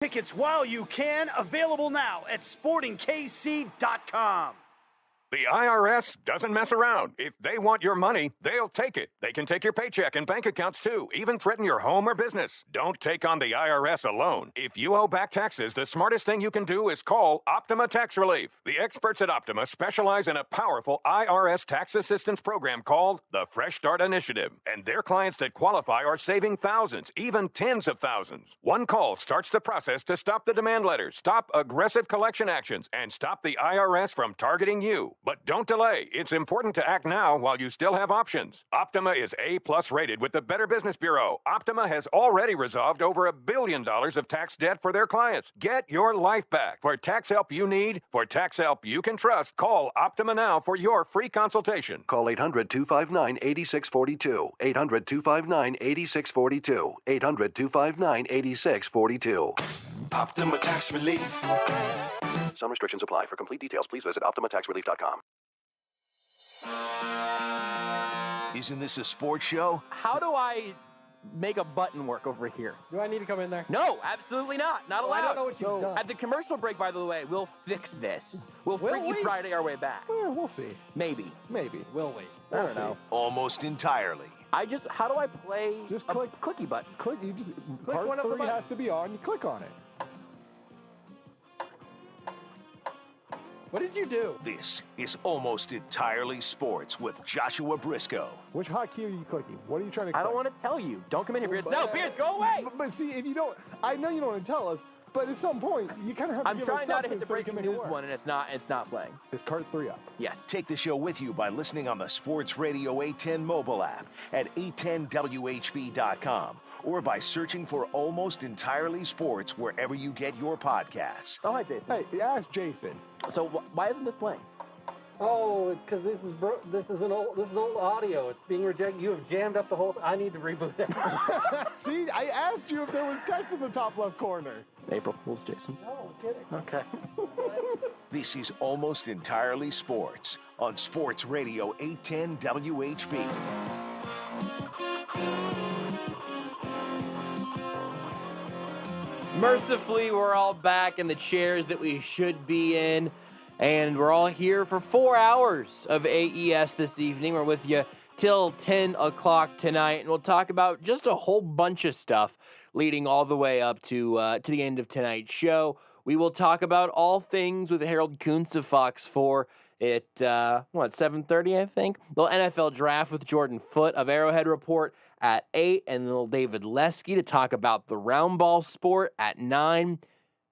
Tickets while you can, available now at sportingkc.com. The IRS doesn't mess around. If they want your money, they'll take it. They can take your paycheck and bank accounts too, even threaten your home or business. Don't take on the IRS alone. If you owe back taxes, the smartest thing you can do is call Optima Tax Relief. The experts at Optima specialize in a powerful IRS tax assistance program called the Fresh Start Initiative. And their clients that qualify are saving thousands, even tens of thousands. One call starts the process to stop the demand letters, stop aggressive collection actions, and stop the IRS from targeting you. But don't delay. It's important to act now while you still have options. Optima is A+ rated with the Better Business Bureau. Optima has already resolved over $1 billion of tax debt for their clients. Get your life back. For tax help you need, for tax help you can trust, call Optima now for your free consultation. Call 800-259-8642. 800-259-8642. 800-259-8642. Optima Tax Relief. Some restrictions apply. For complete details, please visit OptimaTaxRelief.com. Isn't this a sports show? How do I make a button work over here? Do I need to come in there? No, absolutely not. Not allowed. I don't know what you've done. At the commercial break, by the way, we'll fix this. We'll Freaky Friday our way back. Well, we'll see. Maybe. Maybe. Will we? I don't know. Almost entirely. How do I play Just a click. clicky button? Click. You just Click part one of the 3 has buttons. to be on. You click on it. What did you do? This is Almost Entirely Sports with Joshua Brisco. Which hotkey are you clicking? What are you trying to click? I don't want to tell you. Don't come in here, Beers. No, Beers, go away! But see, if you don't, I know you don't want to tell us, but at some point, you kind of have to I'm give trying us not to something hit the so we breaking can make it news work. one, and it's not playing. Is cart 3 up? Yes. Take the show with you by listening on the Sports Radio 810 mobile app at 810WHB.com or by searching for Almost Entirely Sports wherever you get your podcasts. Oh, hi, Jason. Hey, ask Jason. So why isn't this playing? Oh, because this is old audio. It's being rejected. You have jammed up the whole. I need to reboot it. See, I asked you if there was text in the top left corner. April Fool's, Jason. No, I'm kidding. Okay. This is Almost Entirely Sports on Sports Radio 810 WHB. Mercifully, we're all back in the chairs that we should be in, and we're all here for 4 hours of AES this evening. We're with you till 10 o'clock tonight, and we'll talk about just a whole bunch of stuff leading all the way up to the end of tonight's show. We will talk about all things with Harold Kuntz of Fox4 at 7:30, I think. The NFL draft with Jordan Foote of Arrowhead Report at 8, and little David Lesky to talk about the round ball sport at 9,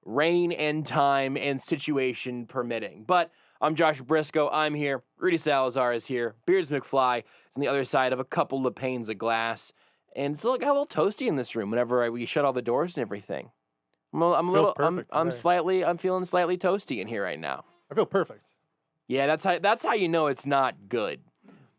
rain and time and situation permitting. But I'm Josh Brisco. I'm here. Rudy Salazar is here. Beards McFly is on the other side of a couple of panes of glass. And it's got a little toasty in this room whenever we shut all the doors and everything. I'm feeling slightly toasty in here right now. I feel perfect. Yeah, that's how you know it's not good.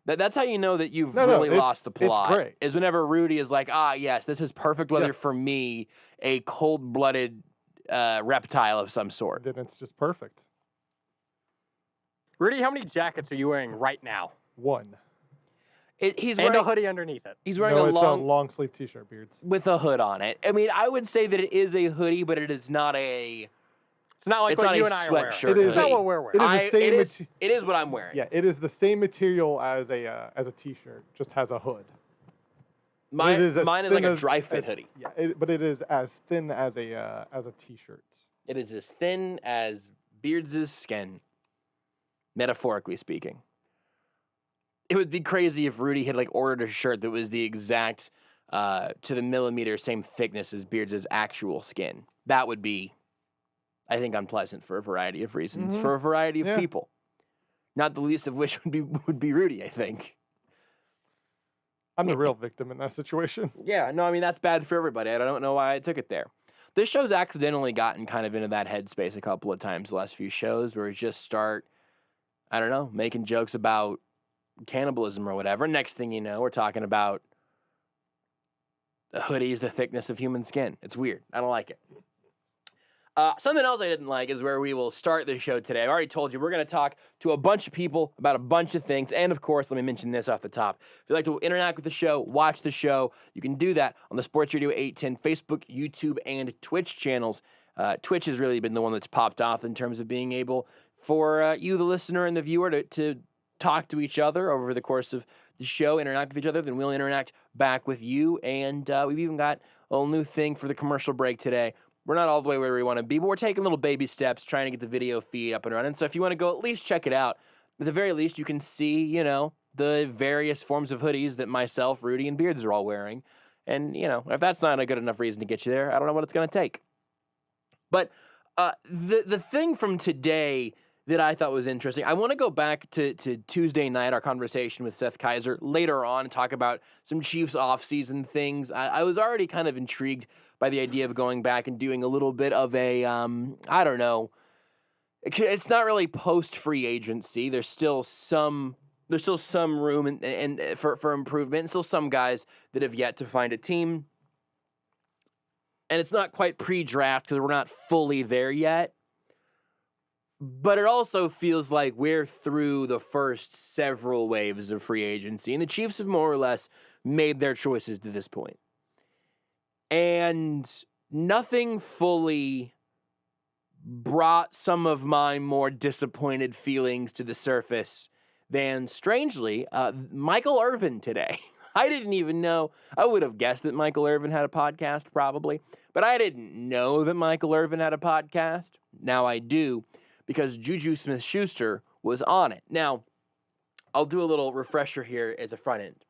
That's how you know that you've really lost the plot. It's great. Is whenever Rudy is like, yes, this is perfect weather for me, a cold-blooded reptile of some sort. Then it's just perfect. Rudy, how many jackets are you wearing right now? 1. He's and wearing a hoodie underneath it. He's wearing it's a long sleeve t-shirt, Beards. with a hood on it. I mean, I would say that it is a hoodie, but it is not a. It's not like It's what not you a and I are wearing. sweatshirt. It is It's not what we're wearing. It is what I'm wearing. Yeah, it is the same material as a t-shirt, just has a hood. Mine is like a as- dry fit as- hoodie. Yeah, but it is as thin as a t-shirt. It is as thin as Beards' skin, metaphorically speaking. It would be crazy if Rudy had ordered a shirt that was the exact, to the millimeter, same thickness as Beards' actual skin. That would be, I think, unpleasant for a variety of reasons, for a variety of people. Not the least of which would be Rudy, I think. I'm the real victim in that situation. Yeah, no, I mean, that's bad for everybody. I don't know why I took it there. This show's accidentally gotten kind of into that headspace a couple of times the last few shows where we just start, I don't know, making jokes about cannibalism or whatever. Next thing you know, we're talking about hoodies the thickness of human skin. It's weird. I don't like it. Something else I didn't like is where we will start the show today. I've already told you we're going to talk to a bunch of people about a bunch of things. And, of course, let me mention this off the top. If you'd like to interact with the show, watch the show, you can do that on the Sports Radio 810 Facebook, YouTube, and Twitch channels. Twitch has really been the one that's popped off in terms of being able for you, the listener, and the viewer to talk to each other over the course of the show, interact with each other, then we'll interact back with you. And we've even got a little new thing for the commercial break today. We're not all the way where we want to be, but we're taking little baby steps, trying to get the video feed up and running. So if you want to go at least check it out, at the very least, you can see, the various forms of hoodies that myself, Rudy, and Beards are all wearing. And, if that's not a good enough reason to get you there, I don't know what it's going to take. But the thing from today that I thought was interesting, I want to go back to Tuesday night, our conversation with Seth Kaiser later on, and talk about some Chiefs offseason things. I was already kind of intrigued by the idea of going back and doing a little bit of a, I don't know, it's not really post-free agency. There's still some room and for improvement, and still some guys that have yet to find a team. And it's not quite pre-draft because we're not fully there yet. But it also feels like we're through the first several waves of free agency, and the Chiefs have more or less made their choices to this point. And nothing fully brought some of my more disappointed feelings to the surface than, strangely, Michael Irvin today. I didn't even know. I would have guessed that Michael Irvin had a podcast, probably. But I didn't know that Michael Irvin had a podcast. Now I do, because Juju Smith-Schuster was on it. Now, I'll do a little refresher here at the front end.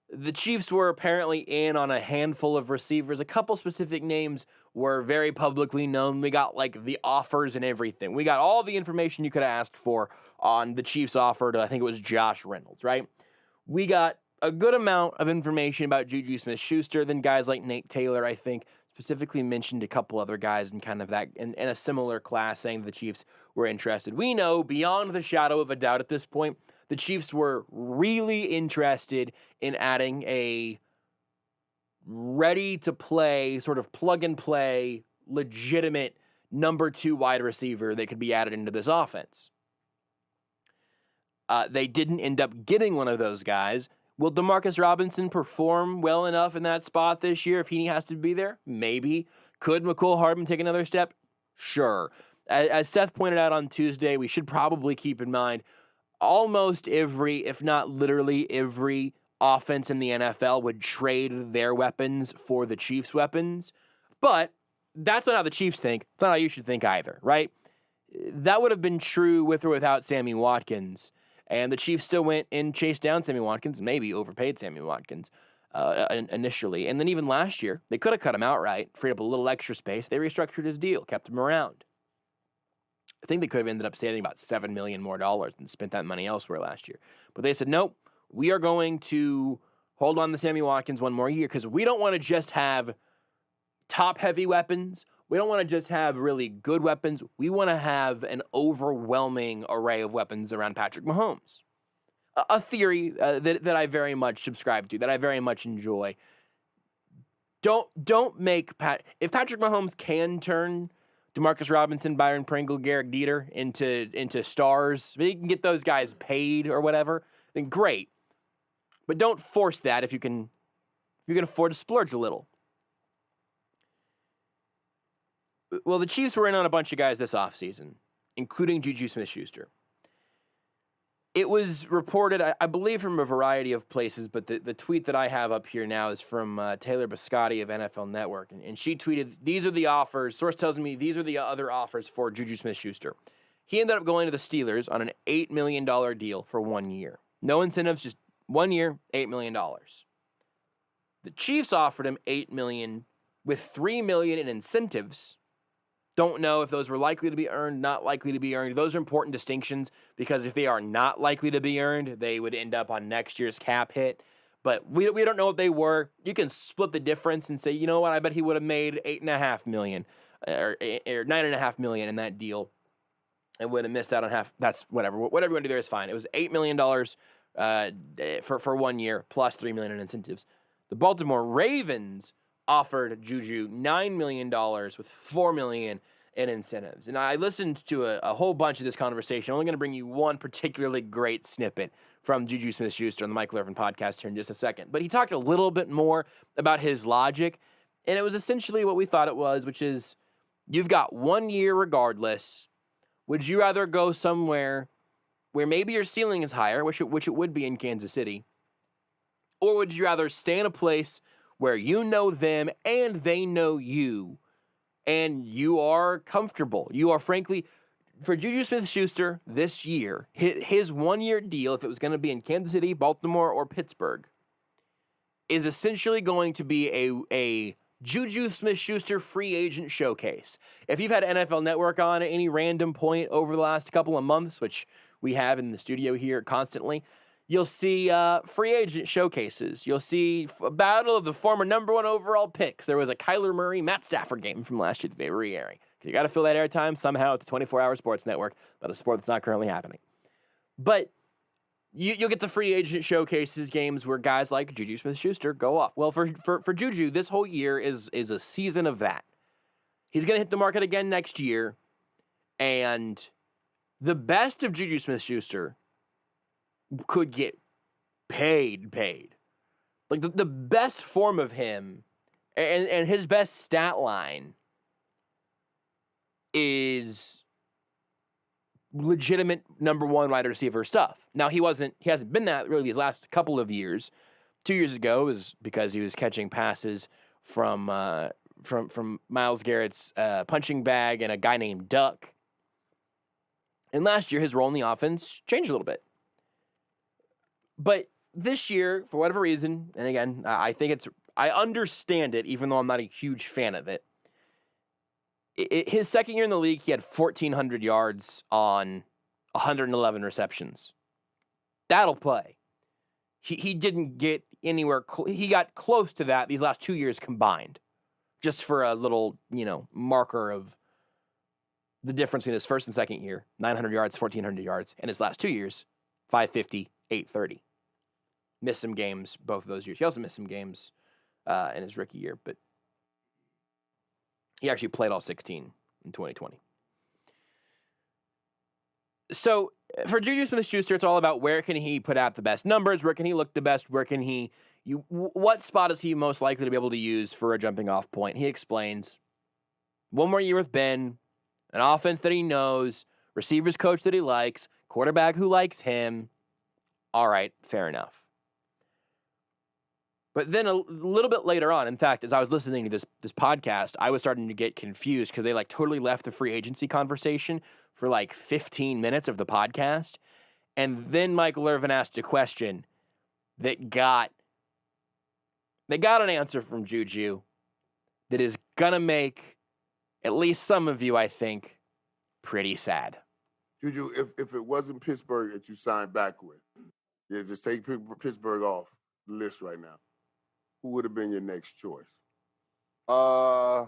The Chiefs were apparently in on a handful of receivers. A couple specific names were very publicly known. We got, the offers and everything. We got all the information you could have asked for on the Chiefs' offer to, I think it was Josh Reynolds, right? We got a good amount of information about Juju Smith-Schuster. Then guys like Nate Taylor, I think, specifically mentioned a couple other guys in kind of that, in a similar class, saying the Chiefs were interested. We know, beyond the shadow of a doubt at this point, the Chiefs were really interested in adding a ready-to-play, sort of plug-and-play, legitimate number 2 wide receiver that could be added into this offense. They didn't end up getting one of those guys. Will Demarcus Robinson perform well enough in that spot this year if he has to be there? Maybe. Could McCole Hardman take another step? Sure. As Seth pointed out on Tuesday, we should probably keep in mind almost every, if not literally every, offense in the NFL would trade their weapons for the Chiefs' weapons. But that's not how the Chiefs think. It's not how you should think either, right? That would have been true with or without Sammy Watkins. And the Chiefs still went and chased down Sammy Watkins, maybe overpaid Sammy Watkins initially. And then even last year, they could have cut him outright, freed up a little extra space. They restructured his deal, kept him around. I think they could have ended up saving about $7 million more and spent that money elsewhere last year. But they said, nope, we are going to hold on to Sammy Watkins one more year because we don't want to just have top-heavy weapons. We don't want to just have really good weapons. We want to have an overwhelming array of weapons around Patrick Mahomes. A theory that I very much subscribe to, that I very much enjoy. Don't make if Patrick Mahomes can turn DeMarcus Robinson, Byron Pringle, Garrett Dieter into stars, if he can get those guys paid or whatever, then great. But don't force that if you can afford to splurge a little. Well, the Chiefs were in on a bunch of guys this offseason, including Juju Smith-Schuster. It was reported, I believe, from a variety of places, but the tweet that I have up here now is from Taylor Biscotti of NFL Network, and she tweeted, these are the offers, source tells me these are the other offers for Juju Smith-Schuster. He ended up going to the Steelers on an $8 million deal for 1 year. No incentives, just 1 year, $8 million. The Chiefs offered him $8 million with $3 million in incentives. Don't know if those were likely to be earned, not likely to be earned. Those are important distinctions because if they are not likely to be earned, they would end up on next year's cap hit. But we don't know what they were. You can split the difference and say, you know what, I bet he would have made $8.5 million or $9.5 million in that deal and would have missed out on half. That's whatever. Whatever you want to do there is fine. It was $8 million for 1 year plus $3 million in incentives. The Baltimore Ravens offered Juju $9 million with $4 million in incentives. And I listened to a whole bunch of this conversation. I'm only going to bring you one particularly great snippet from Juju Smith-Schuster on the Michael Irvin podcast here in just a second. But he talked a little bit more about his logic, and it was essentially what we thought it was, which is You've got 1 year regardless. Would you rather go somewhere where maybe your ceiling is higher, which it would be in Kansas City, or would you rather stay in a place where you know them and they know you, and you are comfortable? You are, frankly, for Juju Smith-Schuster this year, his 1 year deal, if it was going to be in Kansas City, Baltimore, or Pittsburgh, is essentially going to be a Juju Smith-Schuster free agent showcase. If you've had NFL Network on at any random point over the last couple of months, which we have in the studio here constantly, you'll see free agent showcases. You'll see a battle of the former number 1 overall picks. There was a Kyler Murray, Matt Stafford game from last year that they were re-airing. You got to fill that airtime somehow at the 24-hour sports network, but a sport that's not currently happening. But you'll get the free agent showcases games where guys like Juju Smith-Schuster go off. Well, for Juju, this whole year is a season of that. He's going to hit the market again next year, and the best of Juju Smith-Schuster could get paid. Like the best form of him and his best stat line is legitimate number 1 wide receiver stuff. Now he hasn't been that really these last couple of years. 2 years ago was because he was catching passes from Myles Garrett's punching bag and a guy named Duck. And last year his role in the offense changed a little bit. But this year, for whatever reason, and again, I understand it, even though I'm not a huge fan of it. His second year in the league, he had 1,400 yards on 111 receptions. That'll play. He didn't get anywhere. He got close to that these last 2 years combined, just for a little, marker of the difference in his first and second year: 900 yards, 1,400 yards, and his last 2 years, 550, 830. Missed some games both of those years. He also missed some games in his rookie year, but he actually played all 16 in 2020. So for Juju Smith-Schuster, it's all about where can he put out the best numbers, where can he look the best, what spot is he most likely to be able to use for a jumping off point. He explains, 1 more year with Ben, an offense that he knows, receivers coach that he likes, quarterback who likes him. All right, fair enough. But then a little bit later on, in fact, as I was listening to this podcast, I was starting to get confused because they totally left the free agency conversation for 15 minutes of the podcast. And then Michael Irvin asked a question that got an answer from Juju that is going to make at least some of you, I think, pretty sad. Juju, if it wasn't Pittsburgh that you signed back with, just take Pittsburgh off the list right now, who would have been your next choice? Who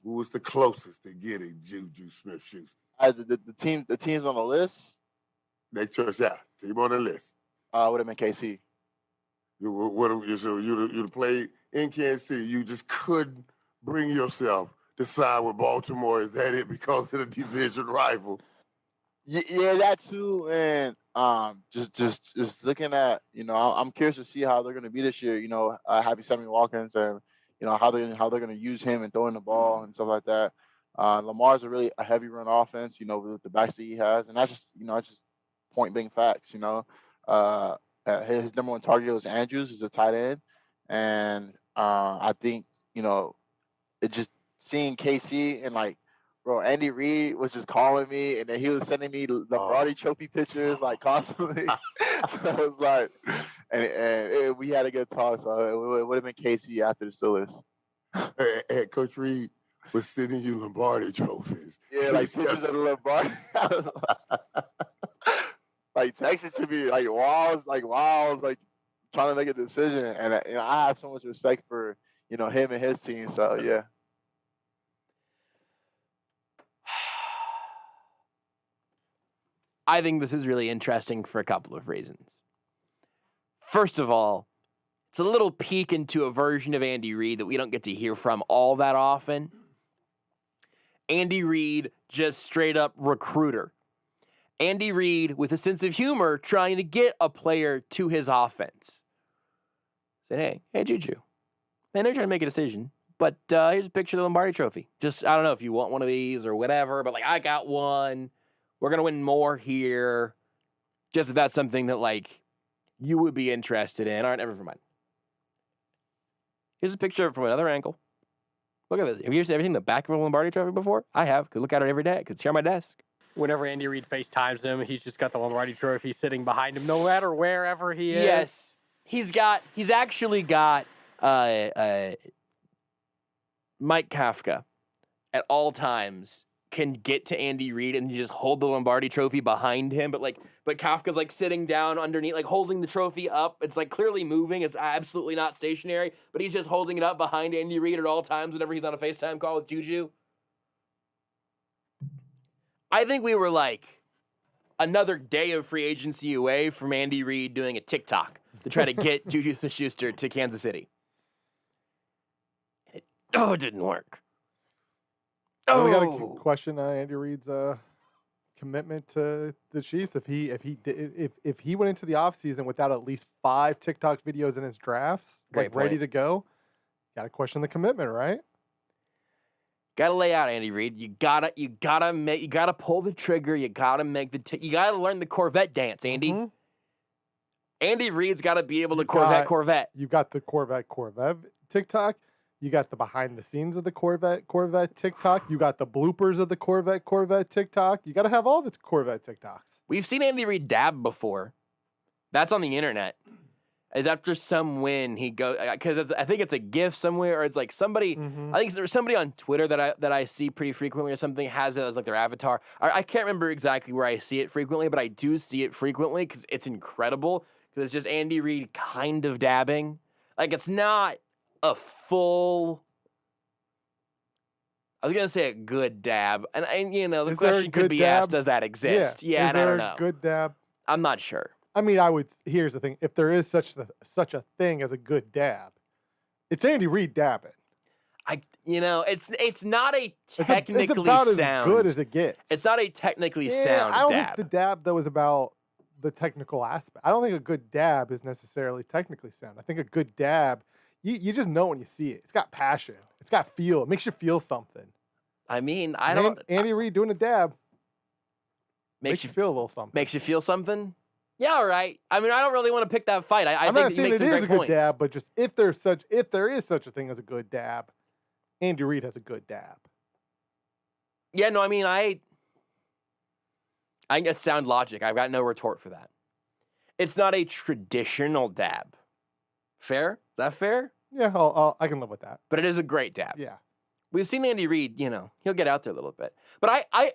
was the closest to getting Juju Smith-Schuster? The teams on the list? Next choice, yeah. Team on the list. Would have been KC. You'd played in Kansas City. You just couldn't bring yourself to sign with Baltimore. Is that it because of the division rival? Yeah, that too. And just looking at, I'm curious to see how they're going to be this year. Happy Sammy Watkins and how they're going to use him and throwing the ball and stuff like that. Lamar's a heavy run offense. With the backs that he has, and that's just point being facts. His number 1 target was Andrews, is a tight end, and I think it just seeing KC and bro, Andy Reid was just calling me, and then he was sending me Lombardi trophy pictures constantly. So it was and we had a good talk. So it would have been KC after the Steelers. And Coach Reid was sending you Lombardi trophies. Yeah, pictures of the Lombardi. Texting to me while I was trying to make a decision, and I have so much respect for him and his team. So yeah. I think this is really interesting for a couple of reasons. First of all, it's a little peek into a version of Andy Reid that we don't get to hear from all that often. Andy Reid, just straight up recruiter. Andy Reid with a sense of humor trying to get a player to his offense. Said, hey Juju, man, they're trying to make a decision. But here's a picture of the Lombardi Trophy. Just, I don't know if you want one of these or whatever, but, like, I got one. We're going to win more here. Just if that's something that, like, you would be interested in. All right, never mind. Here's a picture from another angle. Look at this. Have you ever seen everything in the back of a Lombardi Trophy before? I have. Could look at it every day. Could see on my desk. Whenever Andy Reid FaceTimes him, he's just got the Lombardi Trophy sitting behind him, no matter wherever he is. Yes. He's actually got Mike Kafka at all times can get to Andy Reid and just hold the Lombardi Trophy behind him, but Kafka's like sitting down underneath, like holding the trophy up. It's like clearly moving. It's absolutely not stationary, but he's just holding it up behind Andy Reid at all times whenever he's on a FaceTime call with Juju. I think we were like another day of free agency away from Andy Reid doing a TikTok to try to get Juju Smith-Schuster to Kansas City. It didn't work. We got to question Andy Reid's commitment to the Chiefs. If he went into the offseason without at least 5 TikTok videos in his drafts, ready to go, got to question the commitment, right? Got to lay out, Andy Reid. You gotta pull the trigger. You gotta you gotta learn the Corvette dance, Andy. Mm-hmm. Andy Reid's got to be able to Corvette. You got the Corvette TikTok. You got the behind the scenes of the Corvette TikTok. You got the bloopers of the Corvette TikTok. You got to have all the Corvette TikToks. We've seen Andy Reid dab before. That's on the internet. Is after some win he goes, because I think it's a GIF somewhere, or it's like somebody. I think there's somebody on Twitter that I see pretty frequently, or something has it as like their avatar. I can't remember exactly where I see it frequently, but I do see it frequently because it's incredible. Because it's just Andy Reid kind of dabbing. Like it's not a full. I was gonna say a good dab, and the question could be asked: does that exist? Yeah, and I don't know. Good dab. I'm not sure. I mean, here's the thing: if there is such a thing as a good dab, it's Andy Reid dabbing. It's not a technically it's about sound. As good as it gets. It's not a technically sound I don't dab. think the dab though is about the technical aspect. I don't think a good dab is necessarily technically sound. I think a good dab, you just know when you see it. It's got passion. It's got feel. It makes you feel something. I mean, Andy Reid doing a dab makes you feel a little something. Makes you feel something. Yeah, all right. I mean, I don't really want to pick that fight. I I'm think not he saying makes it some is a great good points. dab, but just if there is such a thing as a good dab, Andy Reid has a good dab. Yeah, no, I mean, I get sound logic. I've got no retort for that. It's not a traditional dab. Fair? Is that fair? Yeah, I can live with that. But it is a great dab. Yeah. We've seen Andy Reid, he'll get out there a little bit. But I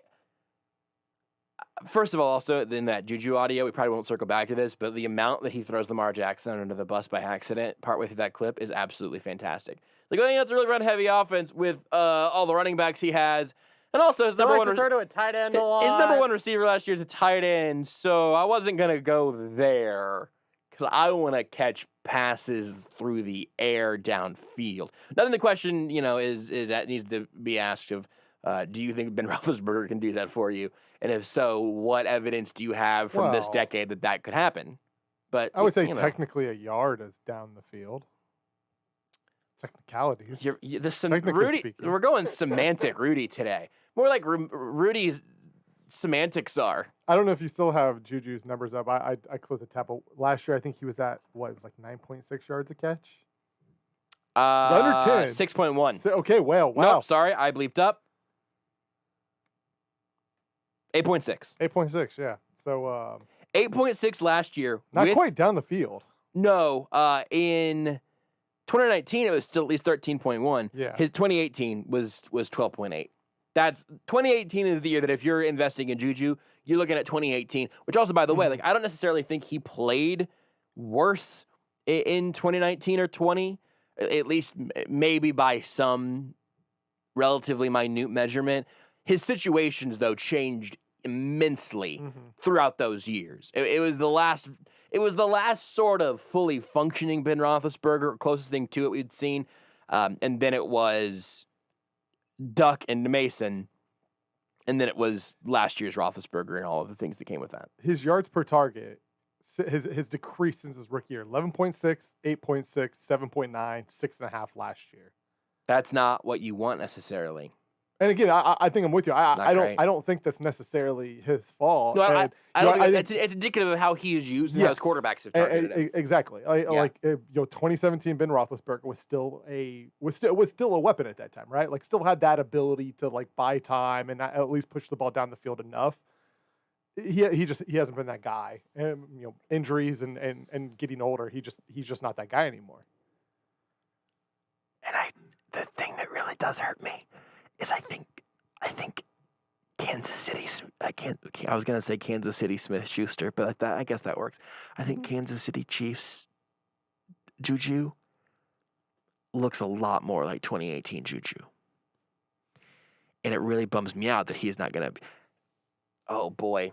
first of all, also in that Juju audio, we probably won't circle back to this, but the amount that he throws Lamar Jackson under the bus by accident partway through that clip is absolutely fantastic. Like, I think that's a really run-heavy offense with all the running backs he has. And also his number one throw to a tight end a lot. His number one receiver last year is a tight end, so I wasn't going to go there because I want to catch passes through the air downfield. Now then the question, is that needs to be asked of, do you think Ben Roethlisberger can do that for you? And if so, what evidence do you have from this decade that could happen? But I would say technically a yard is down the field. Technicalities. Rudy, speaking. We're going semantic Rudy today. More like Rudy's semantics are. I don't know if you still have Juju's numbers up. I closed the tab. But last year, I think he was at, it was like 9.6 yards a catch? Under 10. 6.1. Okay, wow. Nope, sorry, I bleeped up. 8.6. 8.6, yeah. So 8.6 last year. Not quite down the field. No, in 2019 it was still at least 13.1. Yeah. His 2018 was 12.8. That's 2018 is the year that if you're investing in Juju, you're looking at 2018. Which also, by the way, I don't necessarily think he played worse in 2019 or 20. At least maybe by some relatively minute measurement. His situations, though, changed immensely throughout those years. It was the last sort of fully functioning Ben Roethlisberger, closest thing to it we'd seen, and then it was Duck and Mason, and then it was last year's Roethlisberger and all of the things that came with that. His yards per target, his decrease since his rookie year: 11.6, 8.6, 7.9, 6.5 last year. That's not what you want necessarily. And again, I think I'm with you. I great. don't think that's necessarily his fault. No, And, I you know, don't think it's indicative of how he is used and how his quarterbacks have targeted him. Exactly. Like 2017 Ben Roethlisberger was still a weapon at that time, right? Like still had that ability to like buy time and at least push the ball down the field enough. He hasn't been that guy. And injuries and getting older, he's just not that guy anymore. And the thing that really does hurt me is I think Kansas City. I was gonna say Kansas City Smith-Schuster, but I guess that works. I think Kansas City Chiefs Juju looks a lot more like 2018 Juju, and it really bums me out that he's not gonna be. Oh boy.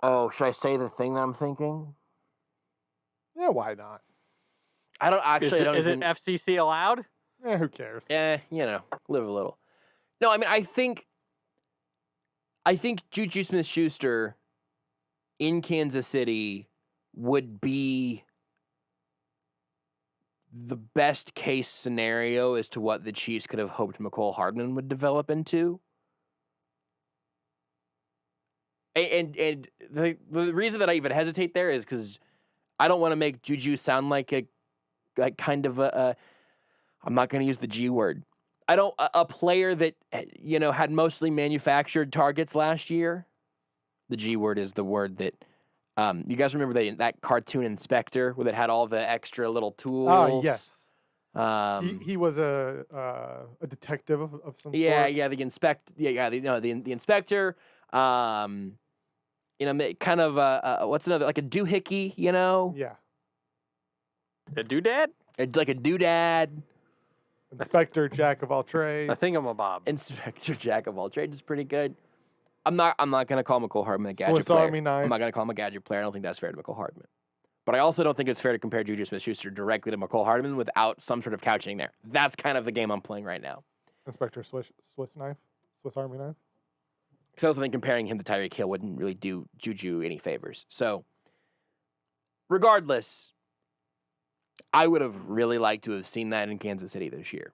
Oh, should I say the thing that I'm thinking? Yeah, why not? I don't actually. Is it FCC allowed? Who cares? Live a little. No, I mean, I think Juju Smith-Schuster in Kansas City would be the best case scenario as to what the Chiefs could have hoped McCole Hardman would develop into. And the reason that I even hesitate there is because I don't want to make Juju sound like kind of a I'm not going to use the G word. A player that, had mostly manufactured targets last year. The G word is the word that, you guys remember that cartoon Inspector where it had all the extra little tools? Oh, yes. He was a detective of some sort. Yeah, the inspector. Kind of what's another, like a doohickey, Yeah. A doodad? Like a doodad. Inspector Jack of all trades. A thingamabob. Inspector Jack of all trades is pretty good. I'm not gonna call McCole Hardman a gadget Swiss player. Army knife. I'm not gonna call him a gadget player. I don't think that's fair to McCole Hardman. But I also don't think it's fair to compare Juju Smith-Schuster directly to McCole Hardman without some sort of couching there. That's kind of the game I'm playing right now. Inspector Swiss Army knife. Because I also think comparing him to Tyreek Hill wouldn't really do Juju any favors. So, regardless, I would have really liked to have seen that in Kansas City this year.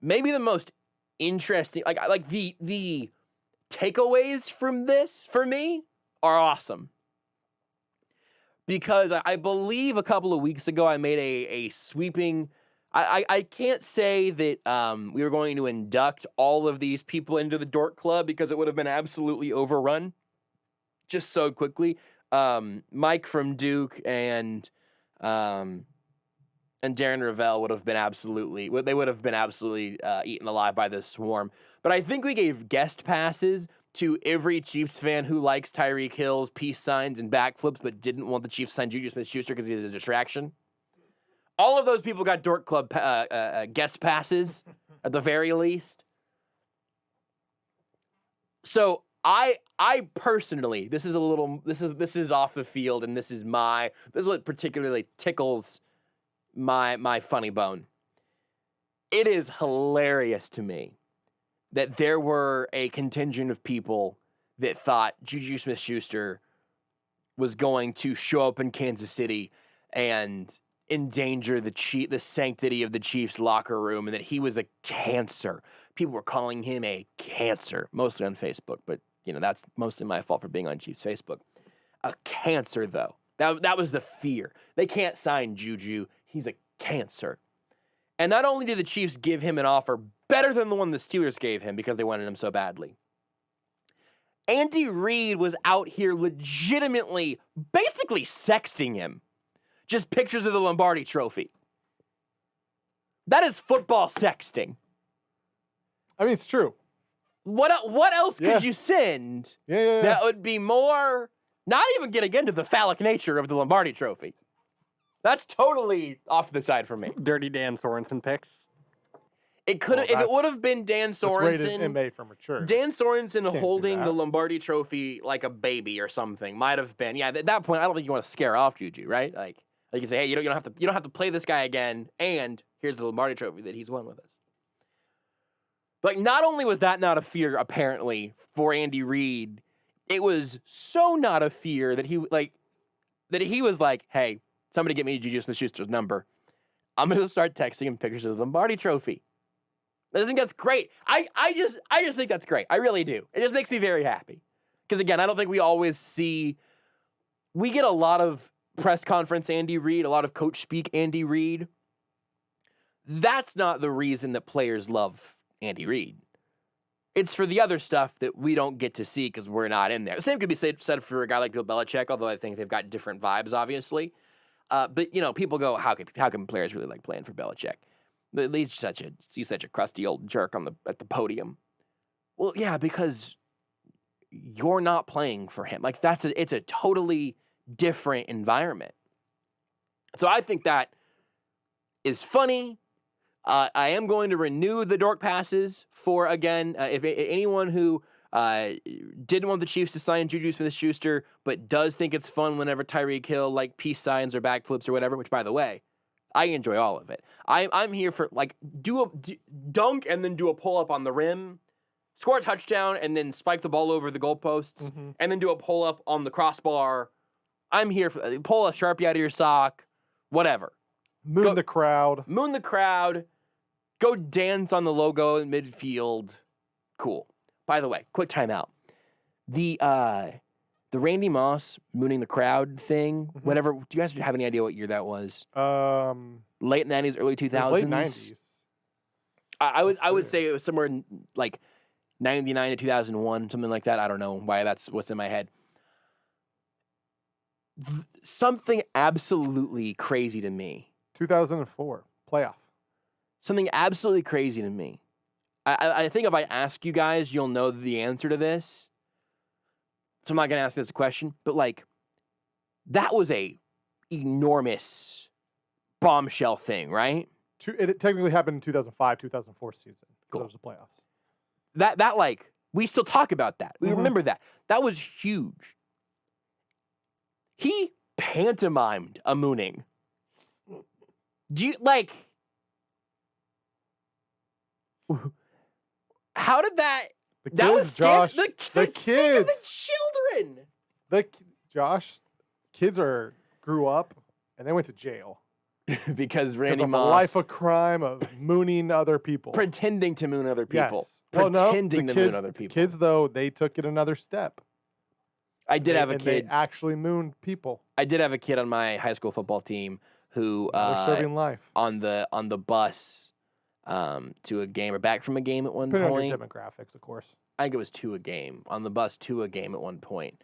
Maybe the most interesting, like the takeaways from this for me are awesome. Because I believe a couple of weeks ago I made a sweeping. I can't say that we were going to induct all of these people into the Dork Club because it would have been absolutely overrun just so quickly. Mike from Duke and Darren Ravel would have been absolutely eaten alive by this swarm. But I think we gave guest passes to every Chiefs fan who likes Tyreek Hill's peace signs and backflips but didn't want the Chiefs to sign Juju Smith-Schuster because he's a distraction. All of those people got Dork Club guest passes at the very least. So I personally, this is off the field, and this is what particularly tickles my funny bone. It is hilarious to me that there were a contingent of people that thought Juju Smith-Schuster was going to show up in Kansas City and endanger the sanctity of the Chiefs locker room, and that he was a cancer. People were calling him a cancer, mostly on Facebook, but that's mostly my fault for being on Chiefs Facebook. A cancer, though. That was the fear. They can't sign Juju. He's a cancer. And not only did the Chiefs give him an offer better than the one the Steelers gave him because they wanted him so badly, Andy Reid was out here legitimately, basically sexting him. Just pictures of the Lombardi Trophy. That is football sexting. I mean, it's true. What else could you send that would be more, not even getting into the phallic nature of the Lombardi Trophy? That's totally off the side for me. Dirty Dan Sorensen picks. It could have, if it would have been Dan Sorensen. Rated MA for mature. Dan Sorensen holding the Lombardi Trophy like a baby or something might have been. Yeah, at that point, I don't think you want to scare off Juju, right? Like you can say, hey, you don't have to play this guy again, and here's the Lombardi Trophy that he's won with us. But not only was that not a fear, apparently, for Andy Reid, it was so not a fear that he was like, hey, somebody get me Juju Smith-Schuster's number. I'm going to start texting him pictures of the Lombardi Trophy. I just think that's great. I just think that's great. I really do. It just makes me very happy. Because, again, I don't think we always see... We get a lot of press conference Andy Reid, a lot of coach speak Andy Reid. That's not the reason that players love Andy Reid. It's for the other stuff that we don't get to see because we're not in there. The same could be said for a guy like Bill Belichick, although I think they've got different vibes, obviously. But, you know, people go, how can players really like playing for Belichick? He's such a crusty old jerk at the podium. Well, yeah, because you're not playing for him. Like, it's a totally different environment. So I think that is funny. I am going to renew the dork passes for, again, if anyone who didn't want the Chiefs to sign Juju Smith-Schuster, but does think it's fun whenever Tyreek Hill, like, peace signs or backflips or whatever, which, by the way, I enjoy all of it. I'm here for, like, dunk and then do a pull-up on the rim, score a touchdown, and then spike the ball over the goalposts, and then do a pull-up on the crossbar. I'm here for pull a Sharpie out of your sock, whatever. Moon the crowd. Go dance on the logo in midfield. Cool. By the way, quick timeout. The Randy Moss mooning the crowd thing, whatever. Do you guys have any idea what year that was? Late 90s, early 2000s? Late 90s. I would say it was somewhere in, like 99 to 2001, something like that. I don't know why that's what's in my head. Something absolutely crazy to me. 2004 playoff. Something absolutely crazy to me. I think if I ask you guys, you'll know the answer to this. So I'm not going to ask this question, but like, that was a enormous bombshell thing, right? It technically happened in 2005, 2004 season. Cool. So it was the playoffs. That like, we still talk about that. We remember that. That was huge. He pantomimed a mooning. Do you, like... How did that... The kids, that was Josh. The kids. The children. Josh, kids grew up and they went to jail. because Randy Moss. A life of crime of mooning other people. Pretending to moon other people. Yes. Pretending to moon other people. Kids, though, they took it another step. I did have a kid. They actually mooned people. I did have a kid on my high school football team who serving life on the bus to a game or back from a game at one point. On your demographics, of course. I think it was to a game. On the bus to a game at one point.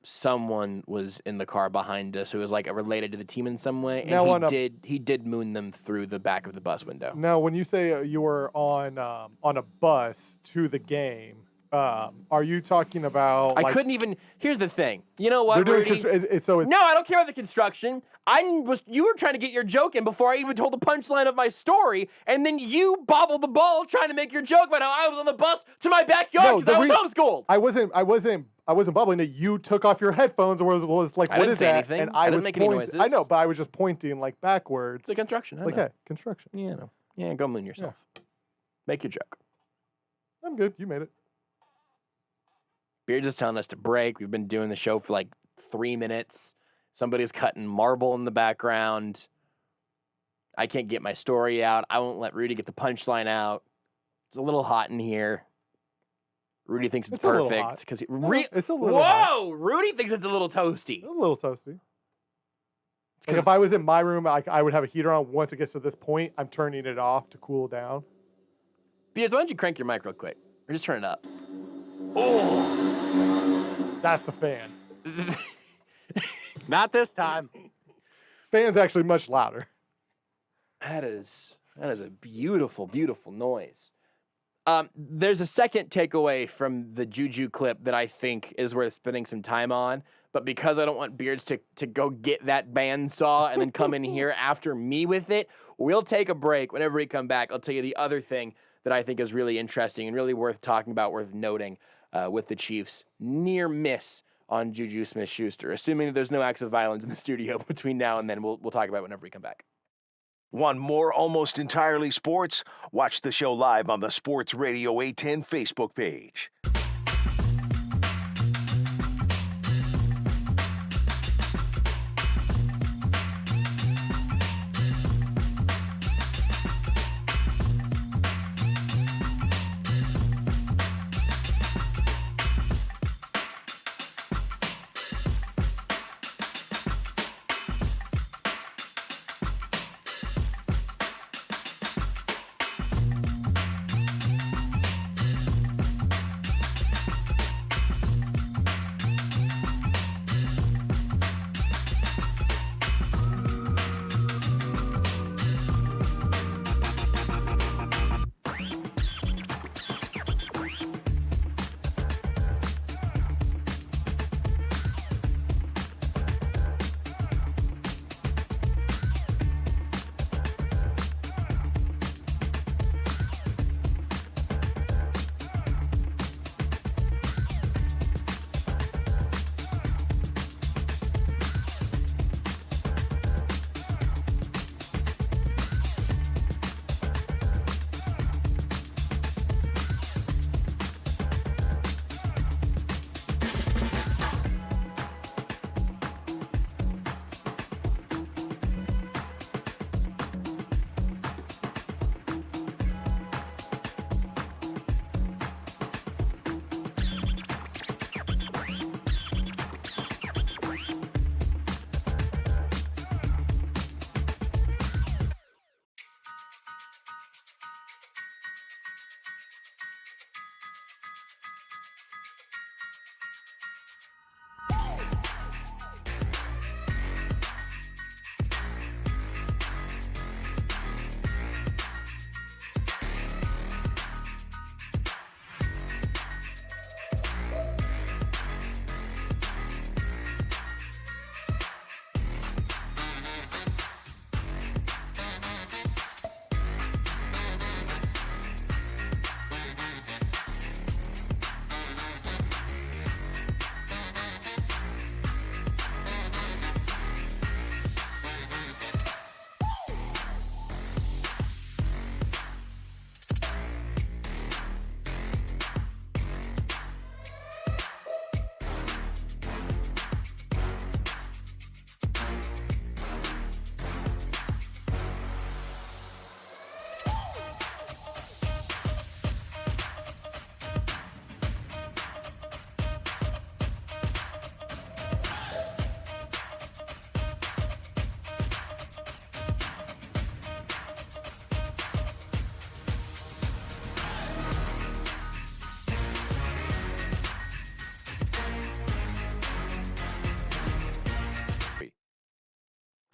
Someone was in the car behind us who was like related to the team in some way, and he did moon them through the back of the bus window. Now, when you say you were on a bus to the game, are you talking about? I couldn't even. Here's the thing. You know what, Rudy? No, I don't care about the construction. You were trying to get your joke in before I even told the punchline of my story, and then you bobbled the ball trying to make your joke about how I was on the bus to my backyard because I was homeschooled. I wasn't bubbling it. You took off your headphones and was like, "What is that?" Anything. And I didn't make any noises. I know, but I was just pointing like backwards. It's the construction. Okay, construction. Yeah, no. Yeah, go moon yourself. Yeah. Make your joke. I'm good. You made it. Beards is telling us to break. We've been doing the show for like 3 minutes. Somebody's cutting marble in the background. I can't get my story out. I won't let Rudy get the punchline out. It's a little hot in here. Rudy thinks it's perfect because it's a little hot. Rudy thinks it's a little toasty. It's a little toasty. Like if I was in my room, I would have a heater on. Once it gets to this point, I'm turning it off to cool down. Beards, why don't you crank your mic real quick? Or just turn it up. Oh, that's the fan. Not this time. Fan's actually much louder. That is a beautiful, beautiful noise. There's a second takeaway from the Juju clip that I think is worth spending some time on, but because I don't want Beards to go get that bandsaw and then come in here after me with it, we'll take a break. Whenever we come back, I'll tell you the other thing that I think is really interesting and really worth talking about, worth noting with the Chiefs' near miss on Juju Smith-Schuster. Assuming that there's no acts of violence in the studio between now and then, we'll talk about it whenever we come back. Want more Almost Entirely Sports? Watch the show live on the Sports Radio 810 Facebook page.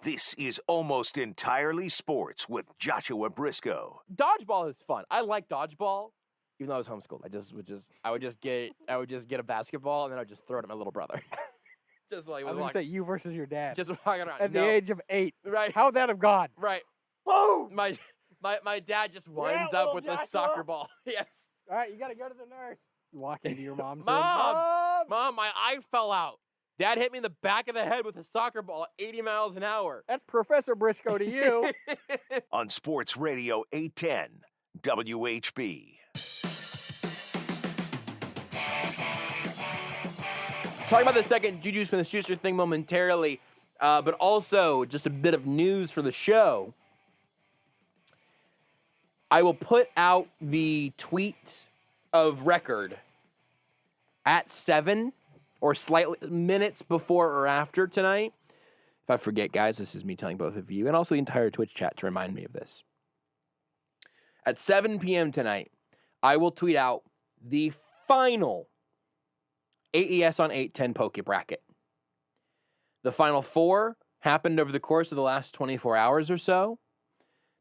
This is Almost Entirely Sports with Joshua Brisco. Dodgeball is fun. I like dodgeball, even though I was homeschooled. I would just get a basketball and then I would just throw it at my little brother. Just like I was going to say you versus your dad. just walking around. At the age of 8. Right. How'd that have gone? Right. Boom! My dad just winds up with this soccer ball. Yes. All right, you got to go to the nurse. You walk into your mom's room. Mom, my eye fell out. Dad hit me in the back of the head with a soccer ball at 80 miles an hour. That's Professor Brisco to you. On Sports Radio 810 WHB. Talking about the second Juju Smith-Schuster thing momentarily, but also just a bit of news for the show. I will put out the tweet of record at 7 or slightly minutes before or after tonight. If I forget, guys, this is me telling both of you and also the entire Twitch chat to remind me of this. At 7 p.m. tonight, I will tweet out the final AES on 810 Poke Bracket. The Final Four happened over the course of the last 24 hours or so.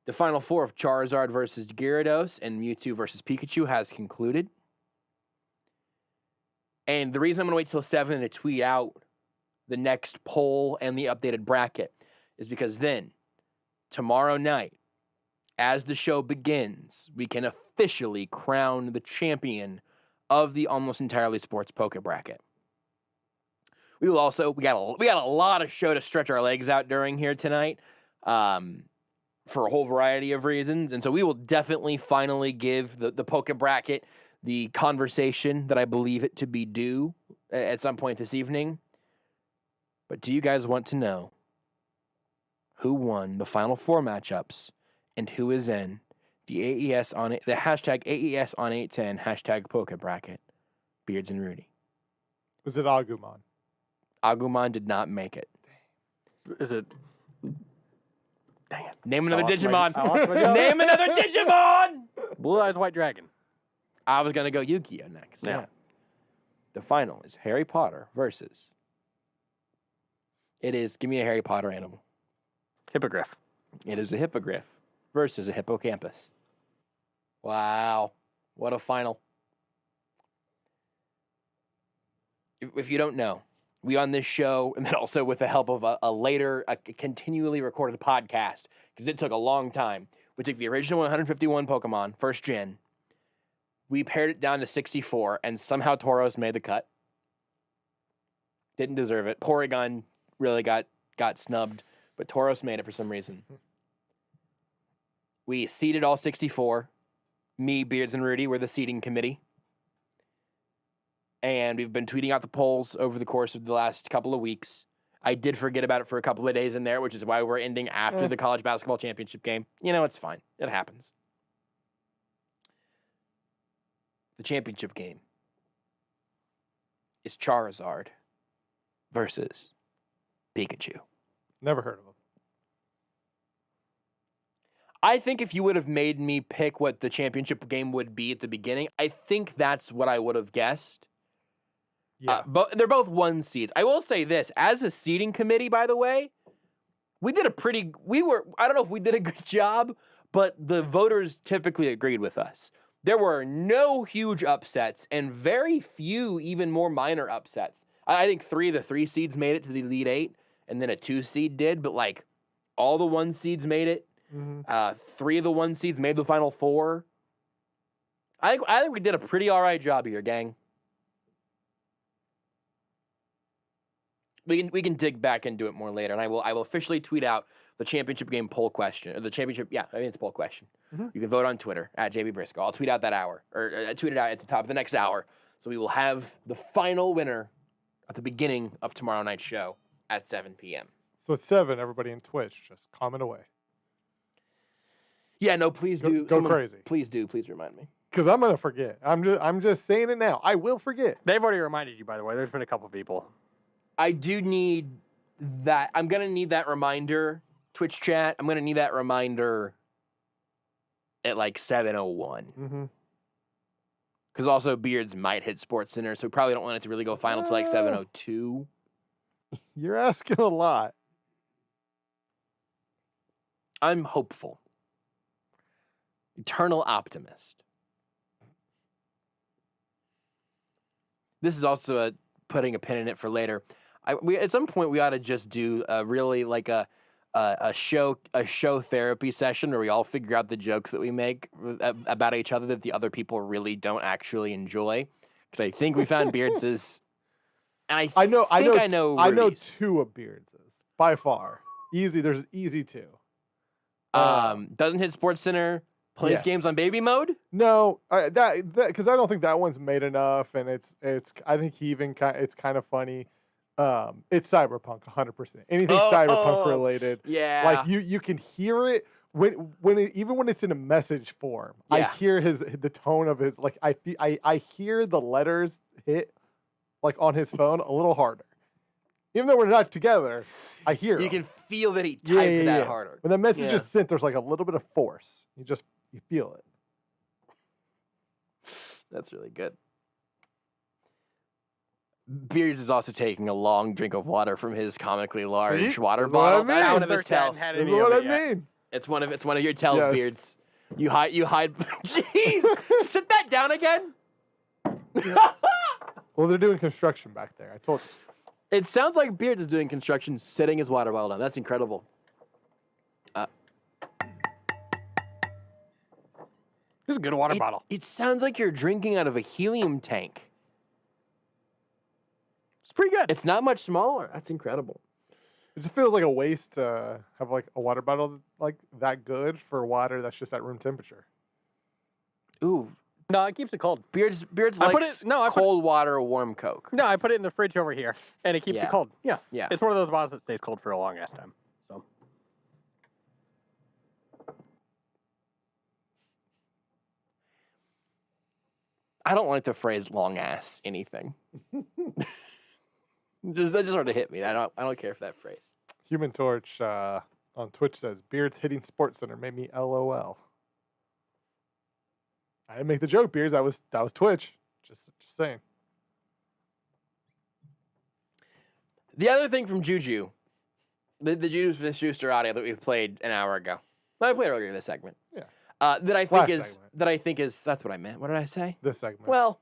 The Final Four of Charizard versus Gyarados and Mewtwo versus Pikachu has concluded. And the reason I'm going to wait till 7 to tweet out the next poll and the updated bracket is because then, tomorrow night, as the show begins, we can officially crown the champion of the Almost Entirely Sports Poke Bracket. We will also, we got a lot of show to stretch our legs out during here tonight for a whole variety of reasons. And so we will definitely finally give the Poke Bracket the conversation that I believe it to be due at some point this evening. But do you guys want to know who won the Final Four matchups and who is in the AES on the hashtag AES on 810 hashtag Poke Bracket? Beards and Rudy. Was it Agumon? Agumon did not make it. Is it? Dang it. Name another I lost Digimon. Name another Digimon! Blue Eyes White Dragon. I was going to go Yu-Gi-Oh! Next. Yeah. The final is Harry Potter versus. It is, give me a Harry Potter animal. Hippogriff. It is a hippogriff versus a hippocampus. Wow. What a final. If you don't know, we on this show, and then also with the help of a continually recorded podcast, because it took a long time, we took the original 151 Pokemon, first gen, we pared it down to 64, and somehow Tauros made the cut. Didn't deserve it. Porygon really got snubbed, but Tauros made it for some reason. We seeded all 64. Me, Beards, and Rudy were the seeding committee. And we've been tweeting out the polls over the course of the last couple of weeks. I did forget about it for a couple of days in there, which is why we're ending after the college basketball championship game. You know, it's fine. It happens. The championship game is Charizard versus Pikachu. Never heard of him. I think if you would have made me pick what the championship game would be at the beginning, I think that's what I would have guessed. Yeah. But they're both 1 seeds. I will say this, as a seeding committee, by the way, I don't know if we did a good job, but the voters typically agreed with us. There were no huge upsets and very few even more minor upsets. I think 3 of the 3 seeds made it to the Elite 8, and then a 2 seed did, but like all the 1 seeds made it. 3 of the 1 seeds made the Final Four. I think we did a pretty all right job here, gang. We can dig back and do it more later, and I will officially tweet out the championship game poll question, or the championship. Yeah, I mean it's a poll question. You can vote on Twitter at JB Brisco. I'll tweet out that hour, or tweet it out at the top of the next hour. So we will have the final winner at the beginning of tomorrow night's show at 7 p.m. So at 7, everybody in Twitch, just comment away. Yeah, no, please do. Go crazy. Please remind me. Because I'm gonna forget. I'm just saying it now. I will forget. They've already reminded you, by the way. There's been a couple people. I do need that. I'm gonna need that reminder, Twitch chat. I'm gonna need that reminder at like 7:01. Because also Beards might hit Sports Center, so we probably don't want it to really go final till like 7:02. You're asking a lot. I'm hopeful. Eternal optimist. This is also putting a pin in it for later. At some point we ought to just do really like a show therapy session where we all figure out the jokes that we make about each other that the other people really don't actually enjoy. Because I think we found Beards's, and I know Rudy's. 2 of Beards's by far. Easy. There's easy 2. Doesn't hit Sports Center. Plays games on baby mode. No, that because I don't think that one's made enough, and it's. I think he even it's kind of funny. It's Cyberpunk 100%. Anything Cyberpunk related. Yeah. Like you can hear it even when it's in a message form. Yeah. I hear the tone of his like I hear the letters hit like on his phone a little harder. Even though we're not together, I hear You him. can feel that he typed that harder. When the message is sent, there's like a little bit of force. You feel it. That's really good. Beards is also taking a long drink of water from his comically large water That's what I bottle. mean. That's one of his tells. That's what I mean. It's one of your tells, Yes. Beards. You hide. Jeez, sit that down again. Well, they're doing construction back there. I told you. It sounds like Beards is doing construction, setting his water bottle down. That's incredible. This is a good water bottle. It sounds like you're drinking out of a helium tank. It's pretty good. It's not much smaller. That's incredible. It just feels like a waste to have like a water bottle like that good for water that's just at room temperature. Ooh. No, it keeps it cold. Beards I put likes it- no, I put- cold water, warm Coke. No, I put it in the fridge over here, and it keeps Yeah. it cold. Yeah. Yeah. It's one of those bottles that stays cold for a long ass time. So. I don't like the phrase "long ass" anything. That just sort of hit me. I don't care for that phrase. Human Torch on Twitch says Beards hitting Sports Center made me LOL. I didn't make the joke, Beards. That was Twitch. Just saying. The other thing from Juju, the Juju Smith-Schuster audio that we played an hour ago. Well, I played earlier in this segment. Yeah. That I think is that's what I meant. What did I say? This segment. Well,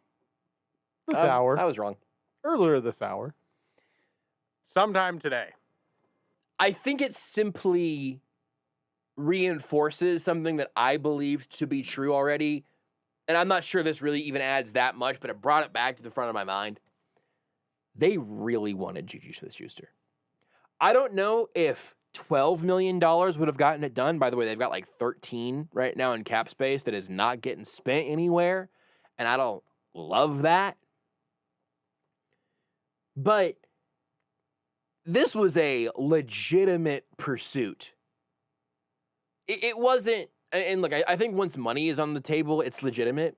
this hour. I was wrong. Earlier this hour. Sometime today. I think it simply reinforces something that I believed to be true already. And I'm not sure this really even adds that much, but it brought it back to the front of my mind. They really wanted Juju Smith-Schuster. I don't know if $12 million would have gotten it done. By the way, they've got like 13 right now in cap space that is not getting spent anywhere. And I don't love that. But this was a legitimate pursuit. It wasn't, and look, I think once money is on the table, it's legitimate.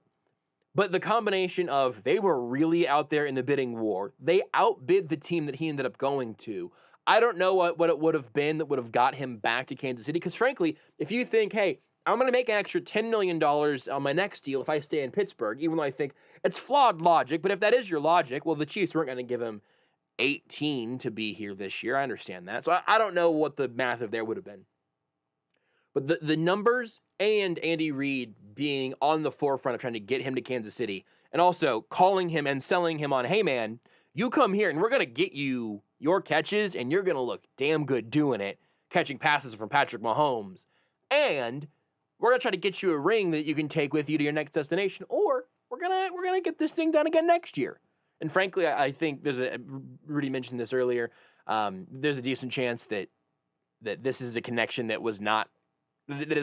But the combination of they were really out there in the bidding war. They outbid the team that he ended up going to. I don't know what it would have been that would have got him back to Kansas City. Because frankly, if you think, hey, I'm going to make an extra $10 million on my next deal if I stay in Pittsburgh, even though I think it's flawed logic. But if that is your logic, well, the Chiefs weren't going to give him 18 to be here this year. I understand that. So I don't know what the math of there would have been. But the numbers and Andy Reid being on the forefront of trying to get him to Kansas City and also calling him and selling him on, hey, man, you come here and we're going to get you your catches and you're going to look damn good doing it, catching passes from Patrick Mahomes. And we're going to try to get you a ring that you can take with you to your next destination, or we're going to get this thing done again next year. And frankly, I think Rudy mentioned this earlier, there's a decent chance that this is a connection that is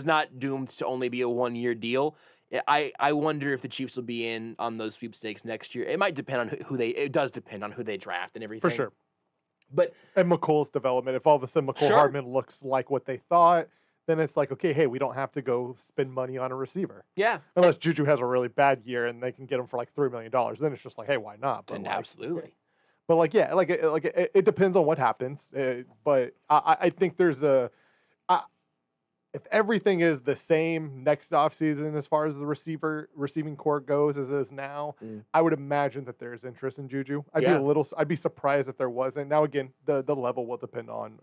not doomed to only be a one-year deal. I wonder if the Chiefs will be in on those sweepstakes next year. It might depend on it does depend on who they draft and everything. For sure. And McColl's development, if all of a sudden McColl Hardman looks like what they thought, then it's like, okay, hey, we don't have to go spend money on a receiver. Yeah. Unless Juju has a really bad year and they can get him for like $3 million. Then it's just like, hey, why not? But absolutely. But it depends on what happens. But I think there's if everything is the same next offseason as far as the receiving core goes as it is now, I would imagine that there's interest in Juju. I'd be surprised if there wasn't. Now again, the level will depend on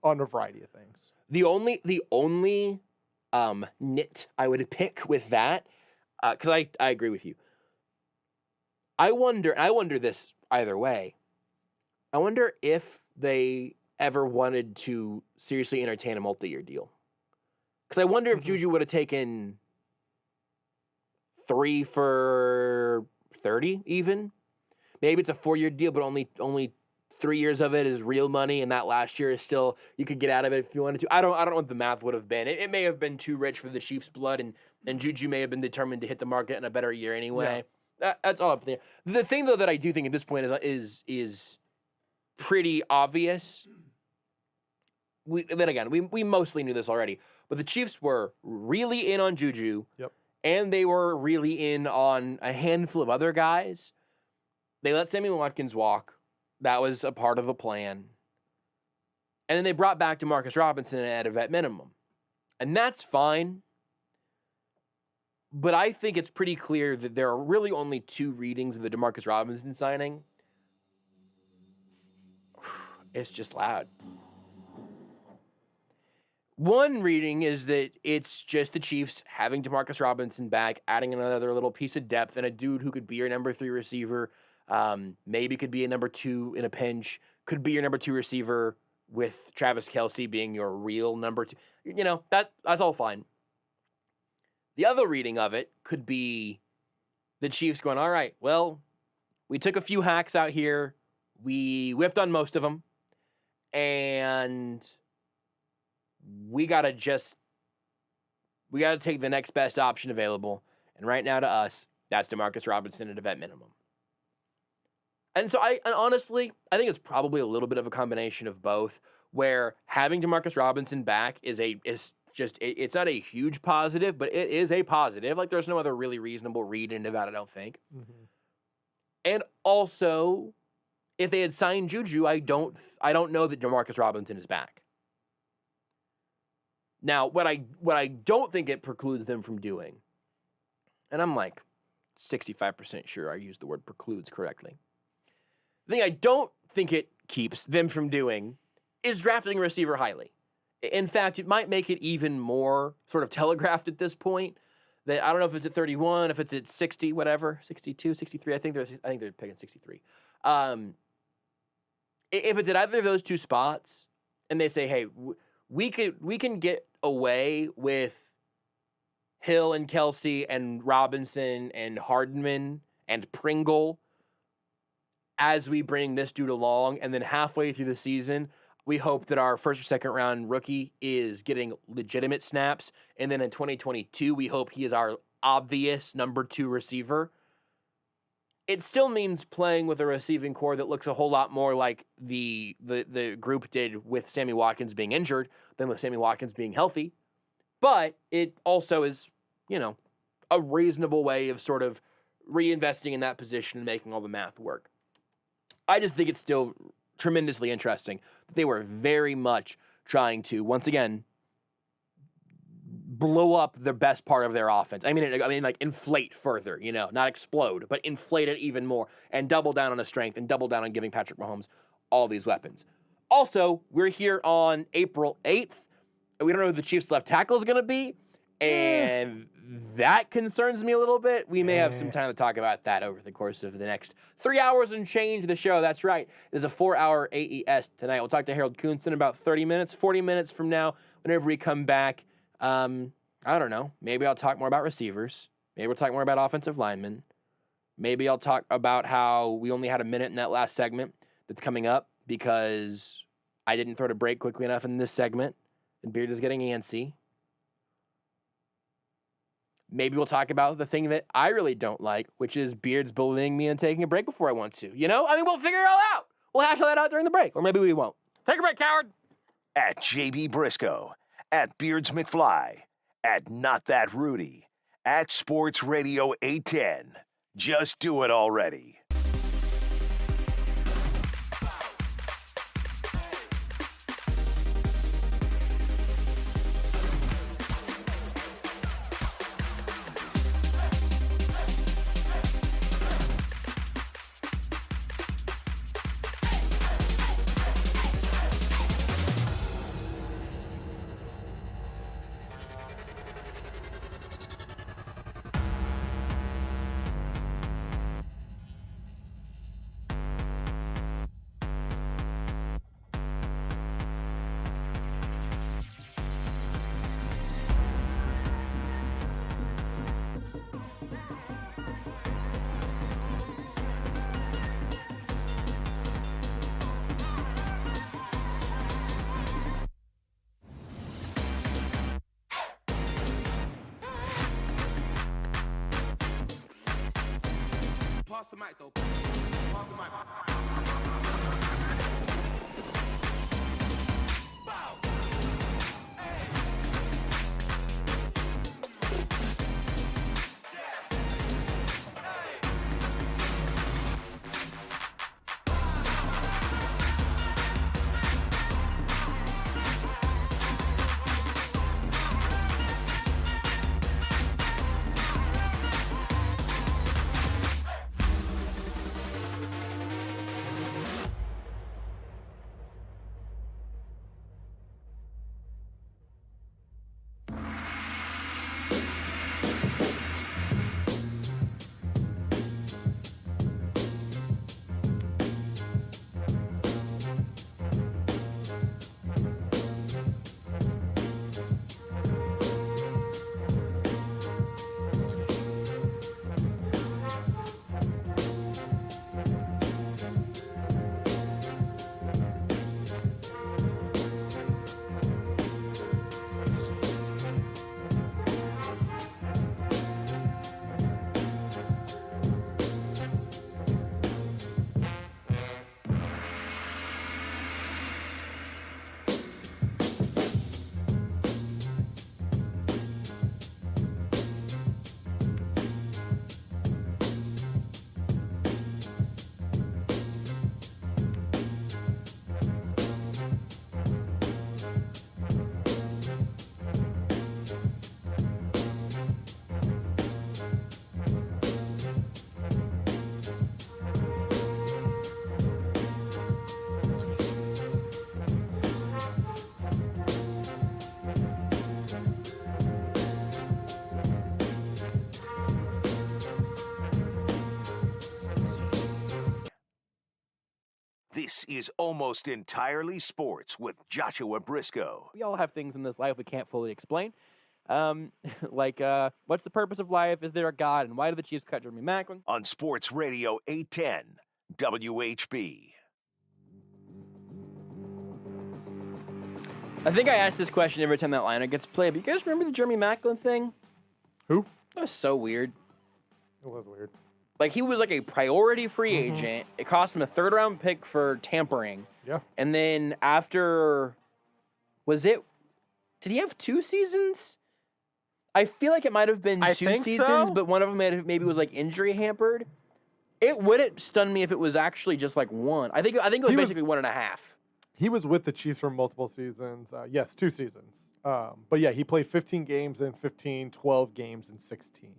a variety of things. The only nit I would pick with that, because I agree with you. I wonder this either way. I wonder if they ever wanted to seriously entertain a multi-year deal. Because I wonder if Juju would have taken 3 for $30 even. Maybe it's a 4-year deal, but only 3 years of it is real money, and that last year is still, you could get out of it if you wanted to. I don't know what the math would have been. It may have been too rich for the Chiefs' blood, and Juju may have been determined to hit the market in a better year anyway. Yeah. That's all up there. The thing, though, that I do think at this point is pretty obvious. We mostly knew this already, but the Chiefs were really in on Juju. Yep. And they were really in on a handful of other guys. They let Sammy Watkins walk. That was a part of the plan. And then they brought back DeMarcus Robinson at a vet minimum. And that's fine. But I think it's pretty clear that there are really only 2 readings of the DeMarcus Robinson signing. It's just loud. One reading is that it's just the Chiefs having DeMarcus Robinson back, adding another little piece of depth, and a dude who could be your number 3 receiver, maybe could be a number 2 in a pinch, could be your number 2 receiver with Travis Kelce being your real number 2. You know, that's all fine. The other reading of it could be the Chiefs going, all right, well, we took a few hacks out here. We whiffed on most of them. And we got to take the next best option available. And right now to us, that's DeMarcus Robinson at a vet minimum. And so honestly, I think it's probably a little bit of a combination of both, where having DeMarcus Robinson back it's not a huge positive, but it is a positive. Like, there's no other really reasonable read into that, I don't think. Mm-hmm. And also, if they had signed Juju, I don't know that DeMarcus Robinson is back. Now, what I don't think it precludes them from doing, and I'm like 65% sure I used the word precludes correctly. The thing I don't think it keeps them from doing is drafting a receiver highly. In fact, it might make it even more sort of telegraphed at this point that I don't know if it's at 31, if it's at 60, whatever, 62, 63. I think they're picking 63. If it's at either of those 2 spots, and they say, hey, we can get away with Hill and Kelce and Robinson and Hardman and Pringle as we bring this dude along, and then halfway through the season, we hope that our first or second round rookie is getting legitimate snaps, and then in 2022, we hope he is our obvious number 2 receiver. It still means playing with a receiving core that looks a whole lot more like the group did with Sammy Watkins being injured than with Sammy Watkins being healthy. But it also is, a reasonable way of sort of reinvesting in that position and making all the math work. I just think it's still tremendously interesting that they were very much trying to, once again, blow up the best part of their offense. I mean, like inflate further, not explode, but inflate it even more and double down on the strength and double down on giving Patrick Mahomes all these weapons. Also, we're here on April 8th. We don't know who the Chiefs' left tackle is going to be, and that concerns me a little bit. We may have some time to talk about that over the course of the next 3 hours and change the show. That's right. There's a 4-hour AES tonight. We'll talk to Harold Kuntz in about 30 minutes, 40 minutes from now, whenever we come back. I don't know. Maybe I'll talk more about receivers. Maybe we'll talk more about offensive linemen. Maybe I'll talk about how we only had a minute in that last segment that's coming up because I didn't throw to break quickly enough in this segment, and Beard is getting antsy. Maybe we'll talk about the thing that I really don't like, which is Beard's bullying me and taking a break before I want to. We'll figure it all out. We'll hash all that out during the break, or maybe we won't. Take a break, coward. At JB Brisco, at Beards McFly, at Not That Rudy, at Sports Radio 810. Just do it already. Pass the mic, though. Pass the mic. Bow. Hey. Yeah. Hey. This is Almost Entirely Sports with Joshua Brisco. We all have things in this life we can't fully explain. What's the purpose of life? Is there a God? And why did the Chiefs cut Jeremy Maclin? On Sports Radio 810 WHB. I think I ask this question every time that liner gets played, but you guys remember the Jeremy Maclin thing? Who? That was so weird. It was weird. Like, he was like a priority free agent. It cost him a third-round pick for tampering. Yeah. And then after, did he have 2 seasons? I feel like it might have been 2 seasons, so. but one of them maybe was like injury hampered. It wouldn't stun me if it was actually just like 1. I think it was basically 1.5. He was with the Chiefs for multiple seasons. Yes, 2 seasons. But yeah, he played 15 games in 15, 12 games in 16.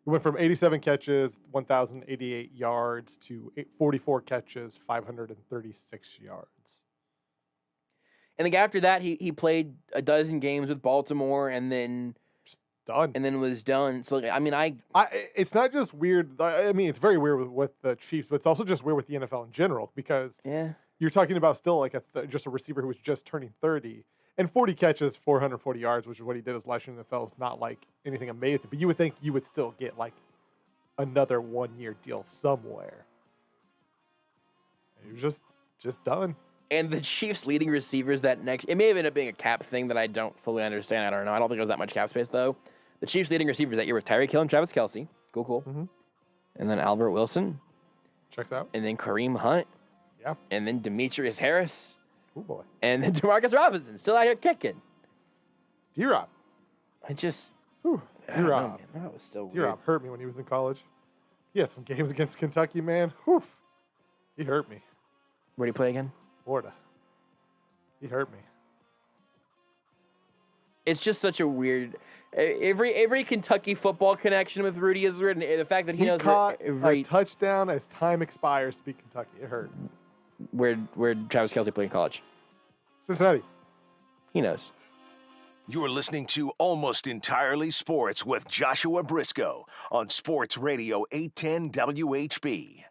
He went from 87 catches, 1,088 yards to 44 catches, 536 yards. And like after that, he played a dozen games with Baltimore, and then done. And then was done. So I mean, it's not just weird. I mean, it's very weird with the Chiefs, but it's also just weird with the NFL in general because you're talking about still like just a receiver who was just turning 30. And 40 catches, 440 yards, which is what he did his last year in the NFL, is not like anything amazing. But you would think you would still get like another 1-year deal somewhere. He was just done. And the Chiefs' leading receivers it may have ended up being a cap thing that I don't fully understand. I don't know. I don't think there was that much cap space though. The Chiefs' leading receivers that year were Tyreek Hill and Travis Kelce. Cool. Mm-hmm. And then Albert Wilson. Checks out. And then Kareem Hunt. Yeah. And then Demetrius Harris. Oh boy. And then Demarcus Robinson, still out here kicking. D-Rob. D-Rob. That was still weird. D-Rob hurt me when he was in college. He had some games against Kentucky, man. Whew. He hurt me. Where did he play again? Florida. He hurt me. It's just such a weird. Every Kentucky football connection with Rudy is weird. And the fact that he knows caught a touchdown as time expires to beat Kentucky. It hurt. Where'd Travis Kelce play in college? Cincinnati. He knows. You are listening to Almost Entirely Sports with Joshua Brisco on Sports Radio 810 WHB.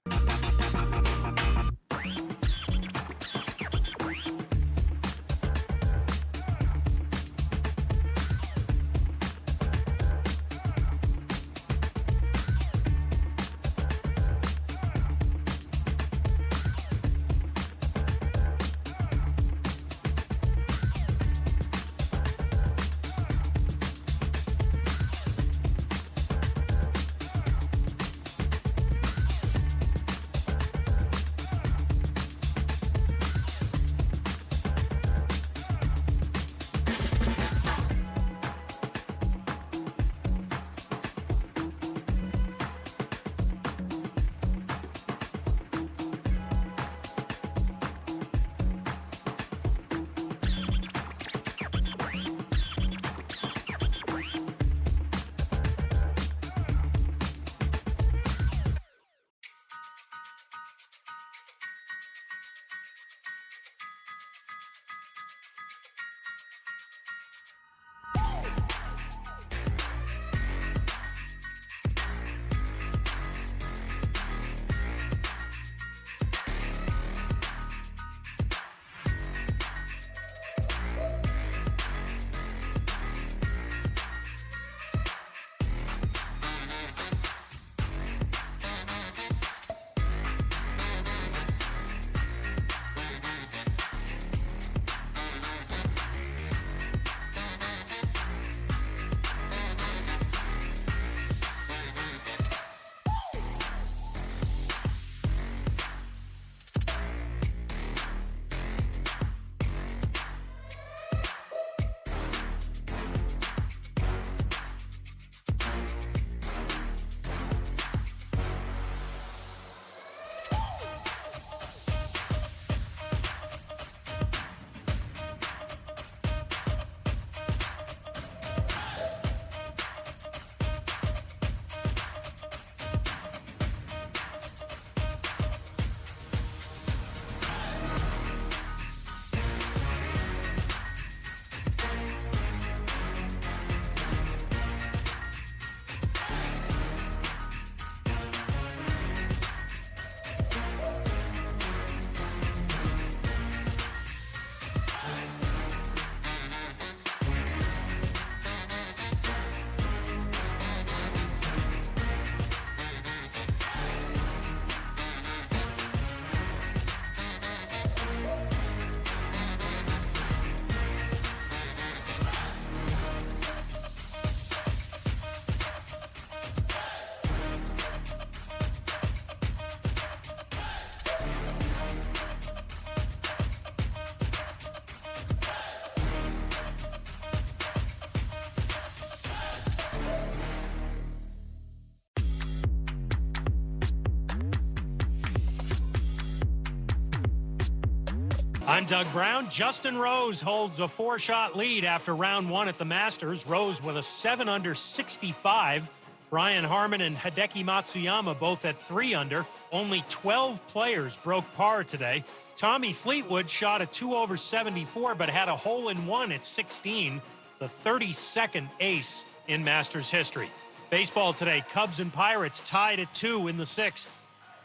I'm Doug Brown. Justin Rose holds a 4-shot lead after round 1 at the Masters. Rose with a 7-under 65. Brian Harmon and Hideki Matsuyama both at 3-under. Only 12 players broke par today. Tommy Fleetwood shot a 2 over 74, but had a hole-in-one at 16, the 32nd ace in Masters history. Baseball today, Cubs and Pirates tied at 2 in the 6th.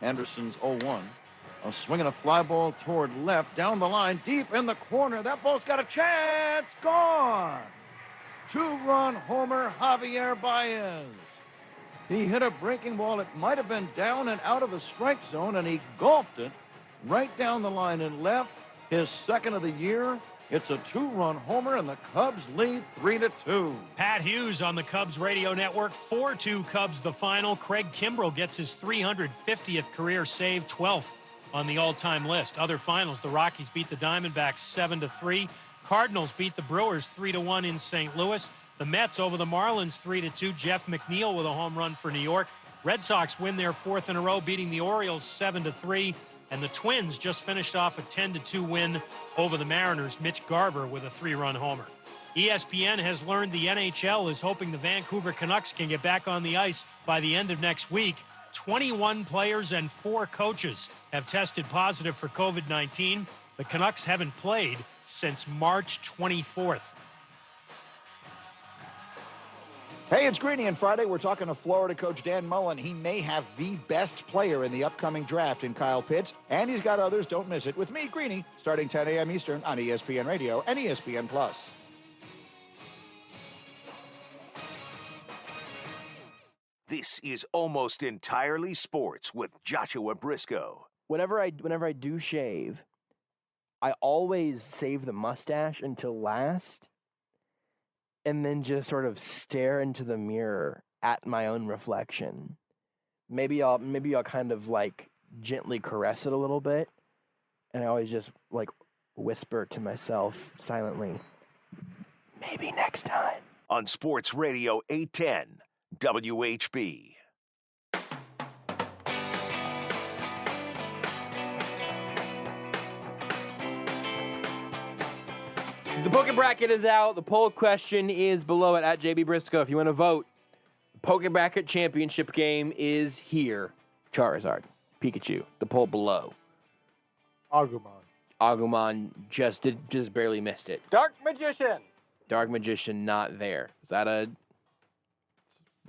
Anderson's 0-1. A swinging a fly ball toward left, down the line, deep in the corner. That ball's got a chance. Gone. 2-run homer, Javier Baez. He hit a breaking ball. It might have been down and out of the strike zone, and he golfed it right down the line and left. His second of the year. It's a 2-run homer, and the Cubs lead 3-2. Pat Hughes on the Cubs radio network. 4-2 Cubs the final. Craig Kimbrell gets his 350th career save, 12th on the all-time list. Other finals, the Rockies beat the Diamondbacks 7-3. Cardinals beat the Brewers 3-1 in St. Louis. The Mets over the Marlins 3-2. Jeff McNeil with a home run for New York. Red Sox win their 4th in a row, beating the Orioles 7-3. And the Twins just finished off a 10-2 win over the Mariners. Mitch Garver with a 3-run homer. ESPN has learned the NHL is hoping the Vancouver Canucks can get back on the ice by the end of next week. 21 players and 4 coaches have tested positive for COVID-19. The Canucks haven't played since March 24th. Hey, it's Greeny, and Friday we're talking to Florida coach Dan Mullen. He may have the best player in the upcoming draft in Kyle Pitts, and he's got others. Don't miss it with me, Greeny, starting 10 a.m. Eastern on ESPN Radio and ESPN+. This is Almost Entirely Sports with Joshua Brisco. Whenever I do shave, I always save the mustache until last, and then just sort of stare into the mirror at my own reflection. Maybe I'll kind of like gently caress it a little bit, and I always just like whisper to myself silently, maybe next time. On Sports Radio 810 WHB. The poker bracket is out. The poll question is below it at JB Brisco. If you want to vote, the poker bracket championship game is here. Charizard, Pikachu, the poll below. Agumon just barely missed it. Dark Magician. Dark Magician not there. Is that a...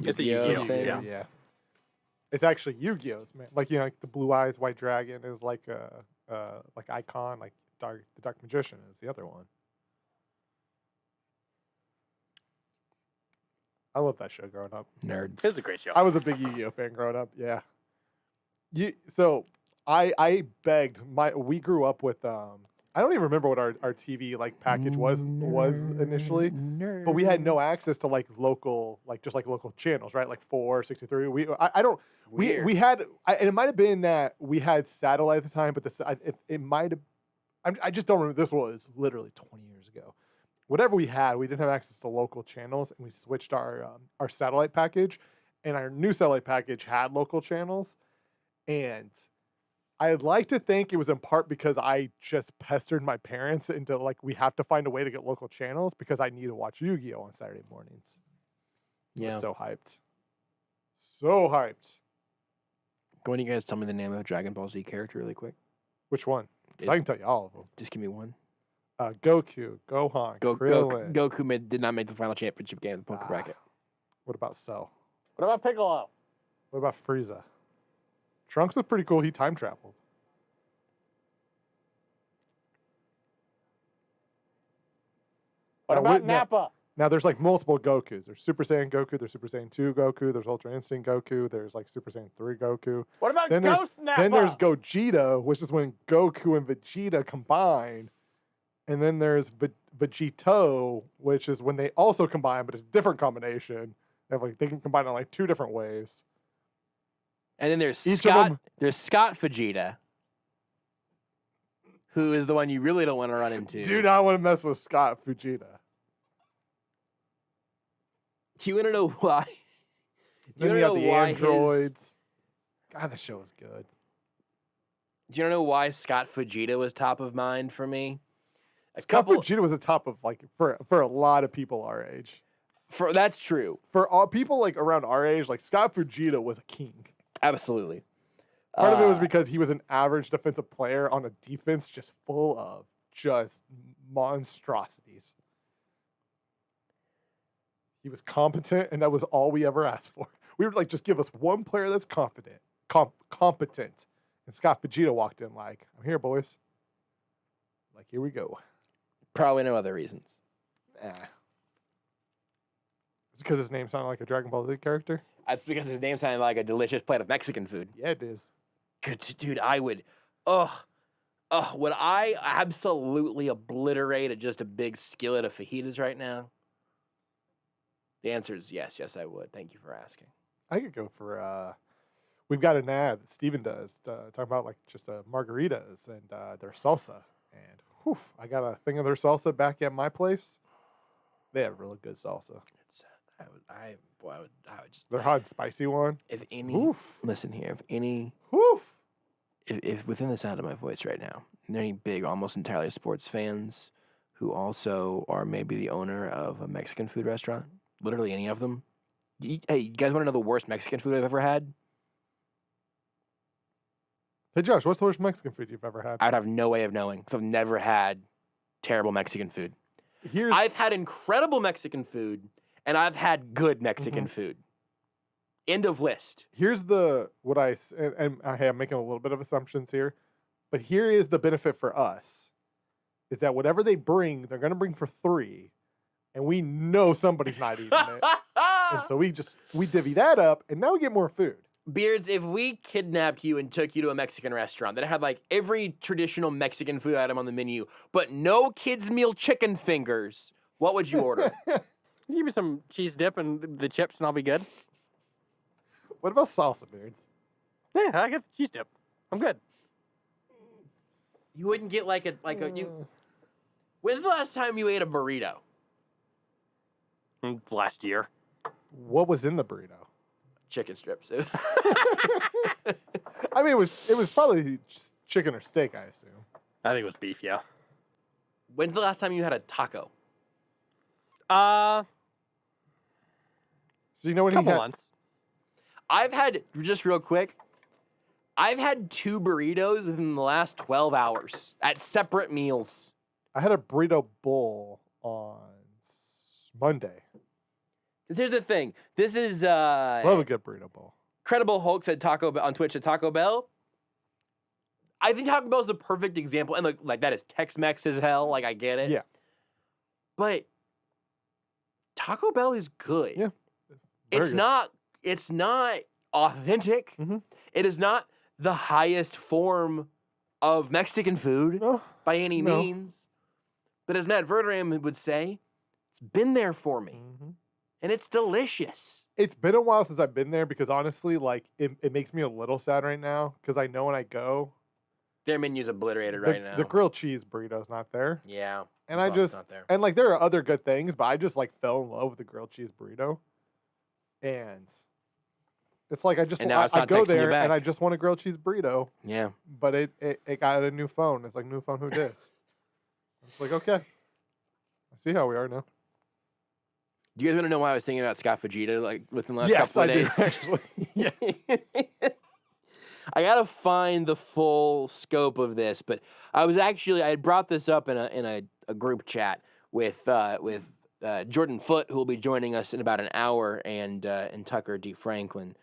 It's a Yu-Gi-Oh thing? Yeah. It's actually Yu-Gi-Oh's, man. Like, you know, like the Blue Eyes White Dragon is like a icon. Like the Dark Magician is the other one. I love that show growing up. Nerds. It's a great show. I was a big Yu-Gi-Oh fan growing up. Yeah. So I begged we grew up with I don't even remember what our TV like package was initially, but we had no access to like local channels, right? Like 4, 63. We had and it might have been that we had satellite at the time, but it might have. I just don't remember. This was literally 20 years ago. Whatever we had, we didn't have access to local channels, and we switched our satellite package, and our new satellite package had local channels, and I'd like to think it was in part because I just pestered my parents into like, we have to find a way to get local channels because I need to watch Yu-Gi-Oh on Saturday mornings. Yeah. I was so hyped. So hyped. Go on, you guys tell me the name of a Dragon Ball Z character really quick. Which one? Because I can tell you all of them. Just give me one. Goku, Gohan, Krillin. Goku did not make the final championship game of the poker bracket. What about Cell? What about Piccolo? What about Frieza? Trunks was pretty cool. He time traveled. What about Nappa? Now there's like multiple Gokus. There's Super Saiyan Goku. There's Super Saiyan 2 Goku. There's Ultra Instinct Goku. There's like Super Saiyan 3 Goku. What about then Ghost Nappa? Then there's Gogeta, which is when Goku and Vegeta combine. And then there's Vegito, which is when they also combine, but it's a different combination. They can combine in like 2 different ways. And then there's Scott Vegeta, who is the one you really don't want to run into. Do not want to mess with Scott Vegeta. Do you want to know why? Then you got the androids. God, that show was good. Do you know why Scott Fujita was top of mind for me? Scott Fujita was a top of like for a lot of people our age. That's true. For all people like around our age, like Scott Fujita was a king. Absolutely. Part of it was because he was an average defensive player on a defense just full of just monstrosities. He was competent, and that was all we ever asked for. We were like, just give us one player that's competent. And Scott Fujita walked in like, I'm here, boys. Like, here we go. Probably no other reasons. It's because his name sounded like a Dragon Ball Z character? That's because his name sounded like a delicious plate of Mexican food. Yeah, it is. Good, dude, I would, would I absolutely obliterate just a big skillet of fajitas right now? The answer is yes, I would. Thank you for asking. I could go for, we've got an ad that Steven does talking about like just margaritas and their salsa. And whew, I got a thing of their salsa back at my place. They have really good salsa. I would just. Their hot and spicy one. Listen here, if within the sound of my voice right now, are there any big, almost entirely sports fans who also are maybe the owner of a Mexican food restaurant? Literally any of them. Hey, you guys want to know the worst Mexican food I've ever had? Hey, Josh, what's the worst Mexican food you've ever had? I'd have no way of knowing because I've never had terrible Mexican food. I've had incredible Mexican food, and I've had good Mexican food. End of list. Here's I'm making a little bit of assumptions here, but here is the benefit for us, is that whatever they bring, they're going to bring for 3, and we know somebody's not eating it. And so we divvy that up, and now we get more food. Beards, if we kidnapped you and took you to a Mexican restaurant that had like every traditional Mexican food item on the menu, but no kids' meal chicken fingers, what would you order? Give me some cheese dip and the chips, and I'll be good. What about salsa, Beards? Yeah, I get the cheese dip. I'm good. You wouldn't get like a. When's the last time you ate a burrito? Last year. What was in the burrito? Chicken strips. I mean, it was probably just chicken or steak, I assume. I think it was beef, yeah. When's the last time you had a taco? So you know when he had... months. I've had, just real quick, I've had 2 burritos within the last 12 hours at separate meals. I had a burrito bowl on Monday. Because here's the thing. This is... Love a good burrito bowl. Credible Hulk said on Twitch at Taco Bell. I think Taco Bell is the perfect example. And like that is Tex-Mex as hell. Like, I get it. Yeah. But Taco Bell is good. Yeah. It's not authentic. It is not the highest form of Mexican food by any means. But as Matt Verderam would say, it's been there for me. And it's delicious. It's been a while since I've been there because honestly, like, it makes me a little sad right now because I know when I go... Their menu's obliterated right now. The grilled cheese burrito's not there. Yeah. And I just... And, like, there are other good things, but I just, like, fell in love with the grilled cheese burrito. And it's like I go there and I just want a grilled cheese burrito. Yeah. But it got a new phone. It's like, new phone, who dis? It's like, okay. I see how we are now. Do you guys want to know why I was thinking about Scott Fujita like within the last couple of days? Yes, I do, actually. Yes. I gotta find the full scope of this, but I had brought this up in a group chat with Jordan Foote, who will be joining us in about an hour, and Tucker D. Franklin,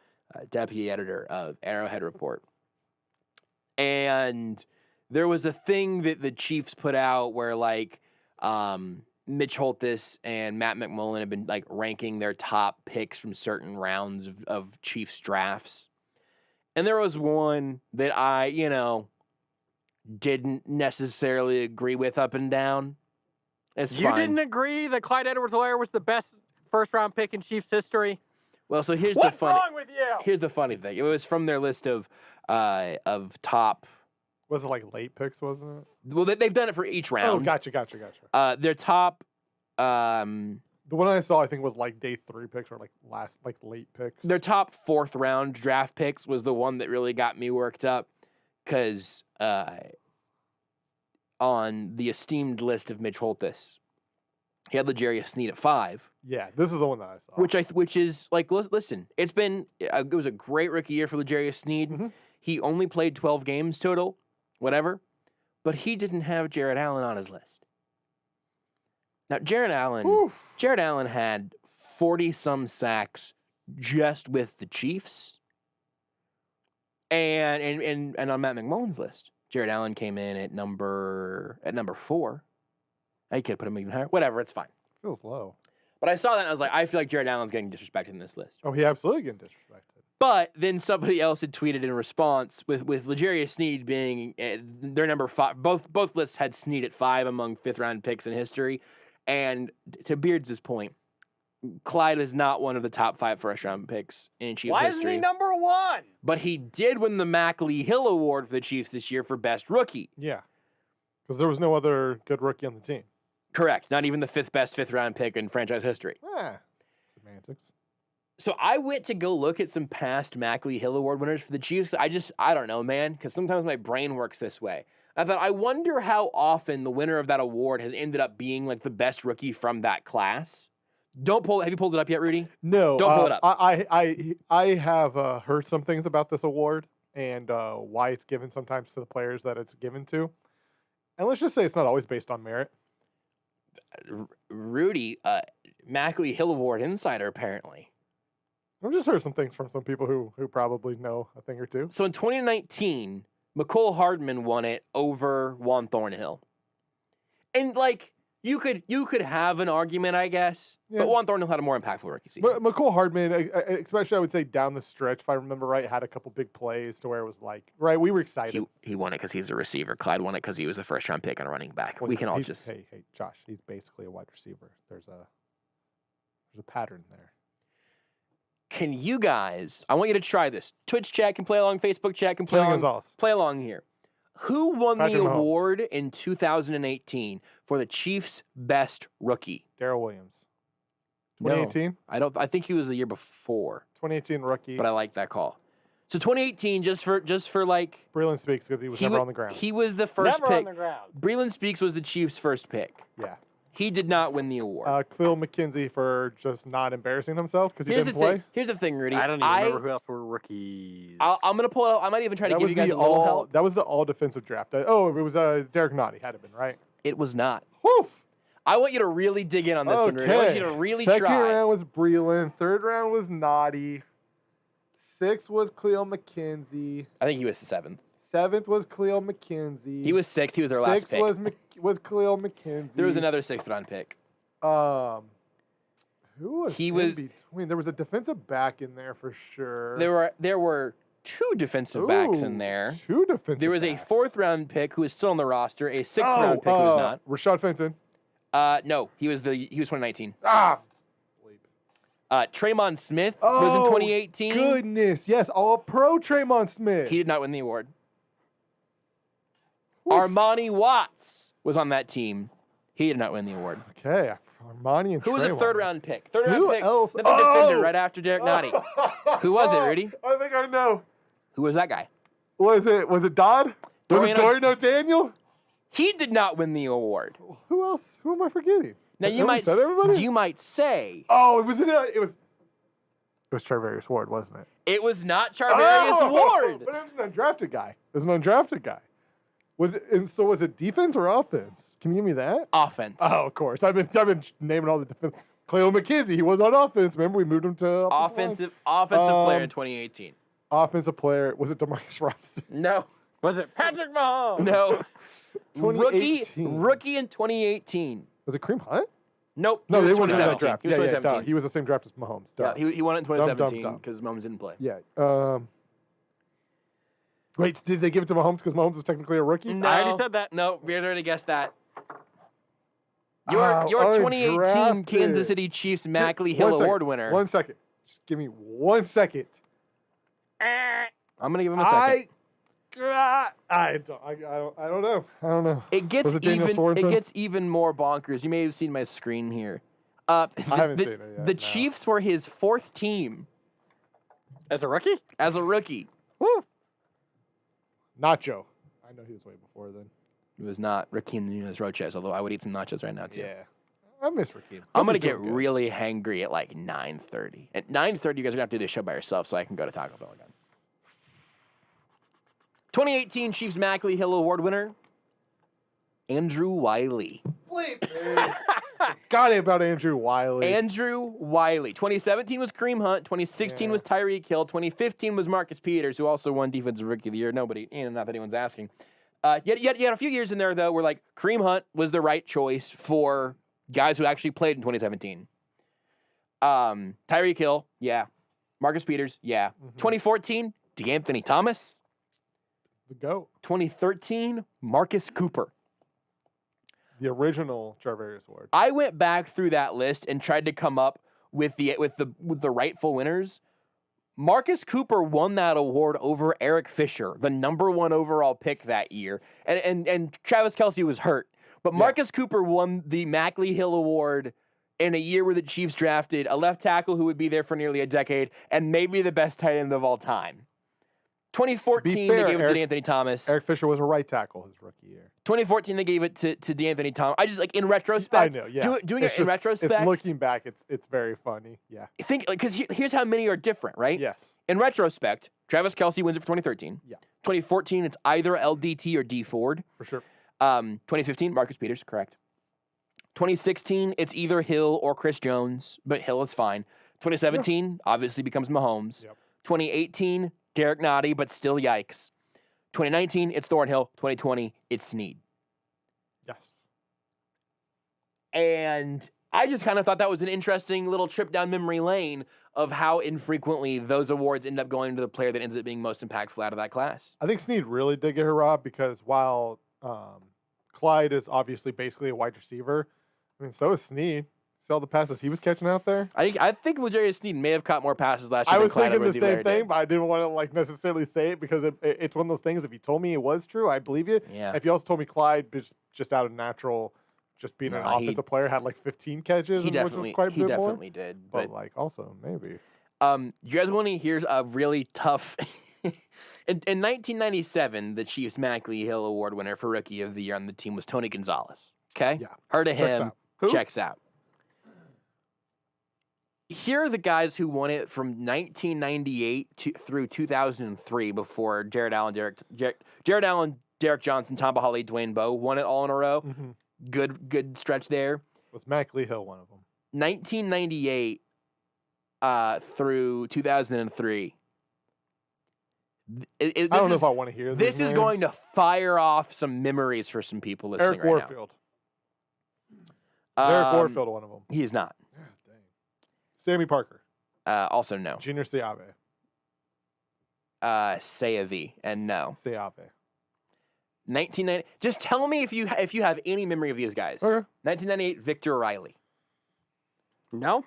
deputy editor of Arrowhead Report. And there was a thing that the Chiefs put out where like Mitch Holthus and Matt McMullen have been like ranking their top picks from certain rounds of Chiefs drafts. And there was one that I, didn't necessarily agree with up and down. It's you fine. Didn't agree that Clyde Edwards-Helaire was the best first-round pick in Chiefs history? Well, so here's What's wrong with you? Here's the funny thing. It was from their list of top. Was it like late picks, wasn't it? Well, they've done it for each round. Oh, gotcha. Their top. The one I saw, I think, was like day 3 picks or like late picks. Their top 4th round draft picks was the one that really got me worked up. because on the esteemed list of Mitch Holthus, he had L'Jarius Sneed at 5. Yeah, this is the one that I saw. Which is like, listen, it was a great rookie year for L'Jarius Sneed. Mm-hmm. He only played 12 games total, whatever, but he didn't have Jared Allen on his list. Now, Jared Allen had 40-some sacks just with the Chiefs, and on Matt McMullen's list, Jared Allen came in at number 4. I could put him even higher. Whatever, it's fine. Feels low. But I saw that and I was like, I feel like Jared Allen's getting disrespected in this list. Oh, he absolutely getting disrespected. But then somebody else had tweeted in response with L'Jarius Sneed being their number 5. Both lists had Sneed at 5 among 5th-round picks in history. And to Beards' point, Clyde is not one of the top 5 first-round picks in Chiefs Why history. isn't he number 1? But he did win the Mac Lee Hill Award for the Chiefs this year for best rookie. Yeah, because there was no other good rookie on the team. Correct. Not even the 5th best 5th-round pick in franchise history. Semantics. So I went to go look at some past Mac Lee Hill Award winners for the Chiefs. I don't know, man, because sometimes my brain works this way. I thought, I wonder how often the winner of that award has ended up being like the best rookie from that class. Have you pulled it up yet, Rudy? No. Don't pull it up. I have heard some things about this award and why it's given sometimes to the players that it's given to. And let's just say it's not always based on merit. Rudy, Mac Lee Hill Award insider, apparently. I've just heard some things from some people who probably know a thing or two. So in 2019, McCole Hardman won it over Juan Thornhill. And like, you could have an argument, I guess, but Juan Thornhill had a more impactful rookie season. But McCole Hardman, especially I would say down the stretch, if I remember right, had a couple big plays to where it was like, right, we were excited. He won it because he's a receiver. Clyde won it because he was the first-round pick and a running back. Well, we can all Hey, Josh, he's basically a wide receiver. There's a pattern there. Can you guys, I want you to try this. Twitch chat can play along, Facebook chat can play along here. Who won the award in 2018 for the Chiefs' best rookie? Darrell Williams. 2018? No, I think he was the year before. 2018 rookie. But I like that call. So 2018, just for like Breland Speaks, because he was never on the ground. He was the first Never pick. on the ground. Breland Speaks was the Chiefs' first pick. Yeah. He did not win the award. Khalil McKenzie for just not embarrassing himself because he didn't play. Here's the thing, Rudy. I don't even remember who else were rookies. I'm going to pull it out. I might even try to give you guys a little help. That was the all-defensive draft. It was Derek Nottie. Had it been, right? It was not. Woof. I want you to really dig in on this one, Rudy. I want you to really try. Second round was Breland. Third round was Nottie. 6th was Khalil McKenzie. I think he was the 7th. 7th was Khalil McKenzie. He was 6th. He was their last pick. 6th was Khalil McKenzie. There was another 6th-round pick. Who was between? There was a defensive back in there for sure. There were 2 defensive backs in there. 2 defensive. There was backs. A 4th-round pick who is still on the roster. A 6th-round pick who is not. Rashad Fenton. No, he was 2019. Bleep. Tremon Smith was in 2018. Goodness, yes, All-Pro Tremon Smith. He did not win the award. Armani Watts was on that team. He did not win the award. Okay, Armani and who was a 3rd-round pick? Who pick. else? The defender right after Derek Nottie. Who was it, Rudy? I think I know. Who was that guy? Was it Dodd? Was it Dorian O'Daniel? He did not win the award. Who else? Who am I forgetting? Now you might say. Oh, it was Charvarius Ward, wasn't it? It was not Charvarius Ward. But it was an undrafted guy. Was it defense or offense? Can you give me that? Offense. Oh, of course. I've been naming all the defense. Khalil McKenzie, he was on offense. Remember we moved him to offensive player in 2018. Offensive player. Was it Demarcus Robinson? No. Was it Patrick Mahomes? No. 2018. Rookie in 2018. Was it Kareem Hunt? Nope. No, he was in that 2017. draft. He was 2017. He was the same draft as Mahomes. Yeah, he won it in 2017 because Mahomes didn't play. Yeah. Wait, did they give it to Mahomes because Mahomes is technically a rookie? No. I already said that. No, we already guessed that. Your 2018 Kansas City Chiefs Mac Lee Hill Award winner. 1 second. Just give me 1 second. I'm gonna give him a second. I don't know. It gets even more bonkers. You may have seen my screen here. I haven't seen it yet. The Chiefs were his 4th team as a rookie. As a rookie. Woo. Nacho. I know he was way before then. It was not Raheem Nunez-Roches, although I would eat some nachos right now, too. Yeah. I miss Raheem. I'm going to get really hangry at like 9:30. At 9:30, you guys are going to have to do this show by yourself so I can go to Taco Bell again. 2018 Chiefs Mackley Hill Award winner, Andrew Wiley. Got it about Andrew Wiley. Andrew Wiley. 2017 was Kareem Hunt. 2016 was Tyreek Hill. 2015 was Marcus Peters, who also won Defensive Rookie of the Year. Not that anyone's asking. Yet a few years in there, though, where like Kareem Hunt was the right choice for guys who actually played in 2017. Tyreek Hill, yeah. Marcus Peters, yeah. 2014, DeAnthony Thomas. The GOAT. 2013, Marcus Cooper. The original Charvarius Ward. I went back through that list and tried to come up with the rightful winners. Marcus Cooper won that award over Eric Fisher, the #1 overall pick that year. And Travis Kelce was hurt. But Marcus Cooper won the Mackley Hill Award in a year where the Chiefs drafted a left tackle who would be there for nearly a decade and maybe the best tight end of all time. 2014, they gave it to DeAnthony Thomas. Eric Fisher was a right tackle his rookie year. 2014, they gave it to DeAnthony Thomas. I just, like, in retrospect. I know, yeah. Doing it in retrospect. It's looking back, it's very funny, yeah. Think, because here's how many are different, right? Yes. In retrospect, Travis Kelce wins it for 2013. Yeah. 2014, it's either LDT or D Ford. For sure. 2015, Marcus Peters, correct. 2016, it's either Hill or Chris Jones, but Hill is fine. 2017, obviously becomes Mahomes. Yep. 2018, Derek Nottie, but still yikes. 2019, it's Thornhill. 2020, it's Snead. Yes. And I just kind of thought that was an interesting little trip down memory lane of how infrequently those awards end up going to the player that ends up being most impactful out of that class. I think Snead really did get her robbed because while Clyde is obviously basically a wide receiver, I mean, so is Snead. See all the passes he was catching out there? I think L'Jarius Sneed may have caught more passes last year I than was Clyde thinking the Edwards-Helaire same thing, did. but I didn't want to like necessarily say it because it's one of those things. If you told me it was true, I'd believe you. Yeah. If you also told me Clyde just out of natural, just being an offensive player, had like 15 catches, which was quite a bit more. He definitely did. But like also maybe. You guys want to hear a really tough? In 1997, the Chiefs Mackley Hill Award winner for Rookie of the Year on the team was Tony Gonzalez. Okay, Yeah. heard of Checks him? out. Who? Checks out. Here are the guys who won it from 1998 through 2003 before Jared Allen, Derek Johnson, Tom Bahali, Dwayne Bowe won it all in a row. Mm-hmm. Good stretch there. Was Mackley Hill one of them? 1998 through 2003. I don't know if I want to hear this. These Is names. going to fire off some memories for some people listening Eric right Warfield. now. Is Eric Warfield one of them? He is not. Sammy Parker. Also no. Junior Seave. Seavi and no. Seave. 1990. Just tell me if you have any memory of these guys. Okay. 1998, Victor Riley. No.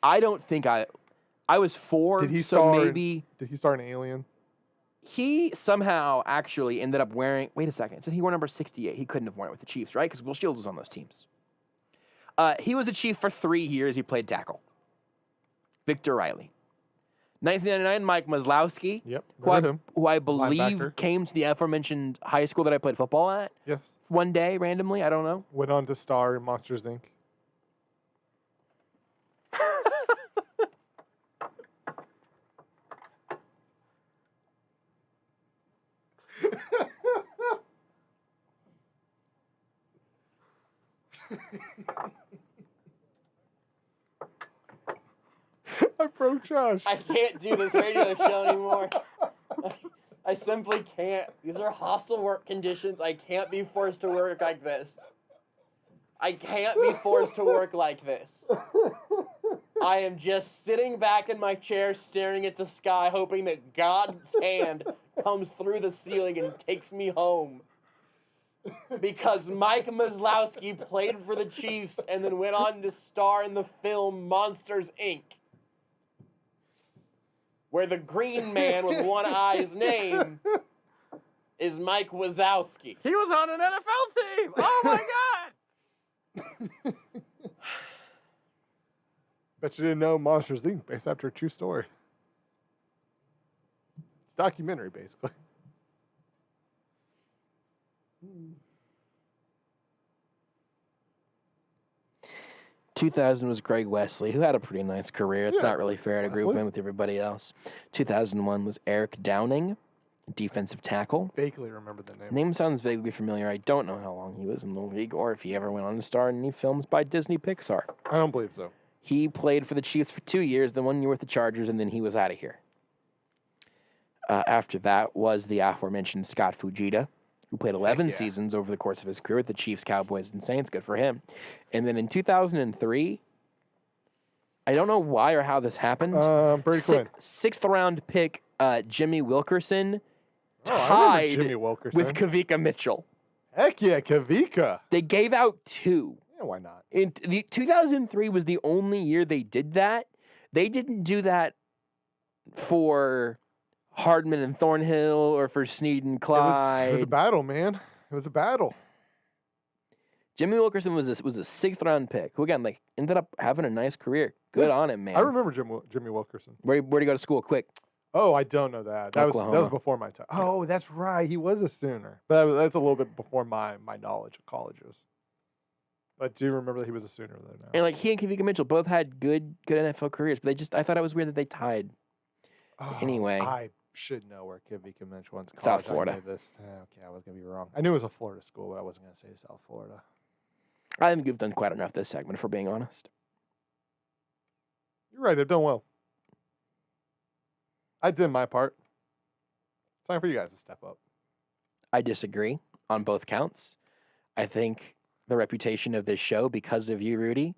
I don't think I was 4. Did he so star? maybe Did he star in Alien? he somehow actually ended up wearing. Wait a second. It said he wore number 68. He couldn't have worn it with the Chiefs, right? Because Will Shields was on those teams. He was a Chief for 3 years. He played tackle. Victor Riley. 1999, Mike Maslowski, Yep. who I believe Linebacker. came to the aforementioned high school that I played football at Yes. one day randomly. I don't know. Went on to star in Monsters, Inc. I broke Josh. I can't do this radio show anymore. I simply can't. These are hostile work conditions. I can't be forced to work like this. I can't be forced to work like this. I am just sitting back in my chair staring at the sky hoping that God's hand comes through the ceiling and takes me home. Because Mike Maslowski played for the Chiefs and then went on to star in the film Monsters, Inc., where the green man with one eye's name is Mike Wazowski. He was on an NFL team. Oh my God. Bet you didn't know Monsters Inc. based after a true story. It's a documentary, basically. ...2000 was Greg Wesley, who had a pretty nice career. It's Yeah, not really fair to group Wesley. him with everybody else. 2001 was Eric Downing, defensive tackle. Vaguely remember the name. Name sounds vaguely familiar. I don't know how long he was in the league or if he ever went on to star in any films by Disney Pixar. I don't believe so. He played for the Chiefs for 2 years, then 1 year with the Chargers, and then he was out of here. After that was the aforementioned Scott Fujita, who played 11 seasons over the course of his career with the Chiefs, Cowboys, and Saints. Good for him. And then in 2003, I don't know why or how this happened. Brady Quinn. Sixth-round pick Jimmy Wilkerson I remember tied Jimmy Wilkerson. with Kavika Mitchell. Heck yeah, Kavika. They gave out 2. Yeah, why not? In 2003 was the only year they did that. They didn't do that for Hardman and Thornhill or for Snead and Clyde. It was a battle, man. It was a battle. Jimmy Wilkerson was a 6th-round pick who, again, like ended up having a nice career. Good on him, man. I remember Jimmy Wilkerson. Where'd he go to school? Quick. Oh, I don't know that. That Oklahoma. was before my time. Oh, that's right. He was a Sooner. But that's a little bit before my knowledge of colleges. But I do remember that he was a Sooner though now. And like he and Kavika Mitchell both had good NFL careers, but I thought it was weird that they tied. Anyway. I should know where Kavika Mitchell went to college. South Florida. I knew this. Okay, I was going to be wrong. I knew it was a Florida school, but I wasn't going to say South Florida. I think we've done quite enough this segment, if we're being honest. You're right. I've done well. I did my part. Time for you guys to step up. I disagree on both counts. I think the reputation of this show, because of you, Rudy,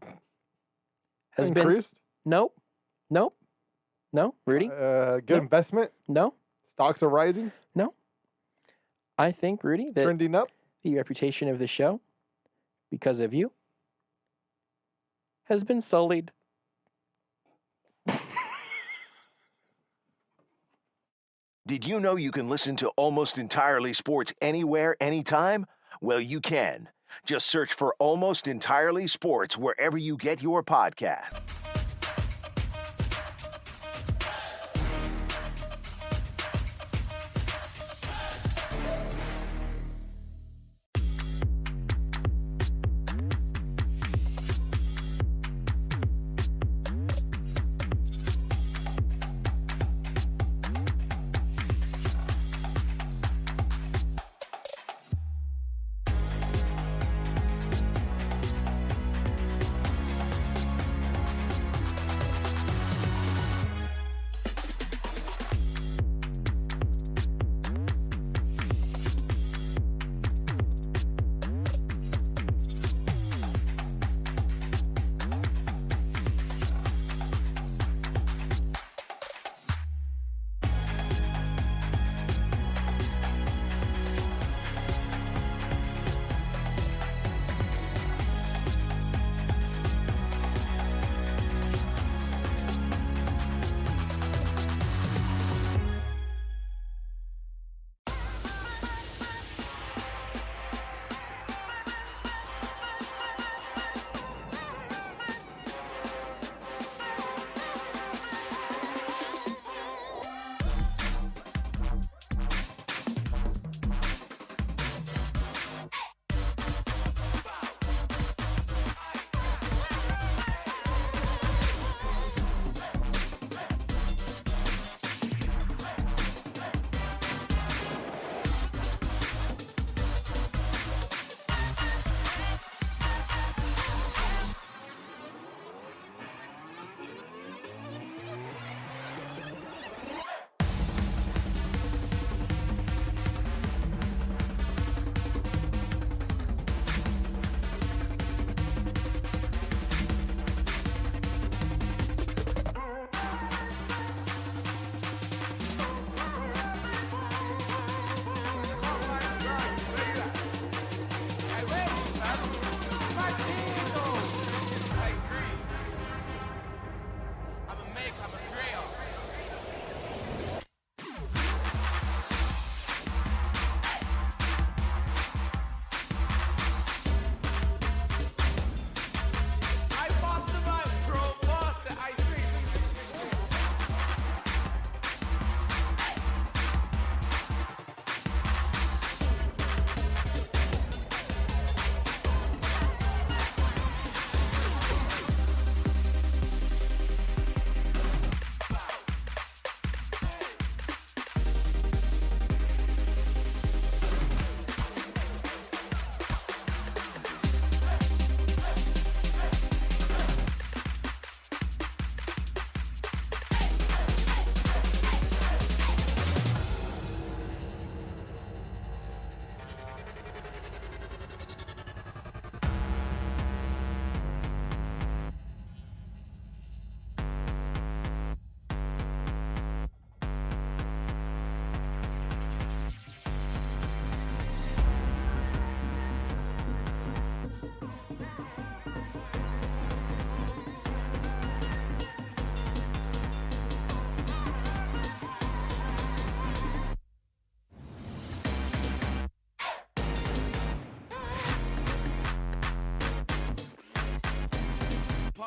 has increased? Nope. No, Rudy? Good investment? No. Stocks are rising? No. I think, Rudy, that trending up? The reputation of the show, because of you, has been sullied. Did you know you can listen to Almost Entirely Sports anywhere, anytime? Well, you can. Just search for Almost Entirely Sports wherever you get your podcast.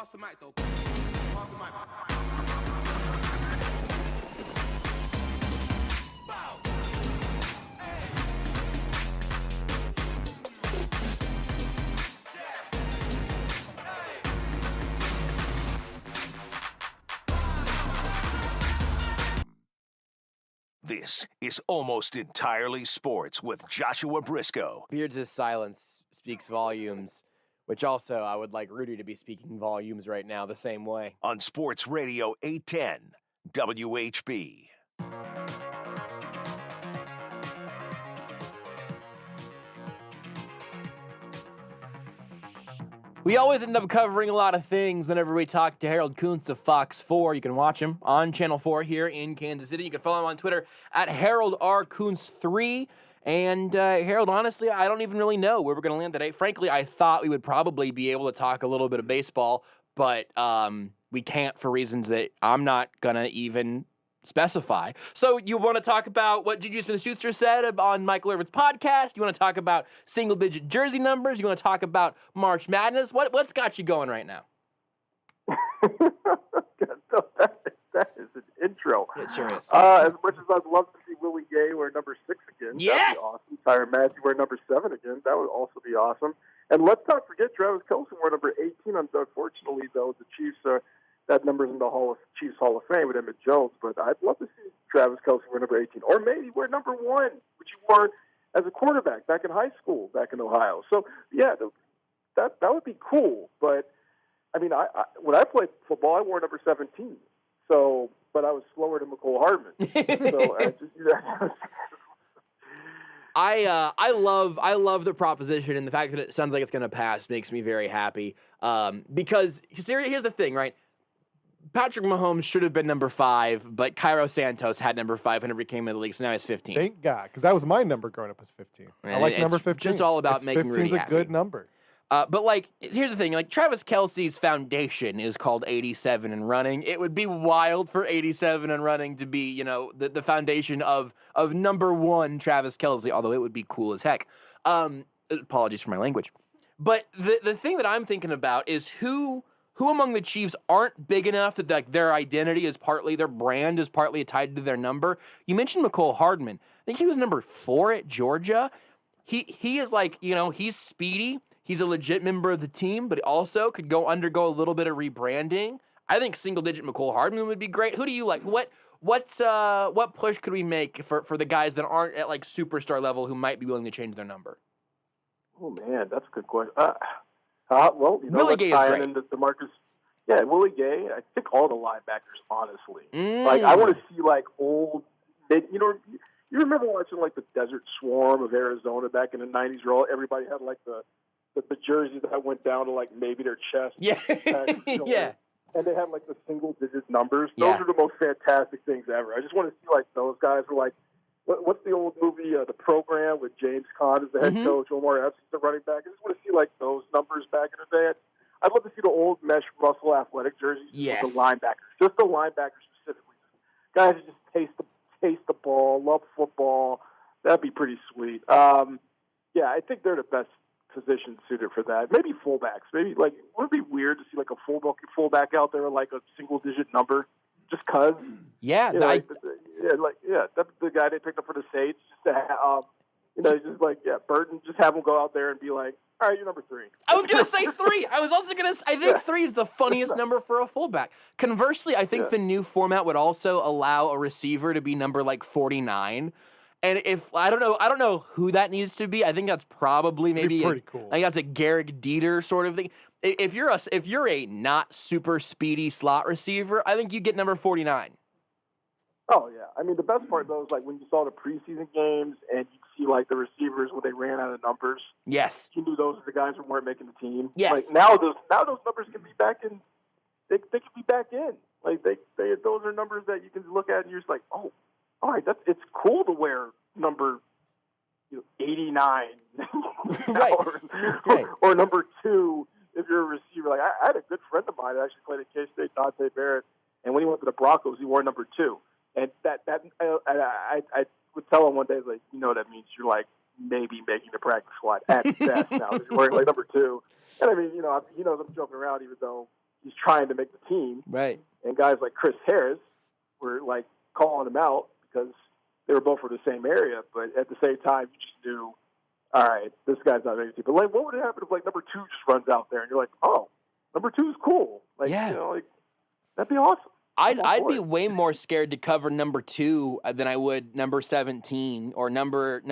Pass the mic, though. Pass the mic. Bow. Hey. This is Almost Entirely Sports with Joshua Brisco. Beards' silence speaks volumes, which also I would like Rudy to be speaking volumes right now the same way. On Sports Radio 810 WHB. We always end up covering a lot of things whenever we talk to Harold Kuntz of Fox4. You can watch him on Channel 4 here in Kansas City. You can follow him on Twitter at Harold R. Kuntz3. And Harold, honestly, I don't even really know where we're going to land today. Frankly, I thought we would probably be able to talk a little bit of baseball, but we can't for reasons that I'm not going to even specify. So you want to talk about what Juju Smith-Schuster said on Michael Irvin's podcast? You want to talk about single-digit jersey numbers? You want to talk about March Madness? What's got you going right now? That is an intro. It sure is. As much as I'd love to see Willie Gay wear number 6 again, yes! That'd be awesome. Tyrann Mathieu wear number 7 again, that would also be awesome. And let's not forget Travis Kelce wear number 18. Unfortunately, though, the Chiefs that number's in the Chiefs Hall of Fame with Emmett Jones, but I'd love to see Travis Kelce wear number 18, or maybe wear number 1, which he wore as a quarterback back in high school back in Ohio. So yeah, that would be cool. But I mean, I when I played football, I wore number 17. So, but I was slower than McCole Hardman. So I just. I love the proposition, and the fact that it sounds like it's going to pass makes me very happy. Because here's the thing, right? Patrick Mahomes should have been number 5, but Cairo Santos had number 5 whenever he came into the league, so now he's 15. Thank God, because that was my number growing up as 15. I like number 15. Just all about making Rudy happy. 15's a good number. But, like, here's the thing. Like, Travis Kelce's foundation is called 87 and running. It would be wild for 87 and running to be, you know, the foundation of number 1 Travis Kelce, although it would be cool as heck. Apologies for my language. But the thing that I'm thinking about is who among the Chiefs aren't big enough that like their identity is partly, their brand is partly tied to their number. You mentioned McCole Hardman. I think he was number 4 at Georgia. He is like, you know, he's speedy. He's a legit member of the team, but he also could undergo a little bit of rebranding. I think single-digit McCole Hardman would be great. Who do you like? What push could we make for the guys that aren't at like superstar level who might be willing to change their number? Oh man, that's a good question. Well, you know, Willie Gay is great. Into the Marcus. Yeah, Willie Gay. I think all the linebackers, honestly. Like I want to see like old. You know, you remember watching like the Desert Swarm of Arizona back in the '90s, where everybody had like the jerseys that went down to like maybe their chest. Yeah, yeah. And they had like the single-digit numbers. Those are the most fantastic things ever. I just want to see like those guys who are like, what's the old movie, The Program, with James Caan as the head coach, Omar Epps as the running back. I just want to see like those numbers back in the day. I'd love to see the old mesh Russell athletic jerseys. Yes. With the linebackers, just the linebackers specifically. Guys who just taste the ball, love football. That'd be pretty sweet. Yeah, I think they're the best position suited for that. Maybe fullbacks. Maybe like, would it be weird to see like a fullback out there with like a single-digit number, just cause? Yeah, you know, that's the guy they picked up for the Saints. Just to have, you know, just like Burton, just have him go out there and be like, all right, you're number 3. I was gonna say 3. I was also gonna. I think 3 is the funniest number for a fullback. Conversely, I think the new format would also allow a receiver to be number like 49. And if I don't know who that needs to be. I think that's probably maybe pretty cool. I think that's a Garrick Dieter sort of thing. If you're a not super speedy slot receiver, I think you get number 49. Oh yeah, I mean the best part though is like when you saw the preseason games and you see like the receivers when they ran out of numbers. Yes, you knew those were the guys who weren't making the team. Yes, like now those numbers can be back in. They can be back in. Like they those are numbers that you can look at and you're just like, oh. All right, it's cool to wear number 89 right. or number 2 if you're a receiver. Like I had a good friend of mine that actually played at K-State, Dante Barrett, and when he went to the Broncos, he wore number 2. And I would tell him one day, like, you know, that means you're like maybe making the practice squad at best now. You're wearing like number 2, and I mean, you know, he knows I'm joking around, even though he's trying to make the team. Right. And guys like Chris Harris were like calling him out because they were both from the same area, but at the same time, you just knew, all right, this guy's not making the team. But like, what would happen if like number 2 just runs out there and you're like, oh, number 2 is cool. Like, Yeah. you know, like that'd be awesome. I'd be way more scared to cover number 2 than I would number 17 or number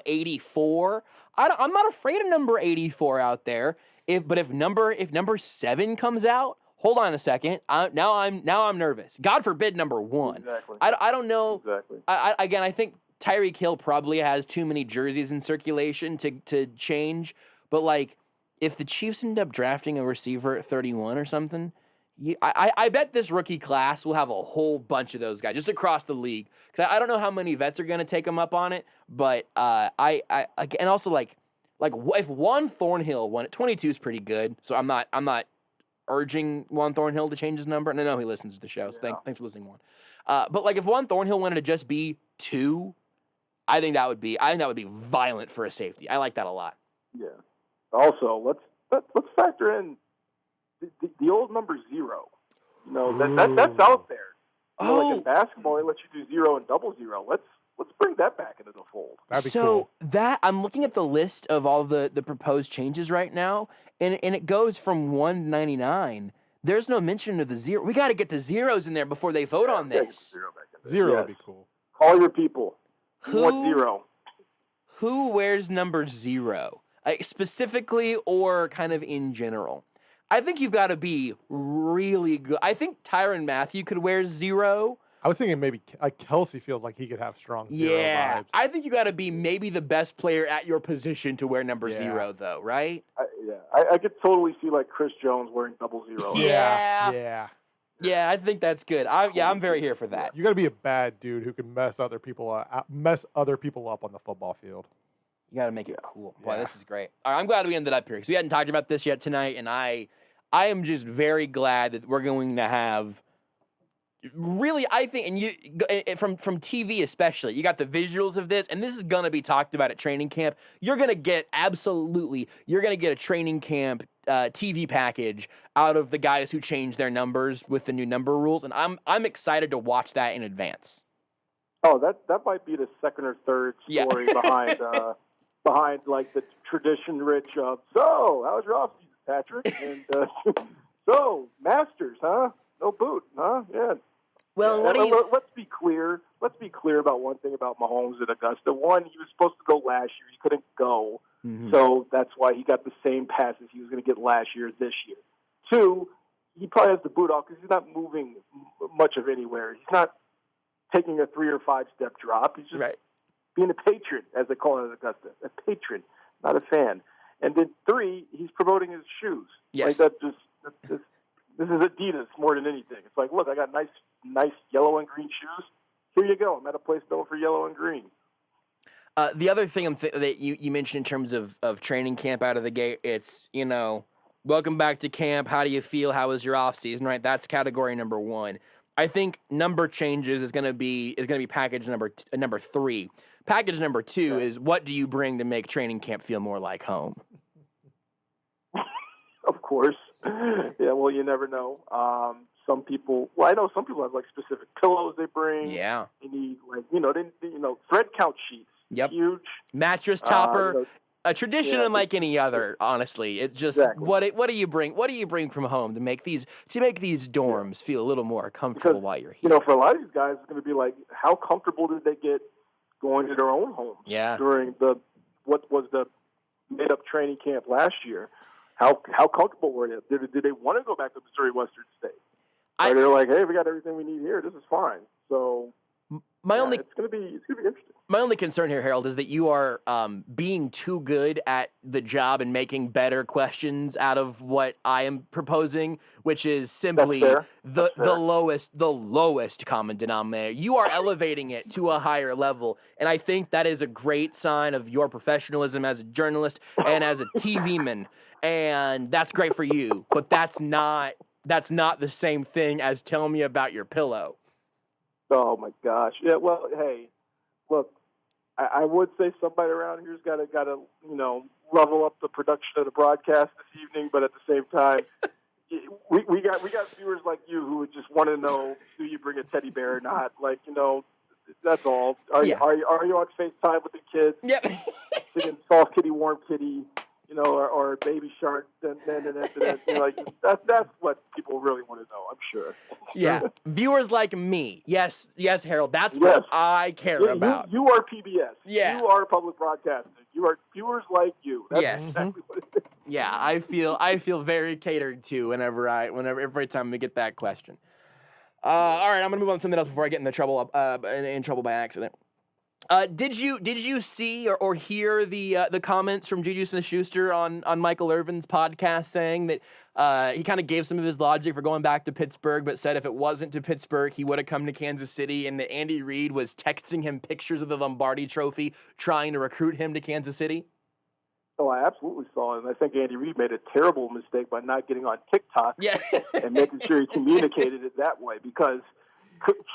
84. I'm not afraid of number 84 out there. If number 7 comes out, hold on a second. Now I'm nervous. God forbid number 1. Exactly. I don't know. Exactly. I think Tyreek Hill probably has too many jerseys in circulation to change. But like, if the Chiefs end up drafting a receiver at 31 or something. I bet this rookie class will have a whole bunch of those guys just across the league. Because I don't know how many vets are going to take them up on it, but and also like if Juan Thornhill won it, 22 is pretty good. So I'm not urging Juan Thornhill to change his number, and I know he listens to the show. So thanks for listening, Juan. But like if Juan Thornhill wanted to just be 2, I think that would be violent for a safety. I like that a lot. Yeah. Also, let's factor in the old number 0. You know, that's out there. You know, like in basketball, they let you do 0 and double 0. Let's bring that back into the fold. That'd be cool. That I'm looking at the list of all the proposed changes right now, and it goes from 1 to 99. There's no mention of the 0. We got to get the zeros in there before they vote on this. 0 would be cool. Call your people. You want 0. Who wears number 0? Specifically or kind of in general? I think you've got to be really good. I think Tyrann Mathieu could wear 0. I was thinking maybe Kelsey feels like he could have strong 0 vibes. I think you got to be maybe the best player at your position to wear number 0, though, right? I could totally see like Chris Jones wearing double 0. Yeah, I think that's good. I'm very here for that. You got to be a bad dude who can mess other people up on the football field. You got to make it cool. Boy, this is great. All right, I'm glad we ended up here because we hadn't talked about this yet tonight, and I am just very glad that we're going to have. Really, I think, and you from TV especially, you got the visuals of this, and this is going to be talked about at training camp. You're going to get a training camp TV package out of the guys who changed their numbers with the new number rules, and I'm excited to watch that in advance. Oh, that might be the second or third story behind like the tradition-rich. So, how was your offseason, Patrick? And so, Masters, huh? No boot, huh? Yeah. Well, let's be clear. Let's be clear about one thing about Mahomes at Augusta. One, he was supposed to go last year. He couldn't go. Mm-hmm. So that's why he got the same passes he was going to get last year this year. 2, he probably has the boot off because he's not moving much of anywhere. He's not taking a 3 or 5 step drop. He's just being a patron, as they call it at Augusta. A patron, not a fan. And then 3, he's promoting his shoes. Yes. Like this is Adidas more than anything. It's like, look, I got nice yellow and green shoes. Here you go. I'm at a place known for yellow and green. The other thing that you mentioned in terms of training camp out of the gate, it's, welcome back to camp. How do you feel? How was your off season? Right. That's category number 1. I think number changes is going to be package number 3. Package number 2 is what do you bring to make training camp feel more like home? Of course. Yeah, well, you never know. I know some people have like specific pillows they bring. Yeah. They need thread count sheets. Yep. Huge. Mattress topper. A tradition unlike any other, honestly. It's just what do you bring? What do you bring from home to make these dorms feel a little more comfortable while you're here? For a lot of these guys, it's going to be like, how comfortable did they get going to their own homes? Yeah. During what was the made up training camp last year? How comfortable were they? Did they want to go back to Missouri Western State? Or they're like, hey, we got everything we need here. This is fine. So it's going to be interesting. My only concern here, Harold, is that you are being too good at the job and making better questions out of what I am proposing, which is simply the lowest common denominator. You are elevating it to a higher level, and I think that is a great sign of your professionalism as a journalist and as a TV man, and that's great for you. But that's not the same thing as tell me about your pillow. Oh my gosh! Yeah, well, hey, look. I would say somebody around here's got to level up the production of the broadcast this evening, but at the same time, we got viewers like you who would just want to know, do you bring a teddy bear or not? Like, that's all. Are you on FaceTime with the kids? Yep. Singing soft kitty, warm kitty, or baby shark. Like that's what people really want to know. I'm sure. Yeah, viewers like me. Yes, Harold. That's what I care about. You are PBS. Yeah. You are public broadcasting. You are viewers like you. That's exactly what it is. Yeah, I feel very catered to every time we get that question. All right, I'm gonna move on to something else before I get into trouble in trouble by accident. Did you see or hear the comments from Juju Smith-Schuster on Michael Irvin's podcast saying that he kind of gave some of his logic for going back to Pittsburgh, but said if it wasn't to Pittsburgh, he would have come to Kansas City, and that Andy Reid was texting him pictures of the Lombardi Trophy, trying to recruit him to Kansas City? Oh, I absolutely saw it, and I think Andy Reid made a terrible mistake by not getting on TikTok and making sure he communicated it that way, because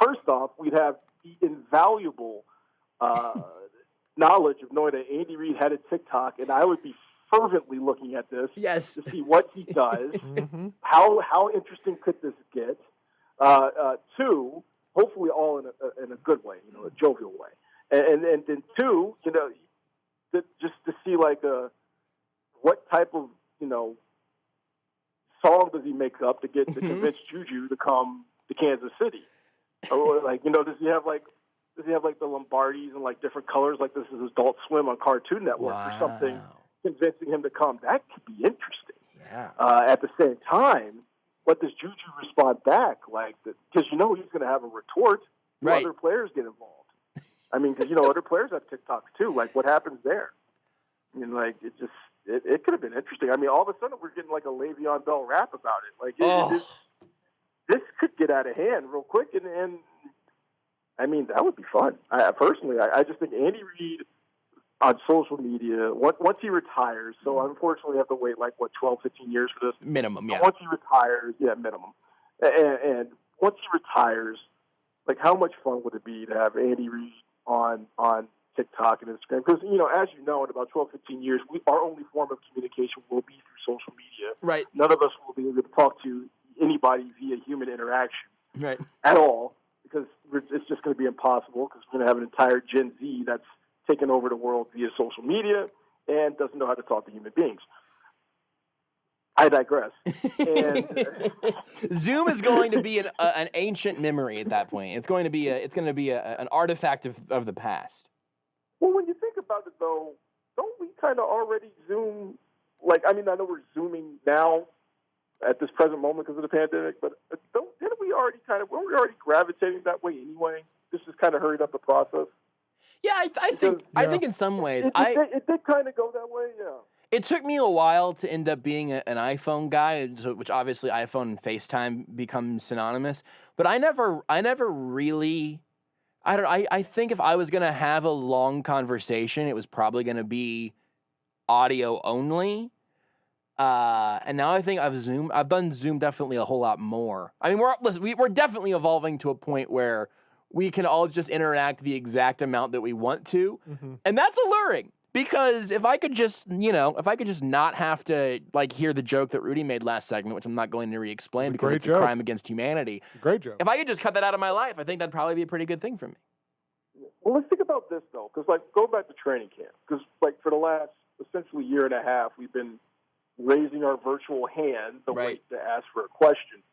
first off, we'd have the invaluable knowledge of knowing that Andy Reid had a TikTok, and I would be fervently looking at this to see what he does, how interesting could this get, two, hopefully all in a good way, a jovial way, and then two, just to see like what type of song does he make up to get to convince Juju to come to Kansas City, or does he have like the Lombardis in like different colors, like this is Adult Swim on Cartoon Network or something, convincing him to come? That could be interesting. Yeah. At the same time, what does Juju respond back? Like, because he's going to have a retort. Right. Other players get involved. I mean, because other players have TikToks too. Like, what happens there? I mean, like, it could have been interesting. I mean, all of a sudden we're getting like a Le'Veon Bell rap about it. Like, this could get out of hand real quick, and I mean, that would be fun. Personally, I just think Andy Reid on social media, once he retires, so unfortunately we have to wait 12, 15 years for this. Minimum, yeah. Once he retires, minimum. And once he retires, like, how much fun would it be to have Andy Reid on TikTok and Instagram? Because, as you know, in about 12, 15 years, our only form of communication will be through social media. Right. None of us will be able to talk to anybody via human interaction. Right. At all. Because it's just going to be impossible, because we're going to have an entire Gen Z that's taken over the world via social media and doesn't know how to talk to human beings. I digress. And Zoom is going to be an ancient memory at that point. It's going to be an artifact of the past. Well, when you think about it, though, don't we kind of already Zoom? I know we're Zooming now at this present moment because of the pandemic, but weren't we already gravitating that way anyway? This has kind of hurried up the process. Yeah, I think in some ways it did kind of go that way. Yeah. It took me a while to end up being an iPhone guy, which obviously iPhone and FaceTime become synonymous. But I never really. I think if I was gonna have a long conversation, it was probably gonna be audio only. And now I think I've done Zoom definitely a whole lot more. I mean, we're definitely evolving to a point where we can all just interact the exact amount that we want to. And that's alluring, because if I could just not have to hear the joke that Rudy made last segment, which I'm not going to re-explain because it's a crime against humanity. Great joke. If I could just cut that out of my life, I think that'd probably be a pretty good thing for me. Well, let's think about this though, because go back to training camp, because for the last essentially year and a half, we've been raising our virtual hand the way to ask for a question.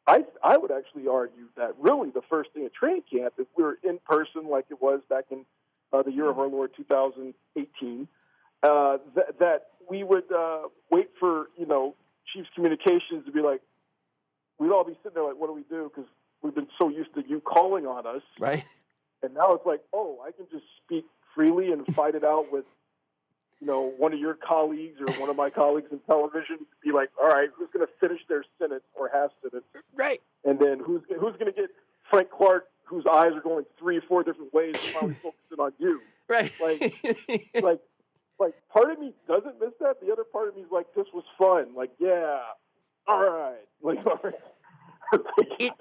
I would actually argue that really the first thing at training camp, if we were in person like it was back in the year of our Lord 2018, that we would wait for Chiefs communications to be like, we'd all be sitting there like, what do we do? Because we've been so used to you calling on us, right? And now it's like, oh, I can just speak freely and fight it out with one of your colleagues or one of my colleagues in television. Be like, all right, who's going to finish their sentence or half sentence? Right. And then who's going to get Frank Clark, whose eyes are going 3 or 4 different ways, and finally focusing on you? Right. Like part of me doesn't miss that. The other part of me is like, this was fun. Like, yeah, all right. All right.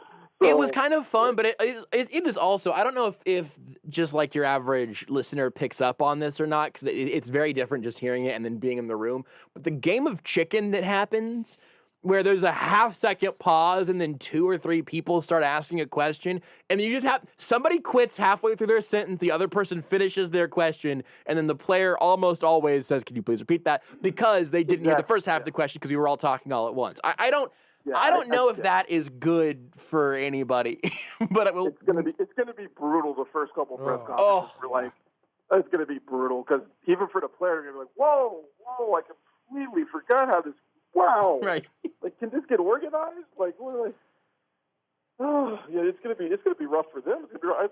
It was kind of fun, but it is also, I don't know if just like your average listener picks up on this or not, because it's very different just hearing it and then being in the room. But the game of chicken that happens where there's a half-second pause and then 2 or 3 people start asking a question, and you just have somebody quits halfway through their sentence, the other person finishes their question, and then the player almost always says, "Can you please repeat that?" Because they didn't hear the first half of the question because we were all talking all at once. I don't know if that is good for anybody, but it's gonna be brutal the first couple press conferences. We're like, it's gonna be brutal because even for the player, you're gonna be like, whoa, I completely forgot how this. Wow, right? Like, can this get organized? Like, what? Oh, yeah, it's gonna be rough for them. It's gonna be rough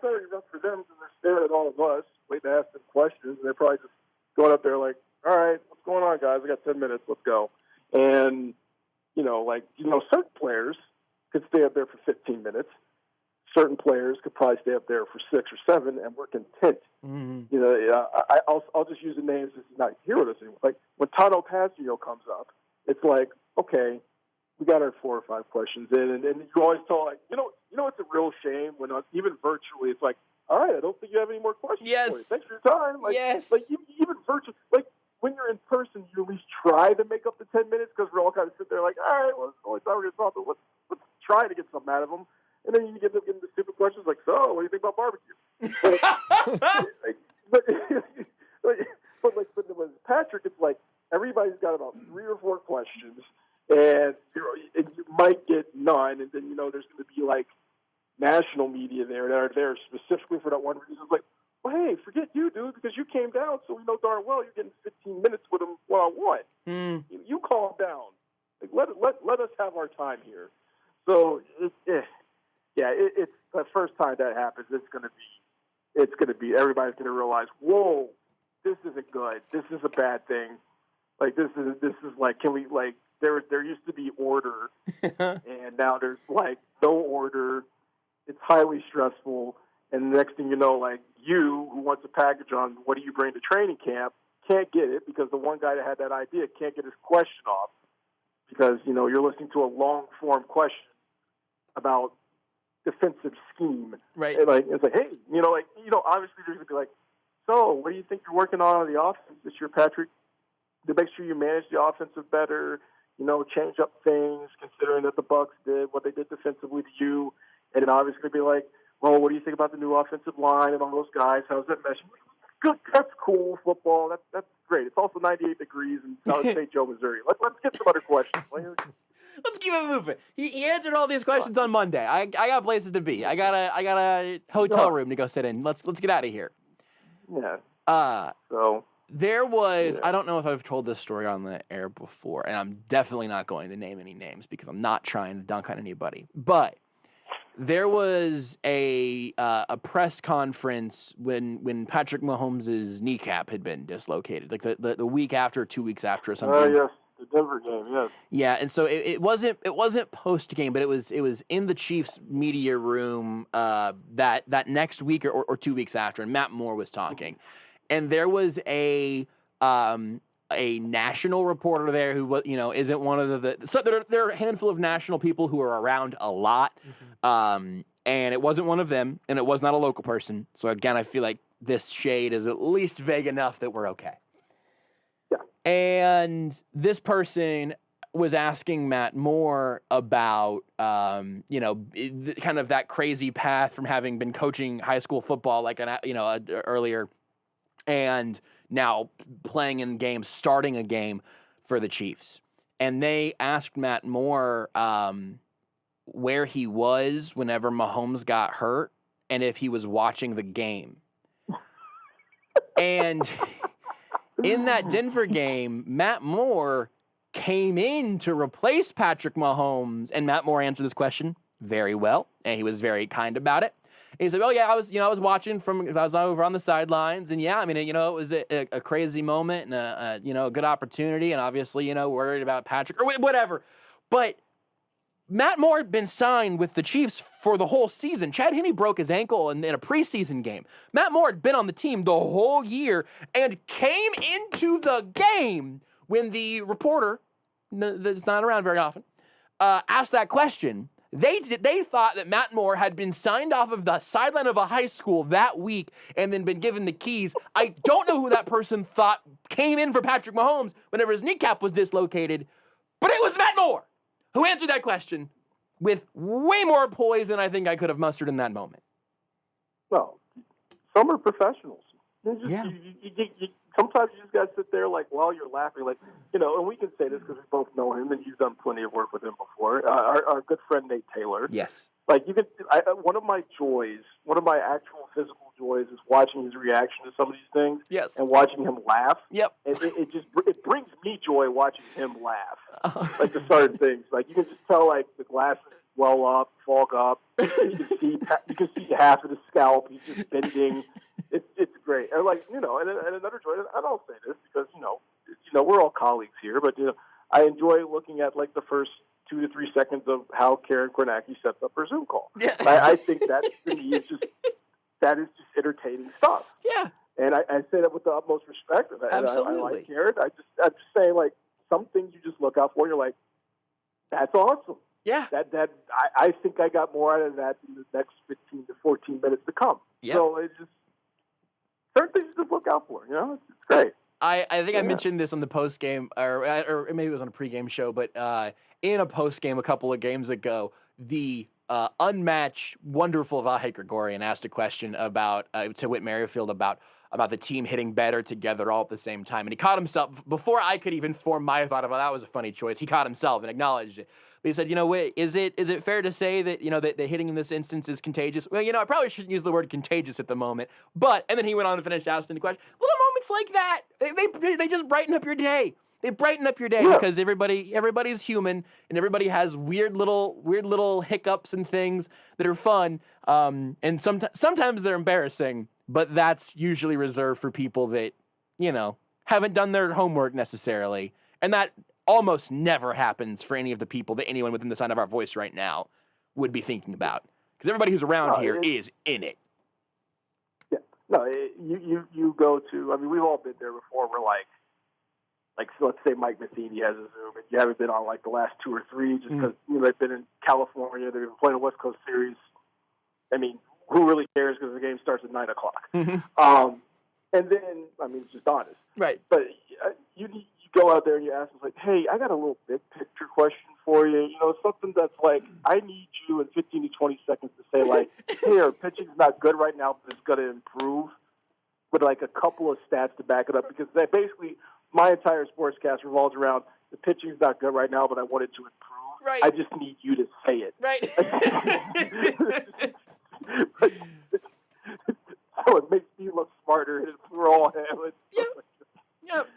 for them because they're staring at all of us, waiting to ask them questions, and they're probably just going up there like, all right, what's going on, guys? I got 10 minutes. Let's go. And certain players could stay up there for 15 minutes. Certain players could probably stay up there for 6 or 7, and we're content. Mm-hmm. I'll just use the names. This is not here with us anymore. Like when Tano Pasio comes up, it's like, okay, we got our 4 or 5 questions in, and you always tell like, it's a real shame when even virtually, it's like, all right, I don't think you have any more questions. Yes. For you. Thanks for your time. Like, yes. Like even virtually, like when you're in person, you at least try to make up the 10 minutes because we're all kind of sit there like, all right, well, it's the only time we're going to talk, but let's try to get something out of them. And then you get them getting the stupid questions like, so, what do you think about barbecue? But with Patrick, it's like everybody's got about 3 or 4 questions, and you might get none, and then there's going to be like national media there that are there specifically for that one reason. It's like, well, hey, forget you, dude, because you came down, so we know darn well you're getting 15 minutes with him one-on-one. You calm down. Like, let us have our time here. So it's the first time that happens. It's gonna be everybody's gonna realize, whoa, this isn't good. This is a bad thing. Like this is like, can we like there used to be order, and now there's like no order. It's highly stressful, and the next thing you know, like you who wants a package on what do you bring to training camp can't get it because the one guy that had that idea can't get his question off because you're listening to a long form question about defensive scheme. Right. And like, it's like, hey, obviously there's going to be like, so what do you think you're working on the offense this year, Patrick, to make sure you manage the offensive better, change up things, considering that the Bucs did what they did defensively to you. And then obviously going to be like, well, what do you think about the new offensive line and all those guys? How's that mesh? Good. That's cool football. That's great. It's also 98 degrees in South St. Joe, Missouri. Let's get some other questions. Let's keep it moving. He answered all these questions on Monday. I got places to be. I got a hotel room to go sit in. Let's get out of here. Yeah. So there was I don't know if I've told this story on the air before, and I'm definitely not going to name any names because I'm not trying to dunk on anybody. But there was a press conference when Patrick Mahomes' kneecap had been dislocated, like the week after, 2 weeks after, or something. Yes. The Denver game, yes. Yeah, and so it wasn't post game, but it was in the Chiefs media room that next week or 2 weeks after, and Matt Moore was talking, and there was a national reporter there who isn't one of the so there are a handful of national people who are around a lot, and it wasn't one of them, and it was not a local person. So again, I feel like this shade is at least vague enough that we're okay. And this person was asking Matt Moore about, kind of that crazy path from having been coaching high school football earlier, and now playing in games, starting a game for the Chiefs. And they asked Matt Moore where he was whenever Mahomes got hurt and if he was watching the game. And in that Denver game, Matt Moore came in to replace Patrick Mahomes, and Matt Moore answered this question very well, and he was very kind about it. And he said, "Oh yeah, I was watching because I was over on the sidelines, and yeah, I mean, it was a crazy moment and a good opportunity, and obviously, worried about Patrick or whatever, but." Matt Moore had been signed with the Chiefs for the whole season. Chad Henne broke his ankle in a preseason game. Matt Moore had been on the team the whole year and came into the game when the reporter, that's not around very often, asked that question. They thought that Matt Moore had been signed off of the sideline of a high school that week and then been given the keys. I don't know who that person thought came in for Patrick Mahomes whenever his kneecap was dislocated, but it was Matt Moore, who answered that question with way more poise than I think I could have mustered in that moment. Well, some are professionals. Yeah. Sometimes you just got to sit there like while you're laughing, like, and we can say this because we both know him and you've done plenty of work with him before. Our good friend Nate Taylor. Yes. Like one of my actual physical joys is watching his reaction to some of these things. Yes. And watching him laugh. Yep. And it brings me joy watching him laugh. Like the certain things. Like you can just tell like the glasses well up, fog up. You can see half of the scalp. He's just bending. It's great. And like and another joy. And I'll say this because we're all colleagues here, but I enjoy looking at like the first 2 to 3 seconds of how Karen Kornacki sets up her Zoom call. Yeah. I think that to me is just entertaining stuff. Yeah. And I say that with the utmost respect. And Absolutely. I like Karen. I'm just saying like some things you just look out for. And you're like, that's awesome. Yeah. I think I got more out of that in the next 15 to 14 minutes to come. Yep. So it's just certain things you just look out for. It's great. I think I mentioned this on the post game, or maybe it was on a pregame show, but in a post game a couple of games ago, the unmatched, wonderful Vahe Gregorian asked a question about to Whit Merrifield about the team hitting better together all at the same time, and he caught himself before I could even form my thought about that was a funny choice. He caught himself and acknowledged it. But he said, is it fair to say that that the hitting in this instance is contagious? Well, I probably shouldn't use the word contagious at the moment, but and then he went on to finish asking the question. Little moments like that, they just brighten up your day. They brighten up your day because everybody's human and everybody has weird little hiccups and things that are fun. And sometimes they're embarrassing, but that's usually reserved for people that haven't done their homework necessarily, and that almost never happens for any of the people that anyone within the sound of our voice right now would be tthinking about, because everybody who's around here is in it. Yeah. No, you go to. I mean, we've all been there before. We're like so let's say Mike Matheny has a Zoom, and you haven't been on like the last 2 or 3 just because they've been in California, they've been playing a West Coast series. I mean, who really cares because the game starts at 9 o'clock? Mm-hmm. And then it's just honest, right? But you go out there and you ask them like, hey, I got a little big picture question for you. Something that's like, I need you in 15 to 20 seconds to say like, hey, our pitching's not good right now, but it's going to improve, with like a couple of stats to back it up, because that basically my entire sportscast revolves around the pitching's not good right now, but I want it to improve. Right. I just need you to say it. Right. So it makes me look smarter, and we're all having. Yep.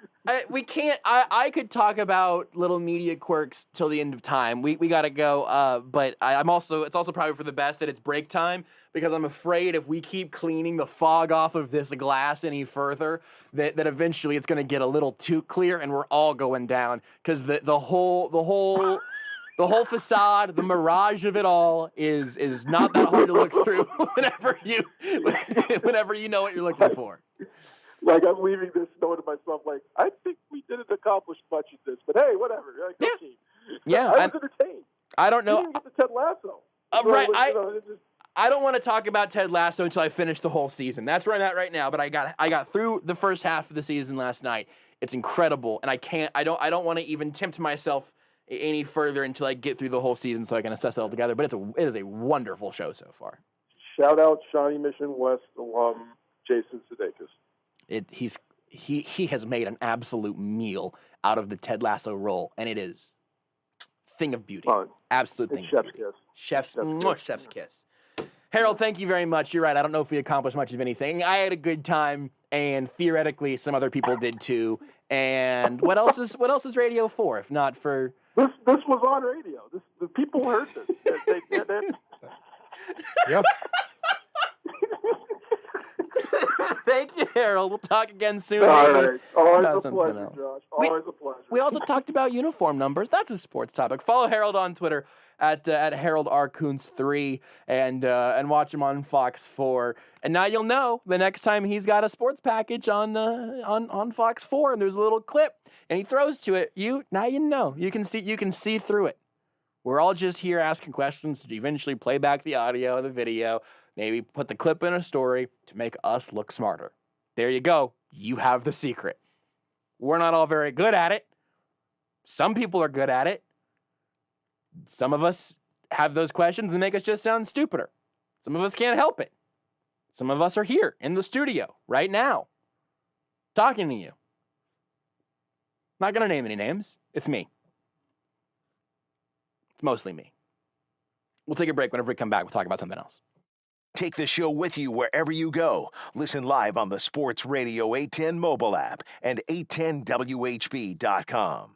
We can't. I could talk about little media quirks till the end of time. We got to go. But I'm also. It's also probably for the best that it's break time, because I'm afraid if we keep cleaning the fog off of this glass any further, that eventually it's going to get a little too clear, and we're all going down, because the whole facade, the mirage of it all is not that hard to look through whenever you know what you're looking for. Like, I'm leaving this knowing to myself, like, I think we didn't accomplish much of this, but hey, whatever. Like, okay. Yeah. I was entertained. I don't know. You didn't get to Ted Lasso. Right. I don't want to talk about Ted Lasso until I finish the whole season. That's where I'm at right now. But I got through the first half of the season last night. It's incredible, and I don't want to even tempt myself any further until I get through the whole season so I can assess it all together. But it is a wonderful show so far. Shout out Shawnee Mission West alum Jason Sudeikis. He has made an absolute meal out of the Ted Lasso role, and it is thing of beauty. Absolute thing of beauty. Chef's kiss. Harold, thank you very much. You're right. I don't know if we accomplished much of anything. I had a good time, and theoretically, some other people did too. And what else is radio for, if not for this was on radio. The people heard this. Yep. Thank you, Harold. We'll talk again soon. All right. Always a pleasure, Josh. Always a pleasure. We also talked about uniform numbers. That's a sports topic. Follow Harold on Twitter at Harold R. Kuntz 3 and watch him on Fox 4. And now you'll know the next time he's got a sports package on Fox 4 and there's a little clip and he throws to it. Now you know. You can see through it. We're all just here asking questions to eventually play back the audio, the video, maybe put the clip in a story to make us look smarter. There you go. You have the secret. We're not all very good at it. Some people are good at it. some of us have those questions and make us just sound stupider. Some of us can't help it. Some of us are here in the studio right now talking to you. Not going to name any names. It's me. It's mostly me. We'll take a break. Whenever we come back, we'll talk about something else. Take the show with you wherever you go. Listen live on the Sports Radio 810 mobile app and 810WHB.com.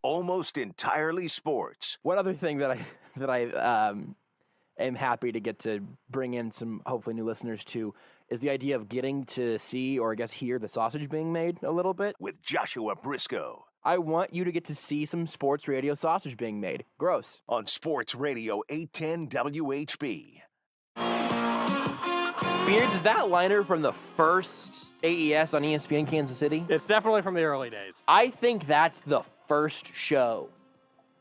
Almost entirely sports. One other thing that I am happy to get to bring in some hopefully new listeners to is the idea of getting to see, or I guess hear, the sausage being made a little bit. With Joshua Brisco. I want you to get to see some sports radio sausage being made. Gross. On Sports Radio 810 WHB. Beards, is that liner from the first AES on ESPN Kansas City? It's definitely from the early days. I think that's the first show.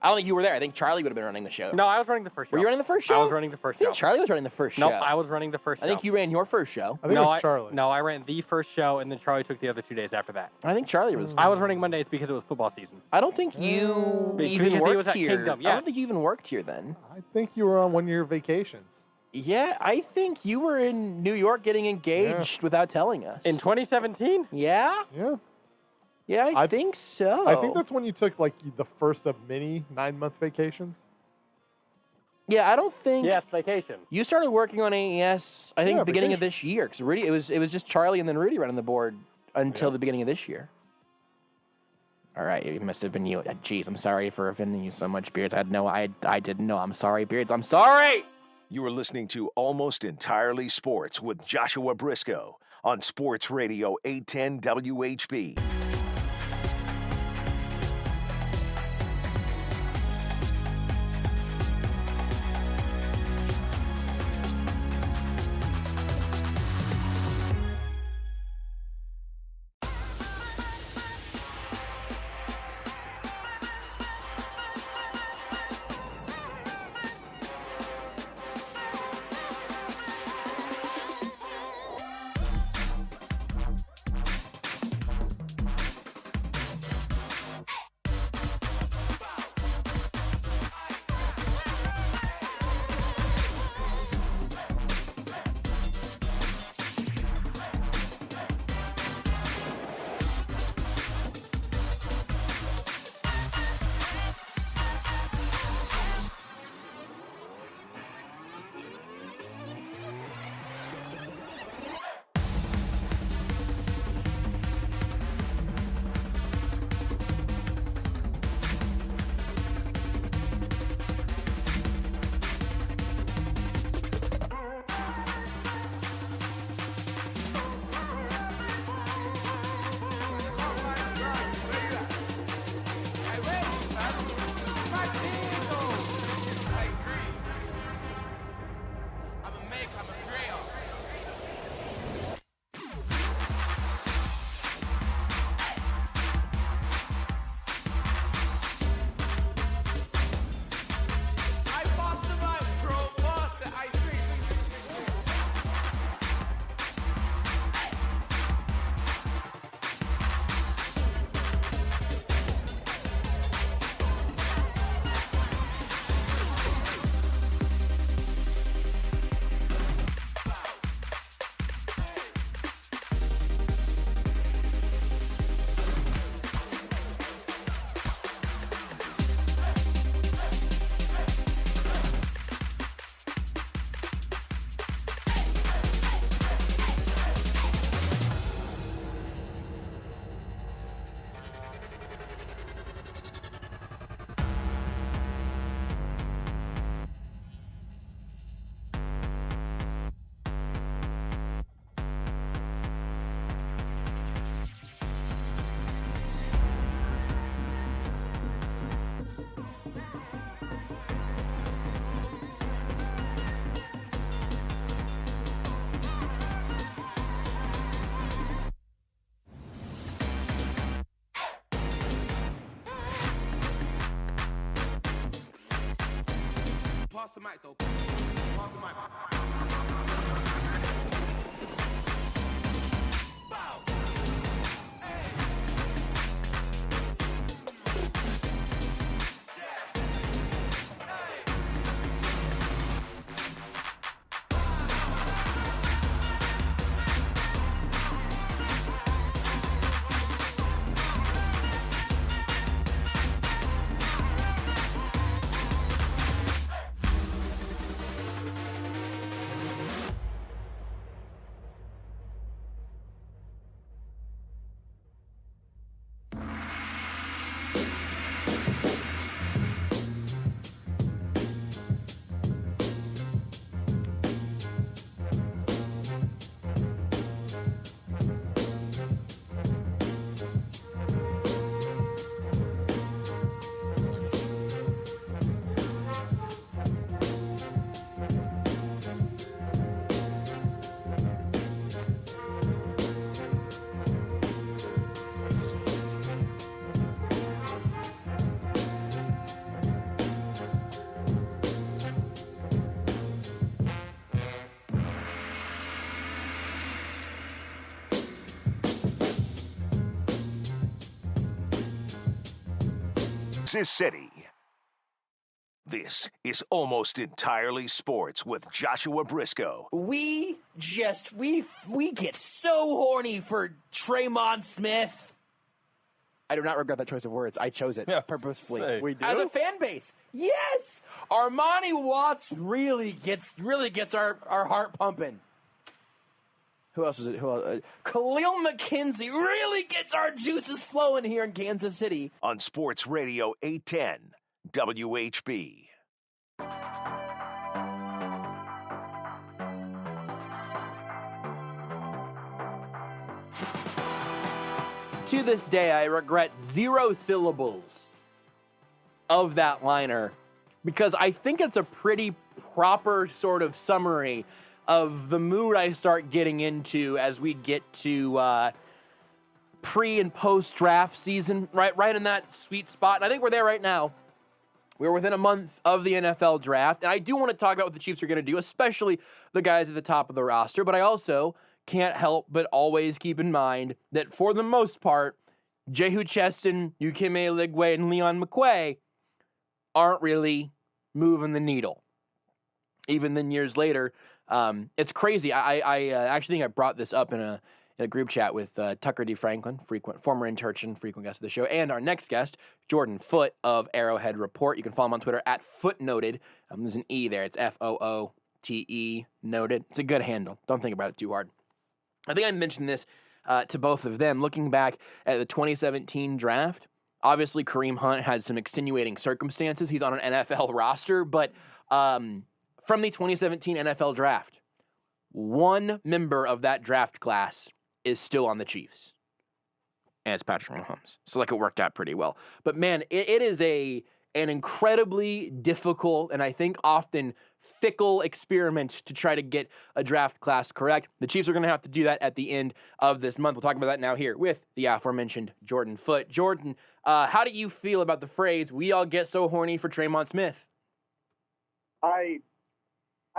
I don't think you were there. I think Charlie would have been running the show. No, I was running the first show. Were you running the first show? I was running the first show. I think Charlie was running the first show. Nope, I was running the first show. I think you ran your first show. I think it was Charlie. No, I ran the first show, and then Charlie took the other 2 days after that. I think Charlie was. I was running Mondays because it was football season. I don't think you Because even he worked was at here. Kingdom, I don't yes. think you even worked here then. I think you were on one of your vacations. Yeah, I think you were in New York getting engaged without telling us. In 2017? Yeah? Yeah. Yeah, I think so. I think that's when you took like the first of many 9-month vacations. Yeah, I don't think. Yes, vacation. You started working on AES, I think, Yeah, beginning vacation. of this year. Because Rudy, it was just Charlie and then Rudy running the board until the beginning of this year. All right, it must have been you. Jeez, I'm sorry for offending you so much, Beards. I didn't know. I'm sorry, Beards. I'm sorry. You are listening to Almost Entirely Sports with Joshua Brisco on Sports Radio 810 WHB. Pass the mic though. Pass the mic. Kansas City. This is Almost Entirely Sports with Joshua Brisco. We get so horny for Traymon Smith. I do not regret that choice of words. I chose it purposefully. We do? As a fan base. Yes! Armani Watts really gets our heart pumping. Who else is it? Khalil McKenzie really gets our juices flowing here in Kansas City. On Sports Radio 810 WHB. To this day, I regret 0 syllables of that liner because I think it's a pretty proper sort of summary of the mood I start getting into as we get to pre- and post-draft season, right in that sweet spot. And I think we're there right now. We're within a month of the NFL draft, and I do want to talk about what the Chiefs are going to do, especially the guys at the top of the roster, but I also can't help but always keep in mind that for the most part, Jehu Cheston, Ukeme Eligwe, and Leon McQuay aren't really moving the needle. Even then years later, it's crazy. I actually think I brought this up in a group chat with Tucker D. Franklin, former intern, frequent guest of the show, and our next guest, Jordan Foote of Arrowhead Report. You can follow him on Twitter at Footnoted. There's an E there. It's Foote noted. It's a good handle. Don't think about it too hard. I think I mentioned this to both of them. Looking back at the 2017 draft, obviously Kareem Hunt had some extenuating circumstances. He's on an NFL roster, but from the 2017 NFL draft, one member of that draft class is still on the Chiefs, and it's Patrick Mahomes. So it worked out pretty well. But man, it is an incredibly difficult and I think often fickle experiment to try to get a draft class correct. The Chiefs are going to have to do that at the end of this month. We'll talk about that now here with the aforementioned Jordan Foote. Jordan, how do you feel about the phrase, "we all get so horny for Traymon Smith"? I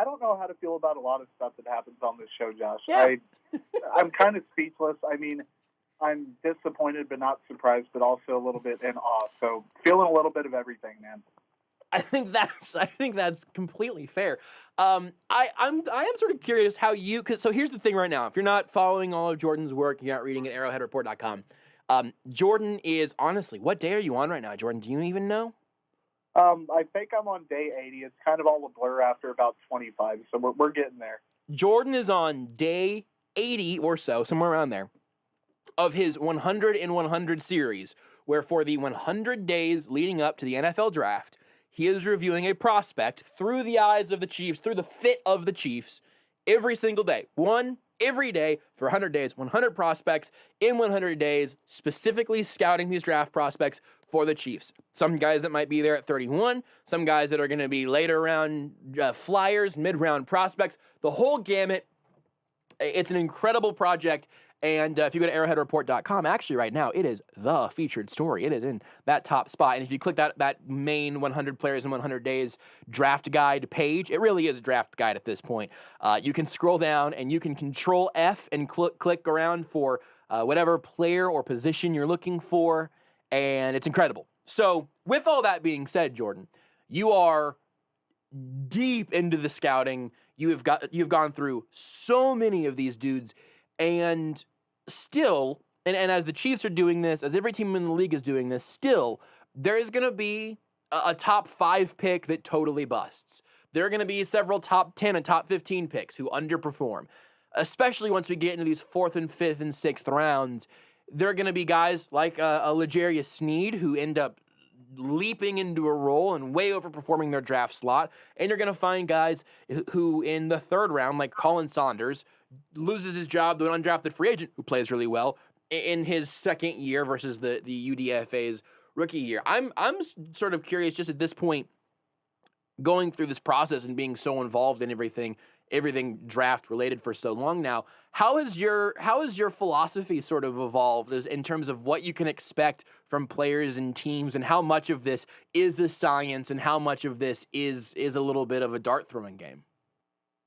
don't know how to feel about a lot of stuff that happens on this show, Josh. Yeah. I'm kind of speechless. I mean, I'm disappointed but not surprised, but also a little bit in awe. So feeling a little bit of everything, man. I think that's completely fair. I am sort of curious how so here's the thing right now. If you're not following all of Jordan's work, you're not reading at arrowheadreport.com. Jordan is, honestly, what day are you on right now, Jordan? Do you even know? I think I'm on day 80. It's kind of all a blur after about 25, so we're getting there. Jordan is on day 80 or so, somewhere around there, of his 100 in 100 series, where for the 100 days leading up to the NFL draft, he is reviewing a prospect through the eyes of the Chiefs, through the fit of the Chiefs, every single day. Every day for 100 days, 100 prospects in 100 days, specifically scouting these draft prospects for the Chiefs. Some guys that might be there at 31, some guys that are going to be later round flyers, mid-round prospects, the whole gamut. It's an incredible project. And if you go to arrowheadreport.com, actually right now, it is the featured story. It is in that top spot. And if you click that main 100 players in 100 days draft guide page, it really is a draft guide at this point. You can scroll down and you can Control F and click around for whatever player or position you're looking for. And it's incredible. So with all that being said, Jordan, you are deep into the scouting. You've gone through so many of these dudes, and still, and as the Chiefs are doing this, as every team in the league is doing this, still, there is going to be a top 5 pick that totally busts. There are going to be several top 10 and top 15 picks who underperform, especially once we get into these 4th and 5th and 6th rounds. There are going to be guys like a L'Jarius Sneed who end up leaping into a role and way overperforming their draft slot. And you're going to find guys who in the 3rd round, like Colin Saunders, loses his job to an undrafted free agent who plays really well in his 2nd year versus the UDFA's rookie year. I'm sort of curious just at this point, going through this process and being so involved in everything draft related for so long now, how has your philosophy sort of evolved in terms of what you can expect from players and teams, and how much of this is a science and how much of this is a little bit of a dart throwing game?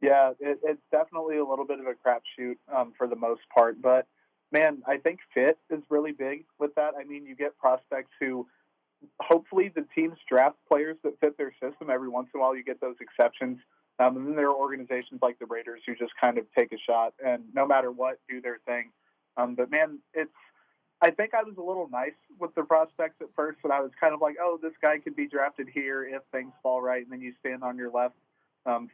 Yeah, it's definitely a little bit of a crapshoot for the most part. But, man, I think fit is really big with that. I mean, you get prospects who hopefully the teams draft players that fit their system. Every once in a while you get those exceptions. And then there are organizations like the Raiders who just kind of take a shot and no matter what, do their thing. But man, I think I was a little nice with the prospects at first, and I was kind of like, oh, this guy could be drafted here if things fall right, and then you stand on your left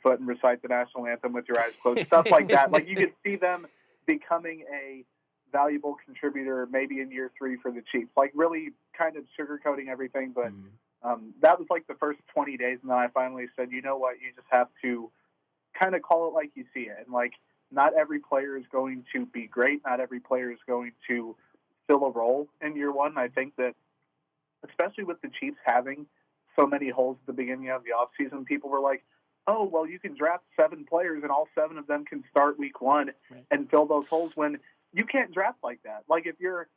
foot and recite the national anthem with your eyes closed, stuff like that. Like you could see them becoming a valuable contributor maybe in year 3 for the Chiefs, like really kind of sugarcoating everything. But that was like the first 20 days, and then I finally said, you know what, you just have to kind of call it like you see it. And like not every player is going to be great. Not every player is going to fill a role in year 1. I think that especially with the Chiefs having so many holes at the beginning of the offseason, people were like, oh, well, you can draft 7 players and all 7 of them can start week 1 and fill those holes, when you can't draft like that. Like if you're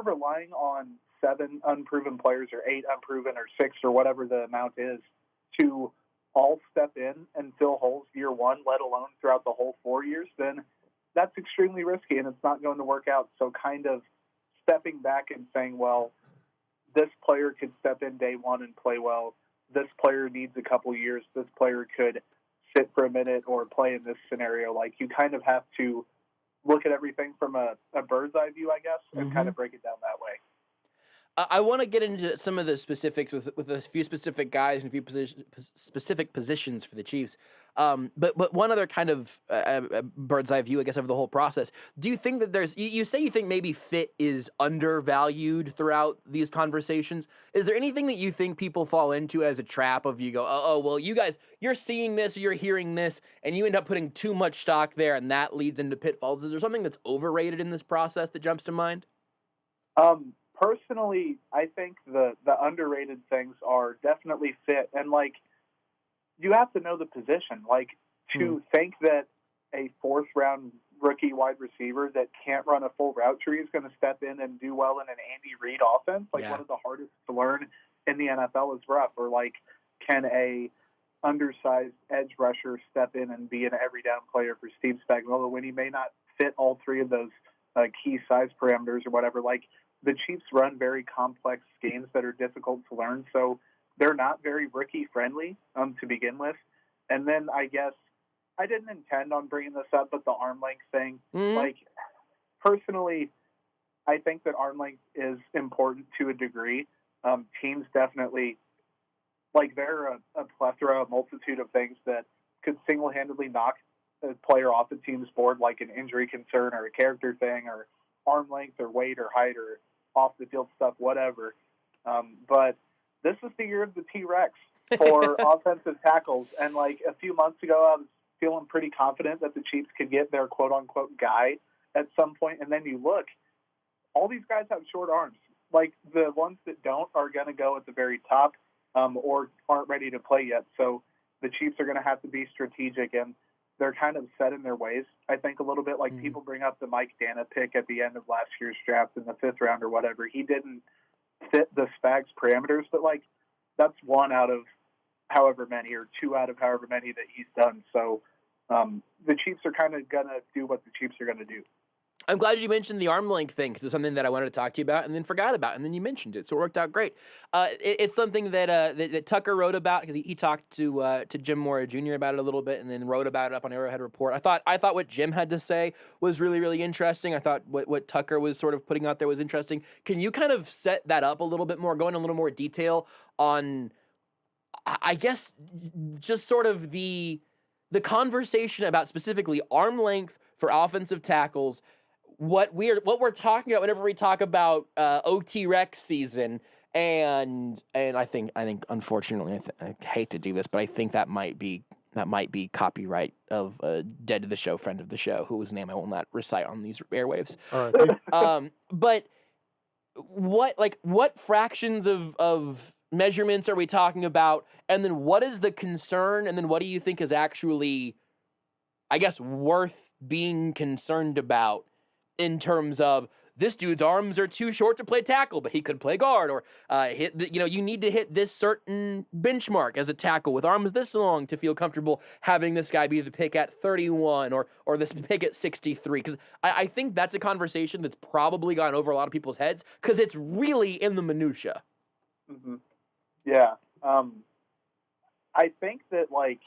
relying on 7 unproven players or 8 unproven or 6 or whatever the amount is to all step in and fill holes year 1, let alone throughout the whole 4 years, then that's extremely risky and it's not going to work out. So kind of stepping back and saying, well, this player could step in day 1 and play well. This player needs a couple years. This player could sit for a minute or play in this scenario. Like you kind of have to look at everything from a bird's eye view, I guess, and kind of break it down that way. I want to get into some of the specifics with a few specific guys and a few specific positions for the Chiefs. But one other kind of bird's eye view, I guess, of the whole process. Do you think that you say you think maybe fit is undervalued throughout these conversations? Is there anything that you think people fall into as a trap of you go, oh, well, you guys, you're seeing this or you're hearing this and you end up putting too much stock there and that leads into pitfalls? Is there something that's overrated in this process that jumps to mind? Personally, I think the underrated things are definitely fit. And, like, you have to know the position. Like, to think that a 4th-round rookie wide receiver that can't run a full route tree is going to step in and do well in an Andy Reid offense, like one of the hardest to learn in the NFL, is rough. Or, like, can a undersized edge rusher step in and be an every-down player for Steve Spagnuolo when he may not fit all 3 of those key size parameters or whatever? Like, the Chiefs run very complex schemes that are difficult to learn, so they're not very rookie-friendly to begin with. And then I guess I didn't intend on bringing this up, but the arm length thing, like, personally, I think that arm length is important to a degree. Teams definitely, like, there are a plethora, a multitude of things that could single-handedly knock a player off a team's board, like an injury concern or a character thing or arm length or weight or height or off the field stuff, whatever. But this is the year of the T-Rex for offensive tackles. And like a few months ago, I was feeling pretty confident that the Chiefs could get their quote unquote guy at some point. And then you look, all these guys have short arms. Like the ones that don't are going to go at the very top or aren't ready to play yet. So the Chiefs are going to have to be strategic, and they're kind of set in their ways, I think, a little bit. Like people bring up the Mike Dana pick at the end of last year's draft in the 5th round or whatever. He didn't fit the Spags parameters, but like that's 1 out of however many or 2 out of however many that he's done. So the Chiefs are kind of going to do what the Chiefs are going to do. I'm glad you mentioned the arm length thing because it's something that I wanted to talk to you about and then forgot about, and then you mentioned it, so it worked out great. It's something that Tucker wrote about because he talked to Jim Mora Jr. about it a little bit, and then wrote about it up on Arrowhead Report. I thought what Jim had to say was really, really interesting. I thought what Tucker was sort of putting out there was interesting. Can you kind of set that up a little bit more, go into a little more detail on, I guess, just sort of the conversation about specifically arm length for offensive tackles? What we're talking about whenever we talk about OT Rex season, and I think unfortunately I hate to do this, but I think that might be copyright of a dead to the show friend of the show whose name I will not recite on these airwaves. All right. But what fractions of measurements are we talking about, and then what is the concern, and then what do you think is actually, I guess, worth being concerned about? In terms of this dude's arms are too short to play tackle, but he could play guard, or you need to hit this certain benchmark as a tackle with arms this long to feel comfortable having this guy be the pick at 31 or this pick at 63. Because I think that's a conversation that's probably gone over a lot of people's heads because it's really in the minutia. Mm-hmm. Yeah. I think that, like,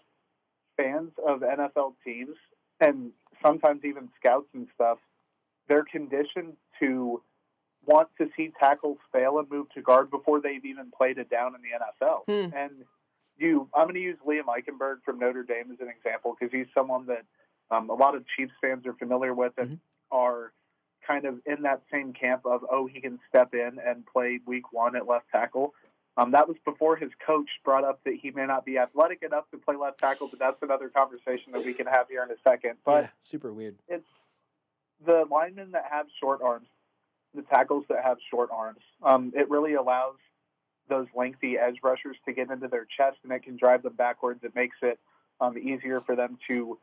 fans of NFL teams and sometimes even scouts and stuff, they're conditioned to want to see tackles fail and move to guard before they've even played it down in the NFL. And I'm going to use Liam Eichenberg from Notre Dame as an example because he's someone that a lot of Chiefs fans are familiar with and are kind of in that same camp of, he can step in and play week one at left tackle. That was before his coach brought up that he may not be athletic enough to play left tackle, but that's another conversation that we can have here in a second. But yeah, super weird. It's the linemen that have short arms, the tackles that have short arms. It really allows those lengthy edge rushers to get into their chest, and it can drive them backwards. It makes it easier for them to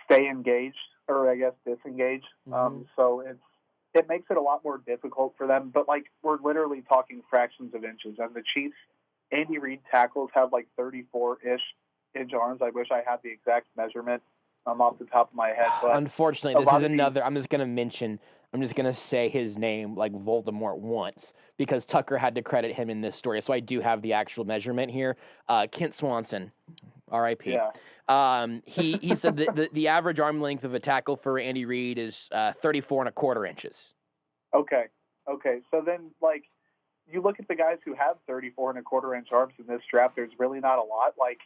stay engaged, or I guess disengage. So it makes it a lot more difficult for them. But, like, we're literally talking fractions of inches. And the Chiefs, Andy Reid tackles have, like, 34-ish inch arms. I wish I had the exact measurement off the top of my head. But unfortunately, this is another. I'm just going to say his name like Voldemort once because Tucker had to credit him in this story. So I do have the actual measurement here. Kent Swanson, R.I.P. Yeah. He said that the average arm length of a tackle for Andy Reid is 34.25 inches. Okay. So then, like, you look at the guys who have 34.25 inch arms in this draft, there's really not a lot. Like,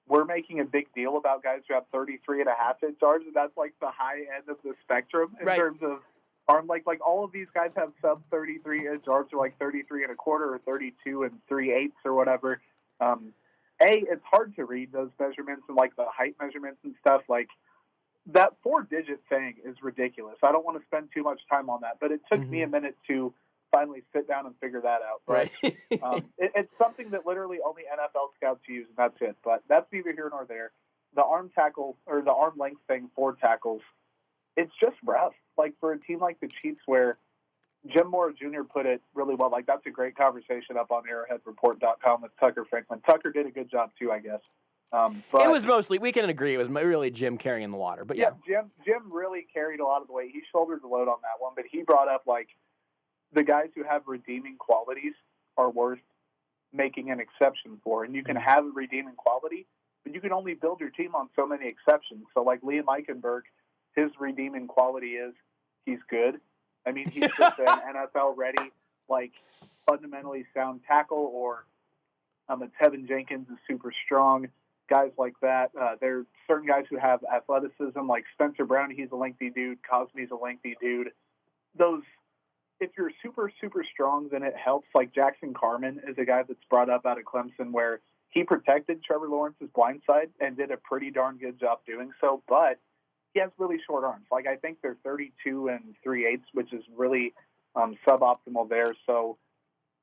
we're making a big deal about guys who have 33.5 inch arms, and that's like the high end of the spectrum in terms of arm. Like all of these guys have sub 33 inch arms, or like 33.25 or 32 3/8 or whatever. It's hard to read those measurements and like the height measurements and stuff. Like, that 4-digit thing is ridiculous. I don't want to spend too much time on that, but it took me a minute to finally sit down and figure that out. But it's something that literally only NFL scouts use, and that's it. But that's neither here nor there. The arm tackle or the arm length thing for tackles, it's just rough. Like, for a team like the Chiefs, where Jim Mora Jr. put it really well. Like, that's a great conversation up on arrowheadreport.com with Tucker Franklin. Tucker did a good job too, I guess. But it was mostly, we can agree, it was really Jim carrying the water. But yeah. Jim really carried a lot of the weight. He shouldered the load on that one, but he brought up, like, the guys who have redeeming qualities are worth making an exception for. And you can have a redeeming quality, but you can only build your team on so many exceptions. So, like, Liam Eichenberg, his redeeming quality is he's good. I mean, he's just an NFL-ready, like, fundamentally sound tackle, or a Tevin Jenkins is super strong. Guys like that. There are certain guys who have athleticism, like Spencer Brown. He's a lengthy dude. Cosme's a lengthy dude. Those, if you're super, super strong, then it helps. Like, Jackson Carman is a guy that's brought up out of Clemson, where he protected Trevor Lawrence's blind side and did a pretty darn good job doing so, but he has really short arms. Like, I think they're 32 3/8, which is really suboptimal there. So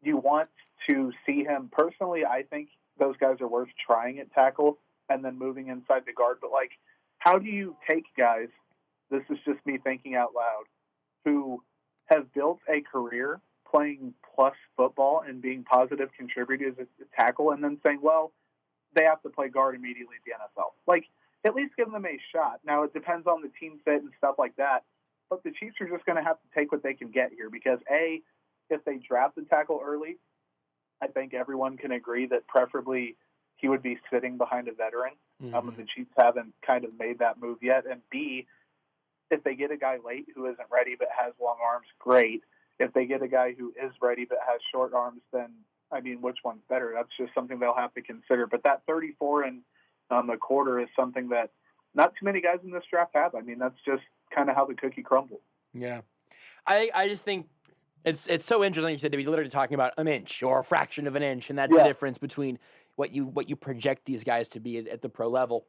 you want to see him. Personally, I think those guys are worth trying at tackle and then moving inside the guard. But, like, how do you take guys, this is just me thinking out loud, who have built a career playing plus football and being positive contributors at tackle, and then saying, well, they have to play guard immediately at the NFL? Like, at least give them a shot. Now, it depends on the team fit and stuff like that, but the Chiefs are just going to have to take what they can get here because, A, if they draft the tackle early, I think everyone can agree that preferably he would be sitting behind a veteran. The Chiefs haven't kind of made that move yet. And B, if they get a guy late who isn't ready but has long arms, great. If they get a guy who is ready but has short arms, then, I mean, which one's better? That's just something they'll have to consider. But that 34.25 is something that not too many guys in this draft have. I mean, that's just kind of how the cookie crumbled. Yeah. I just think it's so interesting you said to be literally talking about an inch or a fraction of an inch, and that's the difference between what you project these guys to be at the pro level.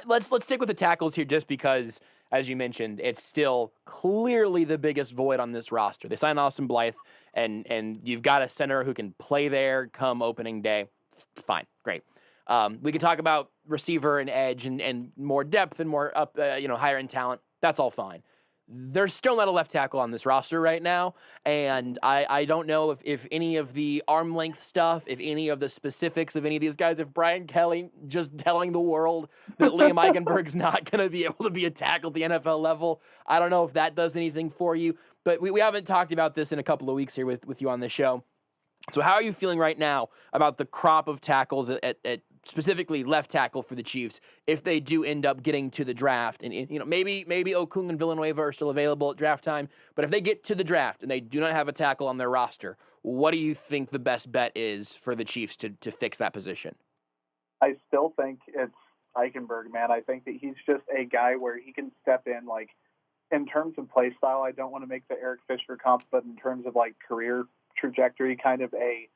Let's stick with the tackles here just because, as you mentioned, it's still clearly the biggest void on this roster. They signed Austin Blythe, and you've got a center who can play there come opening day. Fine, great. We can talk about receiver and edge and more depth and more up, higher in talent. That's all fine. There's still not a left tackle on this roster right now, and I don't know if any of the arm length stuff, if any of the specifics of any of these guys, if Brian Kelly just telling the world that Liam Eichenberg's not going to be able to be a tackle at the NFL level, I don't know if that does anything for you, but we haven't talked about this in a couple of weeks here with you on the show. So how are you feeling right now about the crop of tackles at specifically left tackle for the Chiefs if they do end up getting to the draft? And maybe Okung and Villanueva are still available at draft time, but if they get to the draft and they do not have a tackle on their roster, what do you think the best bet is for the Chiefs to fix that position? I still think it's Eichenberg, man. I think that he's just a guy where he can step in, like, in terms of play style. I don't want to make the Eric Fisher comp, but in terms of, like, career trajectory, kind of a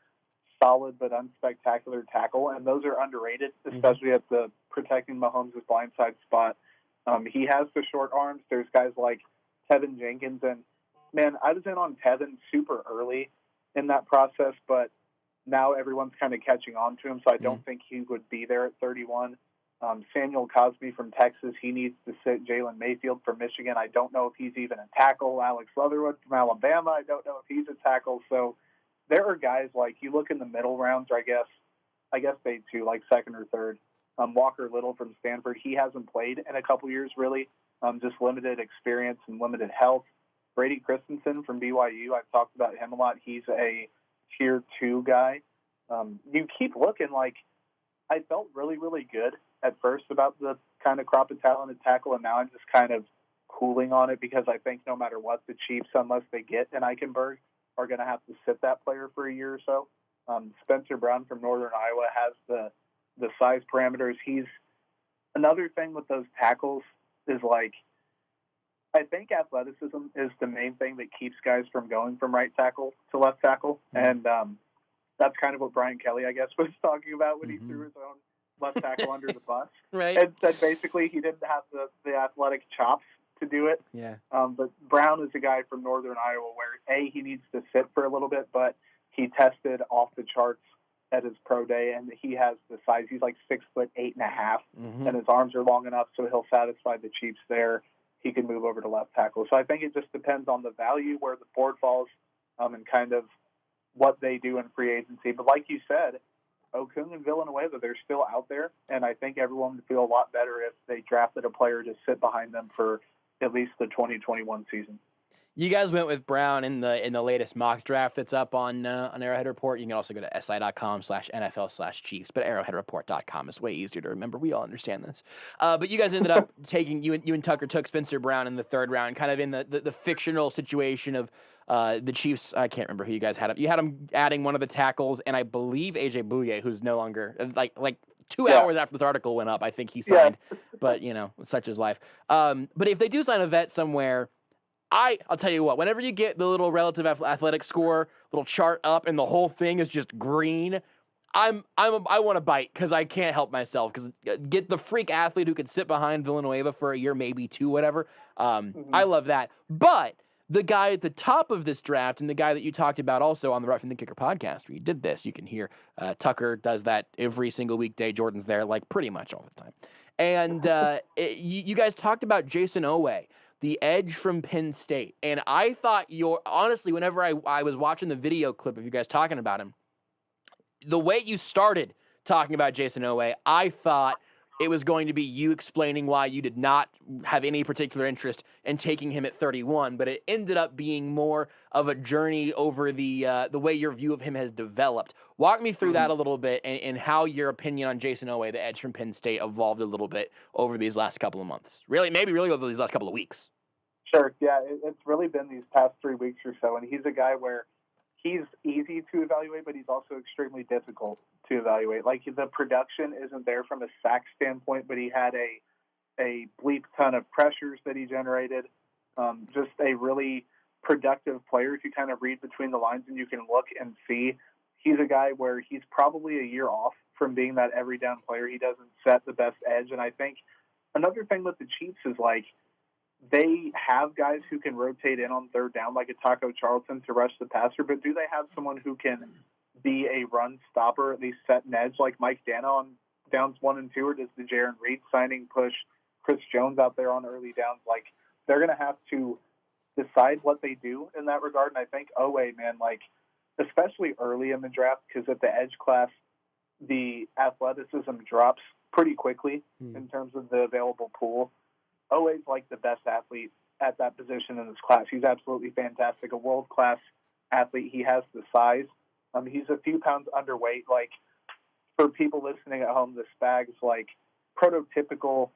solid but unspectacular tackle, and those are underrated, especially at the protecting Mahomes' blindside spot. He has the short arms. There's guys like Tevin Jenkins, and, man, I was in on Tevin super early in that process, but now everyone's kind of catching on to him, so I don't think he would be there at 31. Samuel Cosby from Texas, he needs to sit. Jalen Mayfield from Michigan, I don't know if he's even a tackle. Alex Leatherwood from Alabama, I don't know if he's a tackle. So there are guys like, you look in the middle rounds, or I guess day two, like second or third. Walker Little from Stanford, he hasn't played in a couple years really, just limited experience and limited health. Brady Christensen from BYU, I've talked about him a lot. He's a tier 2 guy. You keep looking, like, I felt really, really good at first about the kind of crop of talented tackle, and now I'm just kind of cooling on it because I think no matter what, the Chiefs, unless they get an Eichenberg, are going to have to sit that player for a year or so. Spencer Brown from Northern Iowa has the size parameters. He's another thing with those tackles is, like, I think athleticism is the main thing that keeps guys from going from right tackle to left tackle, and that's kind of what Brian Kelly, I guess, was talking about when he threw his own left tackle under the bus. Right. And said basically he didn't have the athletic chops to do it. Yeah. But Brown is a guy from Northern Iowa where, he needs to sit for a little bit, but he tested off the charts at his pro day, and he has the size. He's like 6'8.5", and his arms are long enough, so he'll satisfy the Chiefs there. He can move over to left tackle. So I think it just depends on the value, where the board falls, and kind of what they do in free agency. But like you said, Okung and Villanueva, they're still out there, and I think everyone would feel a lot better if they drafted a player to sit behind them for at least the 2021 season. You guys went with Brown in the latest mock draft that's up on Arrowhead Report. You can also go to si.com/NFL/Chiefs, but arrowheadreport.com is way easier to remember. We all understand this. But you guys ended up taking, you and Tucker took Spencer Brown in the third round, kind of in the fictional situation of the Chiefs. I can't remember who you guys had. You had them adding one of the tackles, and I believe AJ Bouye, who's no longer, like 2 hours after this article went up, I think he signed. But, such is life. But if they do sign a vet somewhere, I'll tell you what, whenever you get the little relative athletic score, little chart up, and the whole thing is just green, I want to bite because I can't help myself. Because get the freak athlete who could sit behind Villanueva for a year, maybe two, whatever. I love that. But the guy at the top of this draft, and the guy that you talked about also on the Roughing the Kicker podcast, where you did this, you can hear Tucker does that every single weekday. Jordan's there like pretty much all the time. And you guys talked about Jason Oweh, the edge from Penn State. And I thought honestly, whenever I was watching the video clip of you guys talking about him, the way you started talking about Jason Oweh, I thought it was going to be you explaining why you did not have any particular interest in taking him at 31, but it ended up being more of a journey over the way your view of him has developed. Walk me through that a little bit, and how your opinion on Jason Oweh, the edge from Penn State, evolved a little bit over these last couple of months. Maybe over these last couple of weeks. Sure. Yeah, it's really been these past 3 weeks or so, and he's a guy where he's easy to evaluate, but he's also extremely difficult to evaluate. Like, the production isn't there from a sack standpoint, but he had a bleep ton of pressures that he generated. Just a really productive player. If you kind of read between the lines and you can look and see, he's a guy where he's probably a year off from being that every down player. He doesn't set the best edge, and I think another thing with the Chiefs is, like, they have guys who can rotate in on third down, like a Taco Charlton, to rush the passer, but do they have someone who can be a run stopper, at least set an edge, like Mike Dana on downs 1 and 2, or does the Jaron Reed signing push Chris Jones out there on early downs? Like, they're going to have to decide what they do in that regard, and I think Oweh, man, like, especially early in the draft, because at the edge class, the athleticism drops pretty quickly in terms of the available pool. Oweh's like the best athlete at that position in this class. He's absolutely fantastic, a world-class athlete. He has the size. He's a few pounds underweight. Like, for people listening at home, the Spags, like, prototypical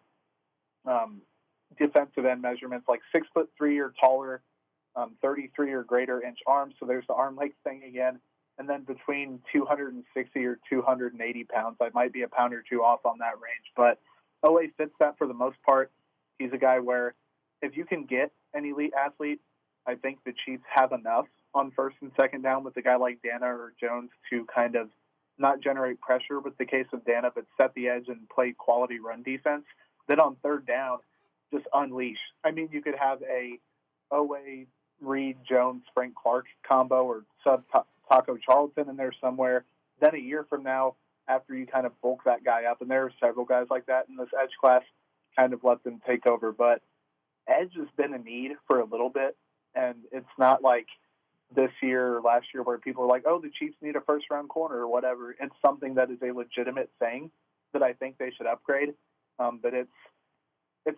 defensive end measurements, like 6'3" or taller, 33 or greater inch arms. So there's the arm length thing again. And then between 260 or 280 pounds, I might be a pound or two off on that range. But OA fits that for the most part. He's a guy where if you can get an elite athlete, I think the Chiefs have enough on first and second down with a guy like Dana or Jones to kind of not generate pressure with the case of Dana, but set the edge and play quality run defense. Then on third down, just unleash. I mean, you could have a OA, Reed, Jones, Frank Clark combo or sub Taco Charlton in there somewhere. Then a year from now, after you kind of bulk that guy up, and there are several guys like that in this edge class, kind of let them take over. But edge has been a need for a little bit, and it's not like this year or last year where people are like, oh, the Chiefs need a first-round corner or whatever. It's something that is a legitimate thing that I think they should upgrade. But it's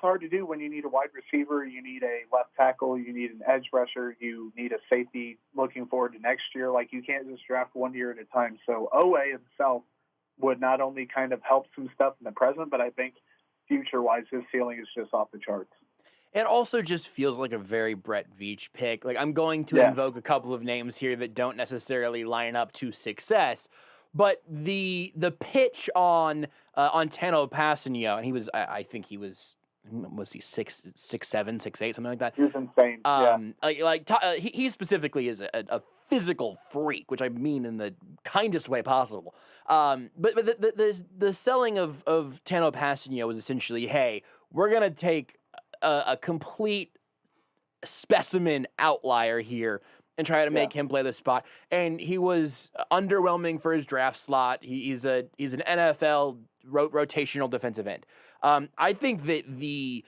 hard to do when you need a wide receiver, you need a left tackle, you need an edge rusher, you need a safety looking forward to next year. Like, you can't just draft 1 year at a time. So OA himself would not only kind of help some stuff in the present, but I think future-wise his ceiling is just off the charts. It also just feels like a very Brett Veach pick. Like, I'm going to invoke a couple of names here that don't necessarily line up to success, but the pitch on Tano Passanio, and he was, I think he was he 6'7", 6'8", something like that? He was insane. He specifically is a physical freak, which I mean in the kindest way possible. But the selling of Tano Passanio was essentially, hey, we're gonna take a complete specimen outlier here and try to make him play the spot. And he was underwhelming for his draft slot. He's an NFL rotational defensive end. I think that the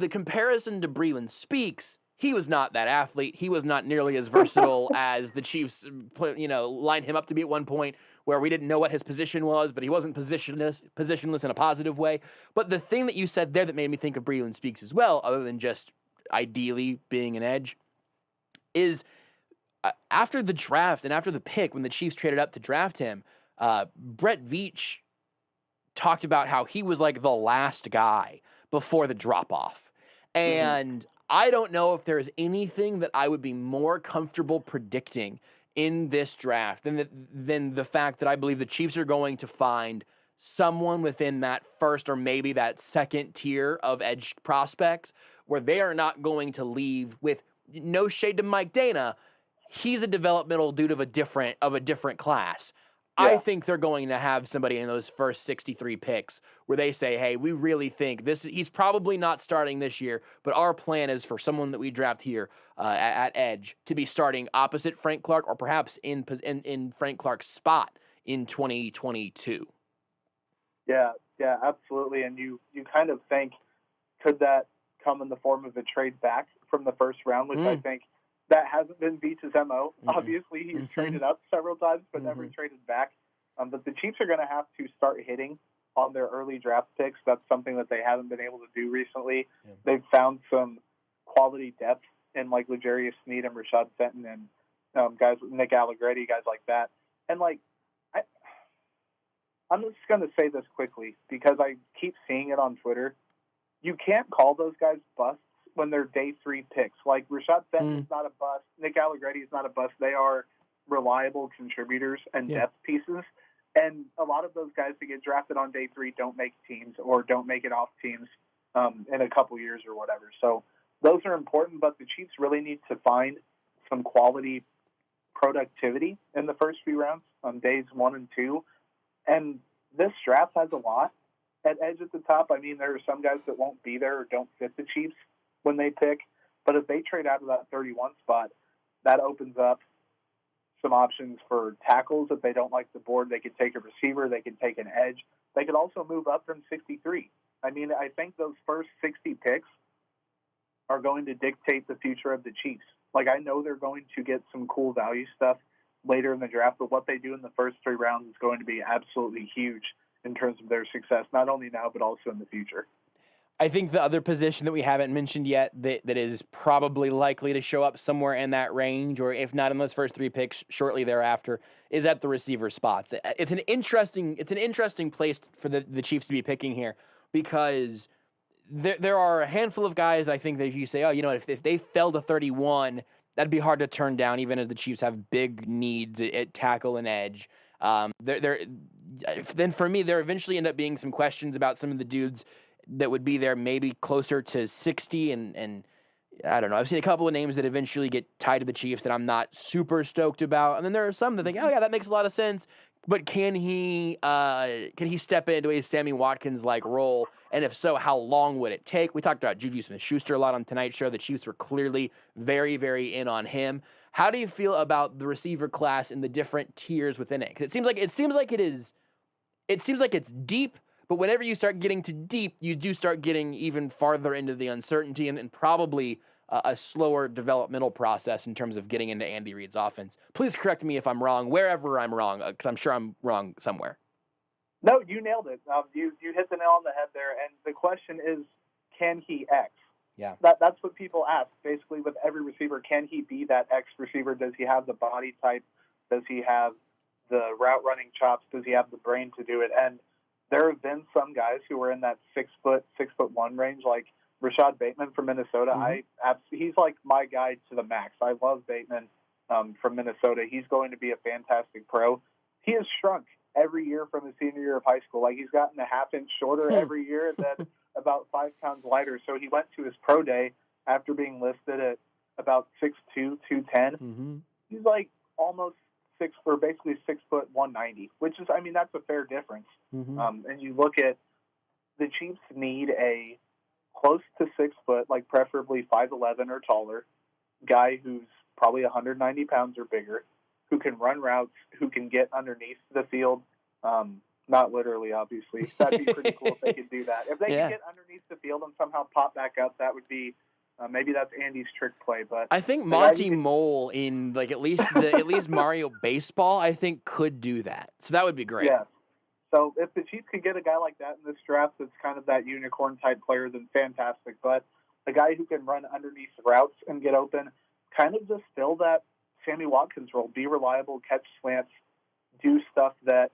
comparison to Breeland Speaks, he was not that athlete. He was not nearly as versatile as the Chiefs, lined him up to be at one point, where we didn't know what his position was, but he wasn't positionless in a positive way. But the thing that you said there that made me think of Breeland Speaks as well, other than just ideally being an edge, is after the draft and after the pick, when the Chiefs traded up to draft him, Brett Veach talked about how he was like the last guy before the drop-off. And I don't know if there's anything that I would be more comfortable predicting in this draft than the fact that I believe the Chiefs are going to find someone within that first or maybe that second tier of edge prospects where they are not going to leave with no shade to Mike Dana. He's a developmental dude of a different class. Yeah. I think they're going to have somebody in those first 63 picks where they say, hey, we really think he's probably not starting this year, but our plan is for someone that we draft here at edge to be starting opposite Frank Clark or perhaps in Frank Clark's spot in 2022. Yeah, absolutely. And you kind of think, could that come in the form of a trade back from the first round, which I think that hasn't been Veach's MO. Obviously, he's traded up several times, but never traded back. But the Chiefs are going to have to start hitting on their early draft picks. That's something that they haven't been able to do recently. Yeah. They've found some quality depth in like L'Jarius Sneed and Rashad Fenton and guys, Nick Allegretti, guys like that. And I'm just going to say this quickly because I keep seeing it on Twitter. You can't call those guys busts when they're day 3 picks. Like Rashad Fenton is not a bust. Nick Allegretti is not a bust. They are reliable contributors and depth pieces. And a lot of those guys that get drafted on day 3 don't make teams or don't make it off teams in a couple years or whatever. So those are important, but the Chiefs really need to find some quality productivity in the first few rounds on days 1 and 2. And this draft has a lot at edge at the top. I mean, there are some guys that won't be there or don't fit the Chiefs when they pick, but if they trade out of that 31 spot, that opens up some options for tackles. If they don't like the board, they could take a receiver, they could take an edge. They could also move up from 63. I mean, I think those first 60 picks are going to dictate the future of the Chiefs. Like, I know they're going to get some cool value stuff later in the draft, but what they do in the first 3 rounds is going to be absolutely huge in terms of their success, not only now, but also in the future. I think the other position that we haven't mentioned yet that is probably likely to show up somewhere in that range, or if not in those first 3 picks, shortly thereafter, is at the receiver spots. It's an interesting place for the Chiefs to be picking here, because there are a handful of guys I think that you say, oh, you know, if they fell to 31, that'd be hard to turn down, even as the Chiefs have big needs at tackle and edge. Then for me, there eventually end up being some questions about some of the dudes that would be there maybe closer to 60, and I don't know. I've seen a couple of names that eventually get tied to the Chiefs that I'm not super stoked about, and then there are some that think, oh yeah, that makes a lot of sense. But can he step into a Sammy Watkins-like role? And if so, how long would it take? We talked about Juju Smith-Schuster a lot on tonight's show. The Chiefs were clearly very, very in on him. How do you feel about the receiver class and the different tiers within it? Because it seems like it's deep, but whenever you start getting to deep, you do start getting even farther into the uncertainty and probably a slower developmental process in terms of getting into Andy Reid's offense. Please correct me if I'm wrong, wherever I'm wrong, because I'm sure I'm wrong somewhere. No, you nailed it. You hit the nail on the head there. And the question is, can he X? Yeah. That's what people ask, basically, with every receiver. Can he be that X receiver? Does he have the body type? Does he have the route running chops? Does he have the brain to do it? And there have been some guys who were in that 6'1" range, like Rashad Bateman from Minnesota. He's like my guy to the max. I love Bateman from Minnesota. He's going to be a fantastic pro. He has shrunk every year from his senior year of high school. Like, he's gotten a half-inch shorter every year and then about 5 pounds lighter. So he went to his pro day after being listed at about 6'2", 210. He's like almost basically 6 foot 190, which is, I mean, that's a fair difference. And you look at the Chiefs need a close to 6 foot, like preferably 5'11" or taller guy who's probably 190 pounds or bigger, who can run routes, who can get underneath the field. Not literally, obviously. That'd be pretty cool if they could do that. If they could get underneath the field and somehow pop back up, that would be maybe that's Andy's trick play. But I think Monty Mole in like at least Mario Baseball, I think, could do that. So that would be great. Yeah. So if the Chiefs could get a guy like that in this draft, that's kind of that unicorn type player, then fantastic. But a guy who can run underneath routes and get open, kind of just fill that Sammy Watkins role, be reliable, catch slants, do stuff that,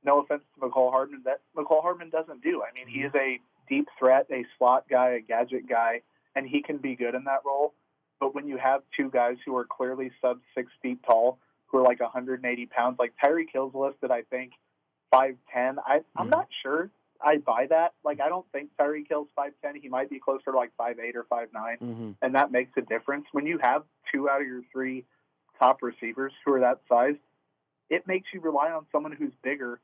no offense to McCall Hardman, that McCall Hardman doesn't do. I mean, he is a deep threat, a slot guy, a gadget guy, and he can be good in that role. But when you have two guys who are clearly sub 6 feet tall, who are like 180 pounds, like Tyreek Hill's listed, I think, 5'10". I'm not sure I buy that. Like, I don't think Tyreek Hill's 5'10". He might be closer to like 5'8" or 5'9", and that makes a difference. When you have 2 out of your 3 top receivers who are that size, it makes you rely on someone who's bigger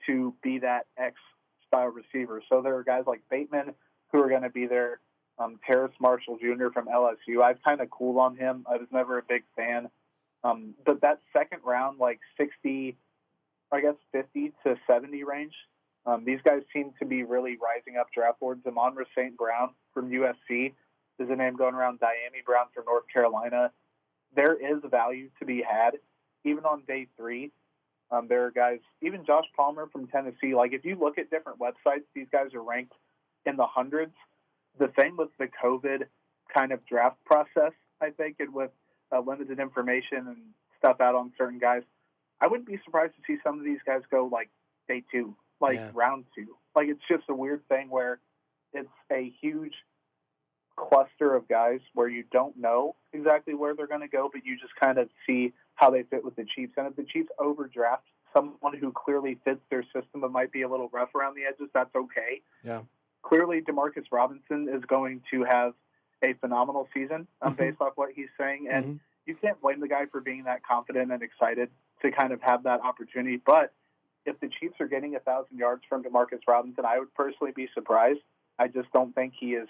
to be that X-style receiver. So there are guys like Bateman who are going to be there. Terrace Marshall Jr. from LSU. I've kind of cooled on him. I was never a big fan. But that second round, like 60, I guess 50 to 70 range, these guys seem to be really rising up draft boards. Amon-Ra St. Brown from USC is a name going around. Diami Brown from North Carolina. There is value to be had, even on day 3. There are guys, even Josh Palmer from Tennessee. Like, if you look at different websites, these guys are ranked in the hundreds. The thing with the COVID kind of draft process, I think, and with limited information and stuff out on certain guys, I wouldn't be surprised to see some of these guys go like day 2, like round 2. Like, it's just a weird thing where it's a huge cluster of guys where you don't know exactly where they're going to go, but you just kind of see how they fit with the Chiefs. And if the Chiefs overdraft someone who clearly fits their system but might be a little rough around the edges, that's okay. Yeah. Clearly, Demarcus Robinson is going to have a phenomenal season based off what he's saying. And you can't blame the guy for being that confident and excited to kind of have that opportunity. But if the Chiefs are getting 1,000 yards from Demarcus Robinson, I would personally be surprised. I just don't think he is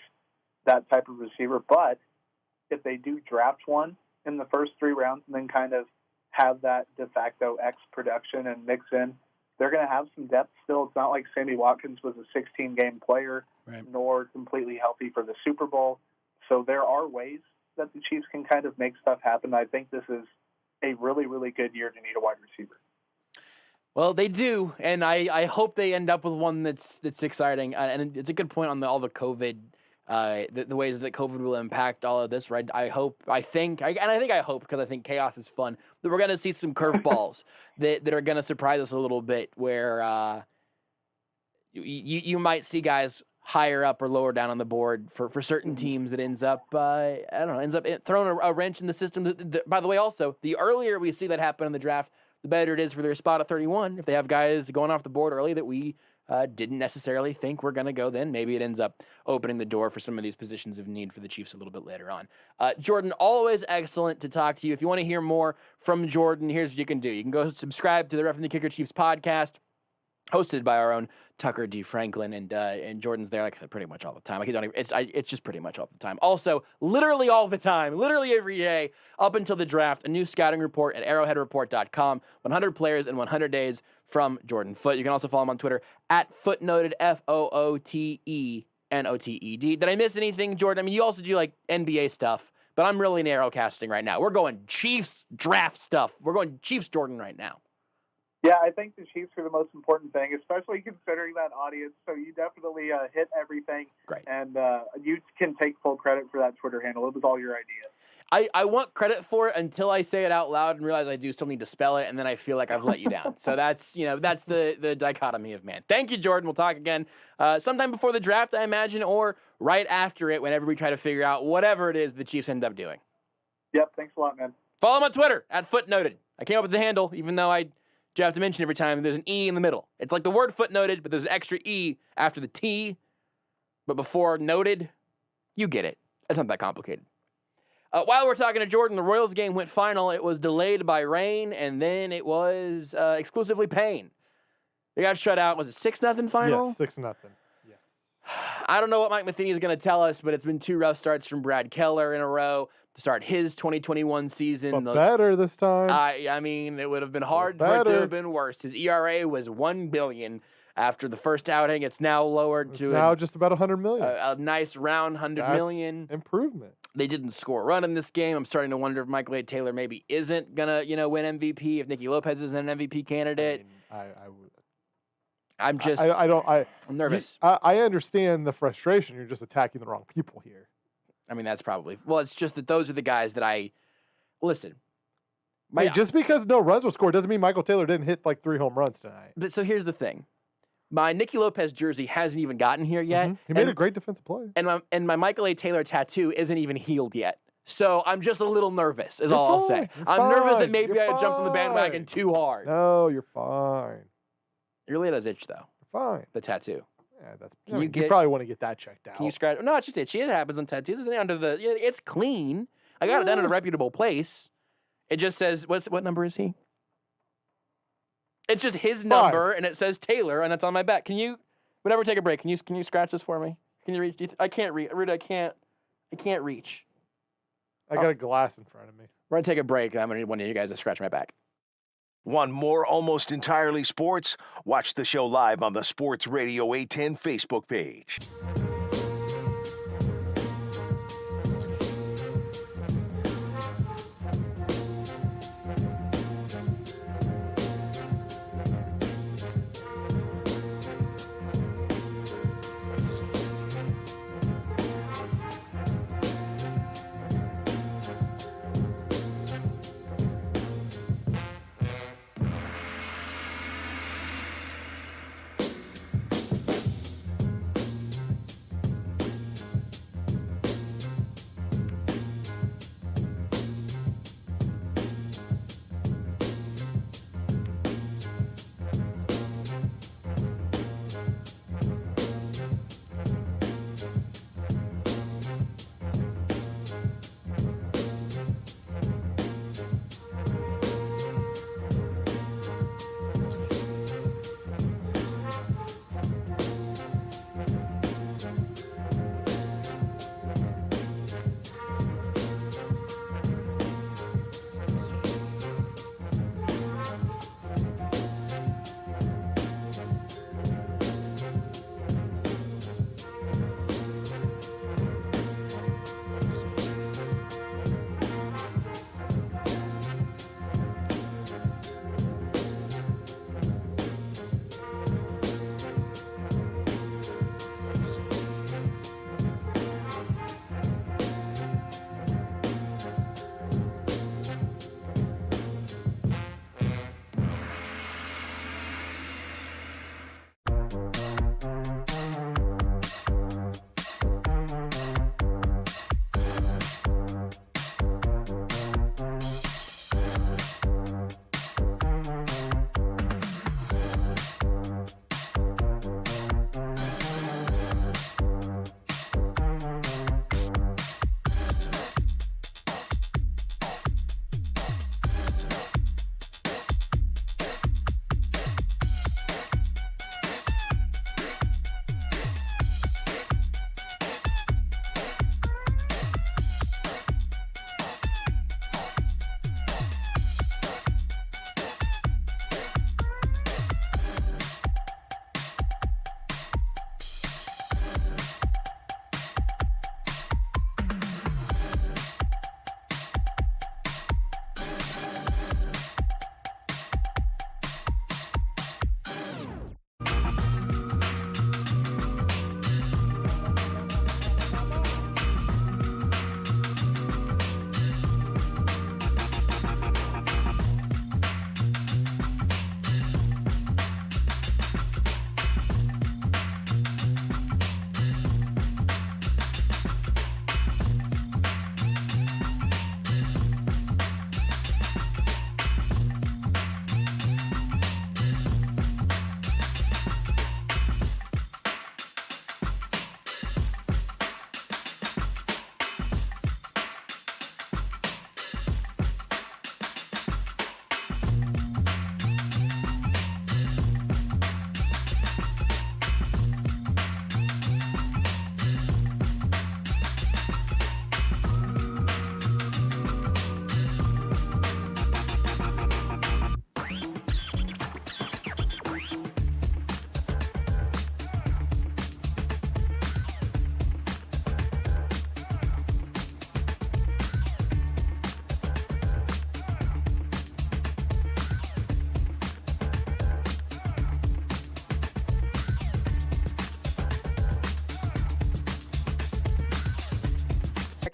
that type of receiver. But if they do draft one in the first 3 rounds and then kind of have that de facto X production and mix in, they're going to have some depth still. It's not like Sammy Watkins was a 16-game player, nor completely healthy for the Super Bowl. So there are ways that the Chiefs can kind of make stuff happen. I think this is a really, really good year to need a wide receiver. Well, they do, and I hope they end up with one that's exciting. And it's a good point on all the COVID, the ways that COVID will impact all of this, right? I hope because I think chaos is fun, that we're going to see some curveballs that are going to surprise us a little bit, where you might see guys higher up or lower down on the board for certain teams that ends up throwing a wrench in the system. By the way, also, the earlier we see that happen in the draft, the better it is for their spot at 31. If they have guys going off the board early that we didn't necessarily think were going to go, then maybe it ends up opening the door for some of these positions of need for the Chiefs a little bit later on. Jordan, always excellent to talk to you. If you want to hear more from Jordan, here's what you can do. You can go subscribe to the Roughing the Kicker Chiefs podcast, hosted by our own Tucker D. Franklin, and Jordan's there like pretty much all the time. It's just pretty much all the time. Also, literally all the time, literally every day, up until the draft, a new scouting report at arrowheadreport.com, 100 players in 100 days from Jordan Foote. You can also follow him on Twitter at Footnoted, FOOTENOTED. Did I miss anything, Jordan? I mean, you also do like NBA stuff, but I'm really narrowcasting right now. We're going Chiefs draft stuff. We're going Chiefs Jordan right now. Yeah, I think the Chiefs are the most important thing, especially considering that audience. So you definitely hit everything. Great. And you can take full credit for that Twitter handle. It was all your idea. I want credit for it until I say it out loud and realize I do still need to spell it, and then I feel like I've let you down. So that's the dichotomy of man. Thank you, Jordan. We'll talk again sometime before the draft, I imagine, or right after it whenever we try to figure out whatever it is the Chiefs end up doing. Yep, thanks a lot, man. Follow him on Twitter at Footnoted. I came up with the handle, even though I have to mention every time there's an E in the middle. It's like the word footnoted, but there's an extra E after the T, but before noted. You get it. It's not that complicated. While we're talking to Jordan, the Royals game went final. It was delayed by rain, and then it was exclusively pain. They got shut out. Was it 6-0 final? Yes, 6-0. Yes. I don't know what Mike Matheny is going to tell us, but it's been 2 rough starts from Brad Keller in a row to start his 2021 season. But better this time. I mean, it would have been hard for it to have been worse. His ERA was $1 billion after the first outing. It's now lowered to now just about $100 million. A nice round $100 million. Improvement. They didn't score a run in this game. I'm starting to wonder if Michael A. Taylor maybe isn't gonna, win MVP. If Nicky Lopez isn't an MVP candidate. I'm nervous. I understand the frustration. You're just attacking the wrong people here. I mean, that's probably... Well, it's just that those are the guys that Listen. Just because no runs were scored doesn't mean Michael Taylor didn't hit like 3 home runs tonight. But so here's the thing. My Nicky Lopez jersey hasn't even gotten here yet. He made a great defensive play. And my Michael A. Taylor tattoo isn't even healed yet. So I'm just a little nervous, is all I'll say. I'm nervous that maybe I jumped on the bandwagon too hard. No, you're fine. Your lid does itch, though. You're fine. The tattoo. Yeah, you probably want to get that checked out. Can you scratch? No, it's just itchy. It happens on tattoos. It's clean. I got it done at a reputable place. It just says, what number is he? It's just his number, and it says Taylor, and it's on my back. Can you, whenever we take a break, can you scratch this for me? Can you reach? I can't reach. Rudy, I can't reach. I got a glass in front of me. We're going to take a break, and I'm going to need one of you guys to scratch my back. Want more Almost Entirely Sports? Watch the show live on the Sports Radio 810 Facebook page.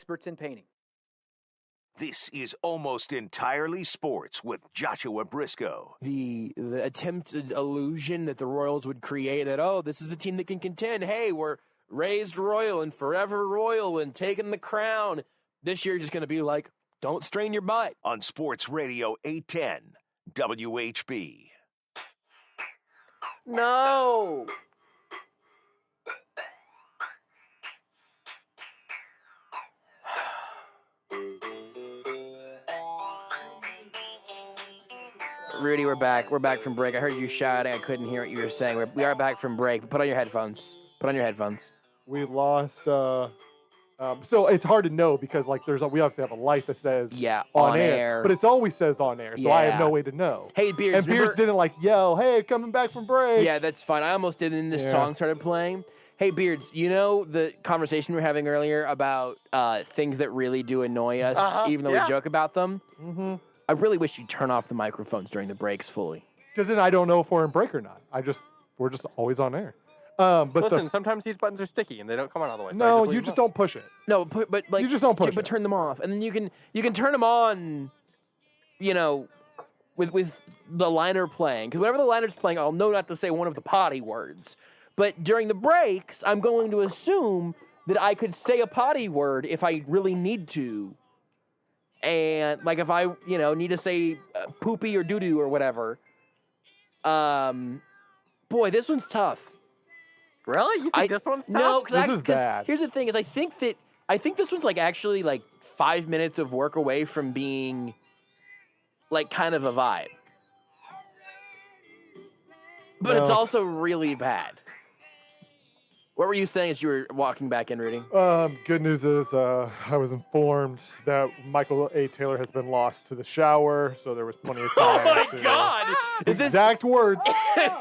experts in painting. This is Almost Entirely Sports with Joshua Brisco. The attempted illusion that the Royals would create that, oh, this is a team that can contend. Hey, we're raised royal and forever royal and taking the crown. This year just going to be like, don't strain your butt. On Sports Radio 810 WHB. No. Rudy, we're back. We're back from break. I heard you shouting. I couldn't hear what you were saying. We are back from break. Put on your headphones. Put on your headphones. We lost. So it's hard to know because like we obviously have a light that says on air, but it always says on air, so I have no way to know. Hey, Beards. And Beards didn't like yell, "Hey, coming back from break." Yeah, that's fine. I almost did, and this song started playing. Hey, Beards, you know the conversation we were having earlier about things that really do annoy us, even though we joke about them? Mm-hmm. I really wish you'd turn off the microphones during the breaks fully. Because then I don't know if we're in break or not. We're just always on air. But listen, sometimes these buttons are sticky and they don't come on all the way. So no, you just don't push it. No, but like you just don't push it. But turn them off, and then you can turn them on. You know, with the liner playing, because whenever the liner's playing, I'll know not to say one of the potty words. But during the breaks, I'm going to assume that I could say a potty word if I really need to. And, like, if I, need to say poopy or doo-doo or whatever. Boy, this one's tough. Really? You think this one's tough? No, this is bad. Here's the thing is I think this one's, like, actually, like, 5 minutes of work away from being, like, kind of a vibe. But it's also really bad. What were you saying as you were walking back in, Rudy? Good news is I was informed that Michael A. Taylor has been lost to the shower, so there was plenty of time. Oh, my God! Exact words. Is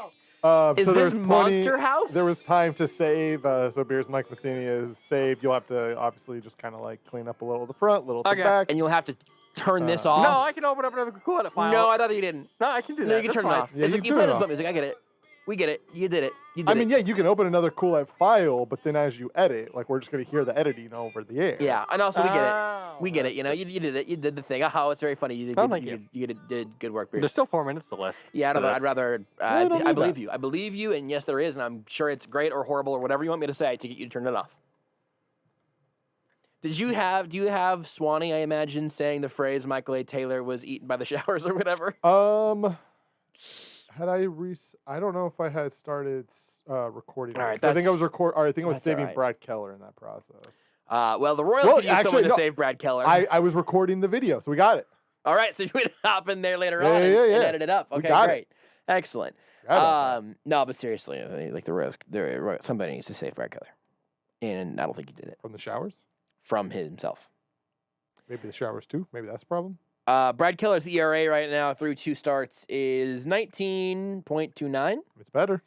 so this Monster House? There was time to save. So Beers Mike Matheny is saved. You'll have to obviously just kind of like clean up a little at the front, a little at the back. And you'll have to turn this off? No, I can open up another cool edit file. No, I thought you didn't. No, I can do that. No, you can turn it off. Yeah, It's you like, can you turn played it this off. button music. I get it. We get it. You did it. I mean, yeah, you can open another cool edit file, but then as you edit, like we're just going to hear the editing over the air. Yeah, and also we get it. We get it. You know, you did it. You did the thing. Oh, it's very funny. You did. You did good work. There's still 4 minutes to left. Yeah, I'd rather. I believe you. I believe you, and yes, there is, and I'm sure it's great or horrible or whatever you want me to say to get you to turn it off. Do you have Swanee? I imagine saying the phrase "Michael A. Taylor was eaten by the showers" or whatever. Had I I don't know if I had started recording. All right, I think I was I think I was that's saving all right. Brad Keller in that process. Well, the Royals could use someone to save Brad Keller. I was recording the video, so we got it. All right, so you would hop in there later on and edit it up. Okay, great. Excellent. No, but seriously, like the Royals, somebody needs to save Brad Keller. And I don't think he did it. From the showers? From himself. Maybe the showers too. Maybe that's the problem. Brad Keller's ERA right now through 2 starts is 19.29. It's better.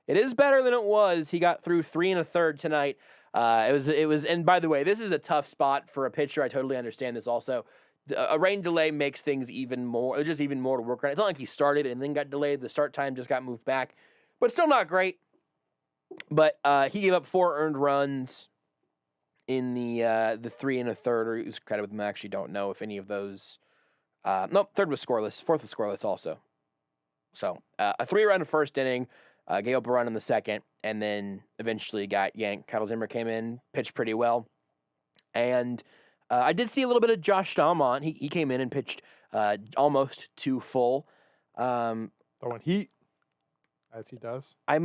It is better than it was. He got through 3 1/3 tonight. It was, and by the way, this is a tough spot for a pitcher. I totally understand this also. A rain delay makes things even more to work on. It's not like he started and then got delayed. The start time just got moved back, but still not great. But he gave up 4 earned runs in the 3 1/3, or it was credit with him. I actually don't know if any of those. Nope, 3rd was scoreless. 4th was scoreless also. So a 3-run first inning, gave up a run in the 2nd, and then eventually got yanked. Kyle Zimmer came in, pitched pretty well, and I did see a little bit of Josh Staumont. He came in and pitched almost 2 full. Throwing heat, as he does. I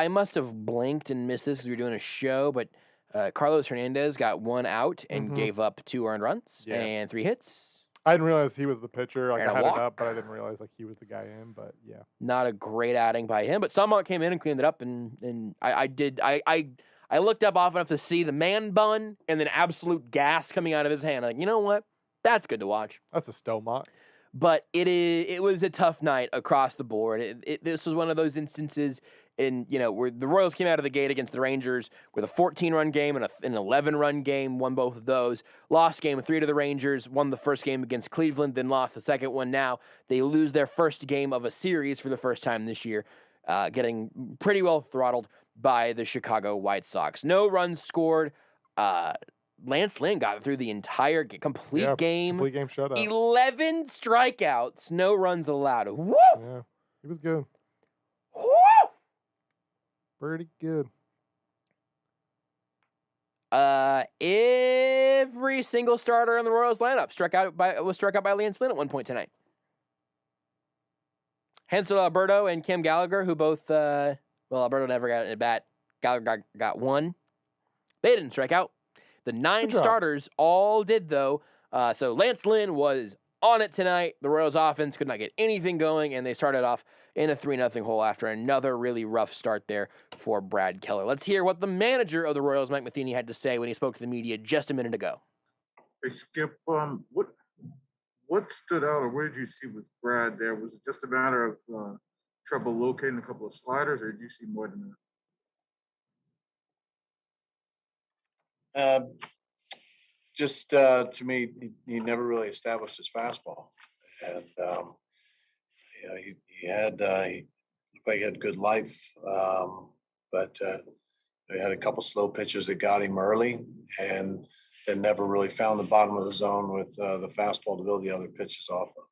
must have blinked and missed this because we were doing a show, but Carlos Hernandez got 1 out and gave up 2 earned runs and 3 hits. I didn't realize he was the pitcher. Like And I a had walk. it up, but I didn't realize like he was the guy in. But yeah, Not a great outing by him, but Staumont came in and cleaned it up, and I looked up often enough to see the man bun and then absolute gas coming out of his hand. I'm like, you know what? That's good to watch. that's a Staumont. But it was a tough night across the board. This was one of those instances where the Royals came out of the gate against the Rangers with a 14-run game and an 11-run game, won both of those. Lost game 3 to the Rangers, won the first game against Cleveland, then lost the second one. Now they lose their first game of a series for the first time this year, getting pretty well throttled by the Chicago White Sox. No runs scored. Lance Lynn got through the entire complete game. Complete game shutout. 11 strikeouts, no runs allowed. Woo! Yeah, he was good. Woo! Pretty good. Every single starter in the Royals lineup was struck out by Lance Lynn at one point tonight. Hansel Alberto and Kim Gallagher, who both, Alberto never got an at bat. Gallagher got one. They didn't strike out. The 9 starters all did, though. So Lance Lynn was on it tonight. The Royals offense could not get anything going, and they started off in a 3-0 hole after another really rough start there for Brad Keller. Let's hear what the manager of the Royals, Mike Matheny, had to say when he spoke to the media just a minute ago. Hey, Skip, what stood out, or what did you see with Brad there? Was it just a matter of trouble locating a couple of sliders, or did you see more than that? To me, he never really established his fastball, and he looked like he had good life, but he had a couple slow pitches that got him early, and then never really found the bottom of the zone with the fastball to build the other pitches off of.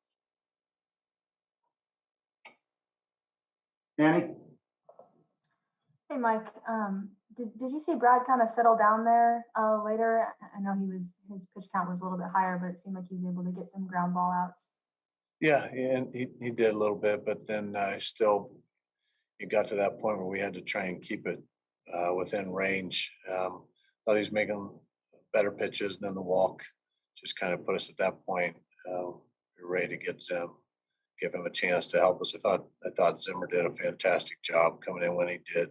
Annie? Hey, Mike. Did you see Brad kind of settle down there later? I know his pitch count was a little bit higher, but it seemed like he was able to get some ground ball outs. Yeah, and he did a little bit, but then it got to that point where we had to try and keep it within range. Thought he was making better pitches than the walk. Just kind of put us at that point. We were ready to get Zim, give him a chance to help us. I thought Zimmer did a fantastic job coming in when he did,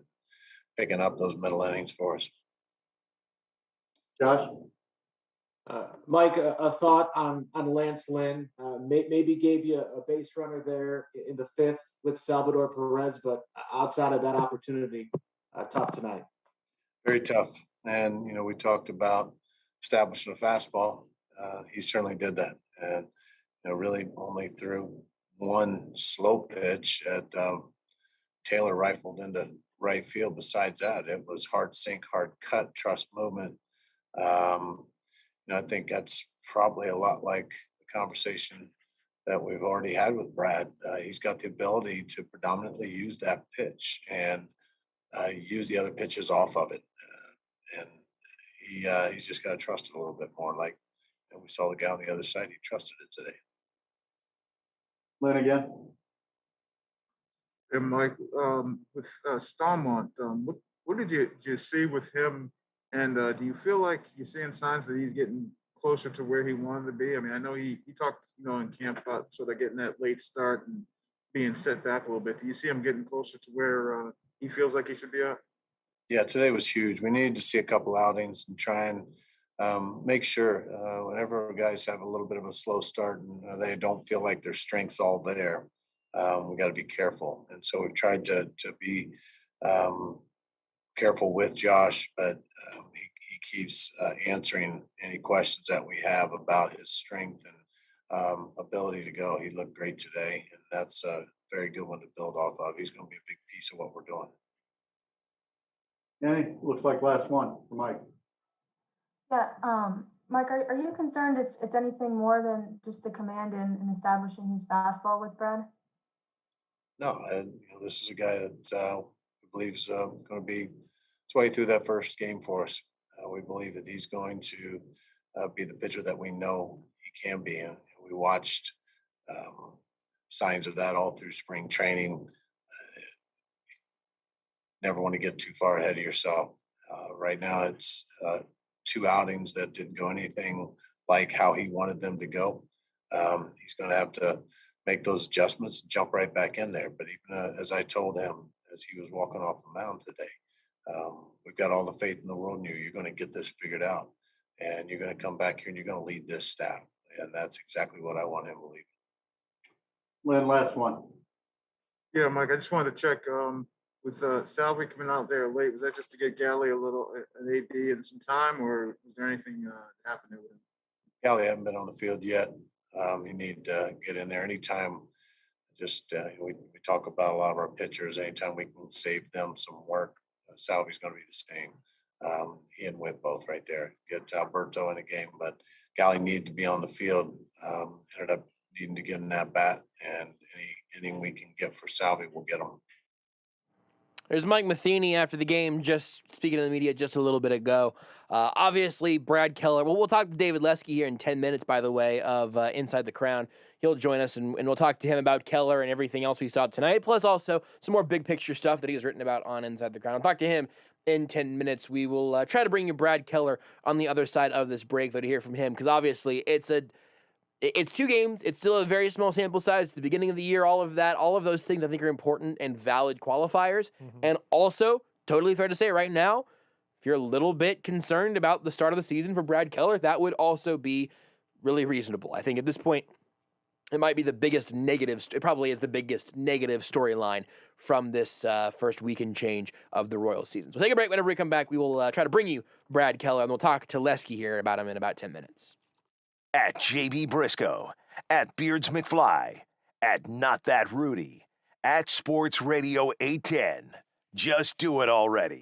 picking up those middle innings for us. Josh? Mike, a thought on Lance Lynn. Maybe gave you a base runner there in the 5th with Salvador Perez, but outside of that opportunity, tough tonight. Very tough. And, we talked about establishing a fastball. He certainly did that. And, really only threw one slow pitch at Taylor rifled into right field. Besides that, it was hard sink, hard cut, trust movement. I think that's probably a lot like the conversation that we've already had with Brad. He's got the ability to predominantly use that pitch and use the other pitches off of it. And he's just got to trust it a little bit more. Like we saw the guy on the other side, he trusted it today. Lynn again. And Mike, with Starmont, what did you see with him? And do you feel like you're seeing signs that he's getting closer to where he wanted to be? I mean, I know he talked, in camp about sort of getting that late start and being set back a little bit. Do you see him getting closer to where he feels like he should be at? Yeah, today was huge. We needed to see a couple outings and try and make sure whenever guys have a little bit of a slow start and they don't feel like their strength's all there, we got to be careful. And so we've tried to be careful with Josh, but he keeps answering any questions that we have about his strength and ability to go. He looked great today, and that's a very good one to build off of. He's going to be a big piece of what we're doing. Annie, looks like last one for Mike. Yeah, Mike, are you concerned it's anything more than just the command in establishing his fastball with Brad? No, this is a guy that we believe is going to be his way through that first game for us. We believe that he's going to be the pitcher that we know he can be. And we watched signs of that all through spring training. Never want to get too far ahead of yourself. Right now, it's 2 outings that didn't go anything like how he wanted them to go. He's going to have to make those adjustments and jump right back in there. But even as I told him as he was walking off the mound today, we've got all the faith in the world in you. You're going to get this figured out, and you're going to come back here and you're going to lead this staff. And that's exactly what I want him to believe. Lynn, last one. Yeah, Mike, I just wanted to check with Salvi coming out there late. Was that just to get Galley an AD and some time, or was there anything happening with him? Galley hasn't been on the field yet. You need to get in there anytime. Just we talk about a lot of our pitchers. Anytime we can save them some work, Salvi's going to be the same. he and Witt both right there. Get Alberto in the game, but Gally needed to be on the field. Ended up needing to get in that bat, and any inning we can get for Salvi, we'll get him. There's Mike Matheny after the game, just speaking to the media just a little bit ago. Obviously, Brad Keller. Well, we'll talk to David Lesky here in 10 minutes, by the way, of Inside the Crown. He'll join us, and we'll talk to him about Keller and everything else we saw tonight, plus also some more big-picture stuff that he has written about on Inside the Crown. I'll talk to him in 10 minutes. We will try to bring you Brad Keller on the other side of this break, though, to hear from him, because obviously it's 2 games. It's still a very small sample size. It's the beginning of the year. All of those things I think are important and valid qualifiers. And also, totally fair to say right now, if you're a little bit concerned about the start of the season for Brad Keller, that would also be really reasonable. I think at this point, it might be the biggest negative. It probably is the biggest negative storyline from this first week and change of the Royals season. So take a break. Whenever we come back, we will try to bring you Brad Keller, and we'll talk to Lesky here about him in about 10 minutes. At JB Brisco, at Beards McFly, at Not That Rudy, at Sports Radio 810. Just do it already.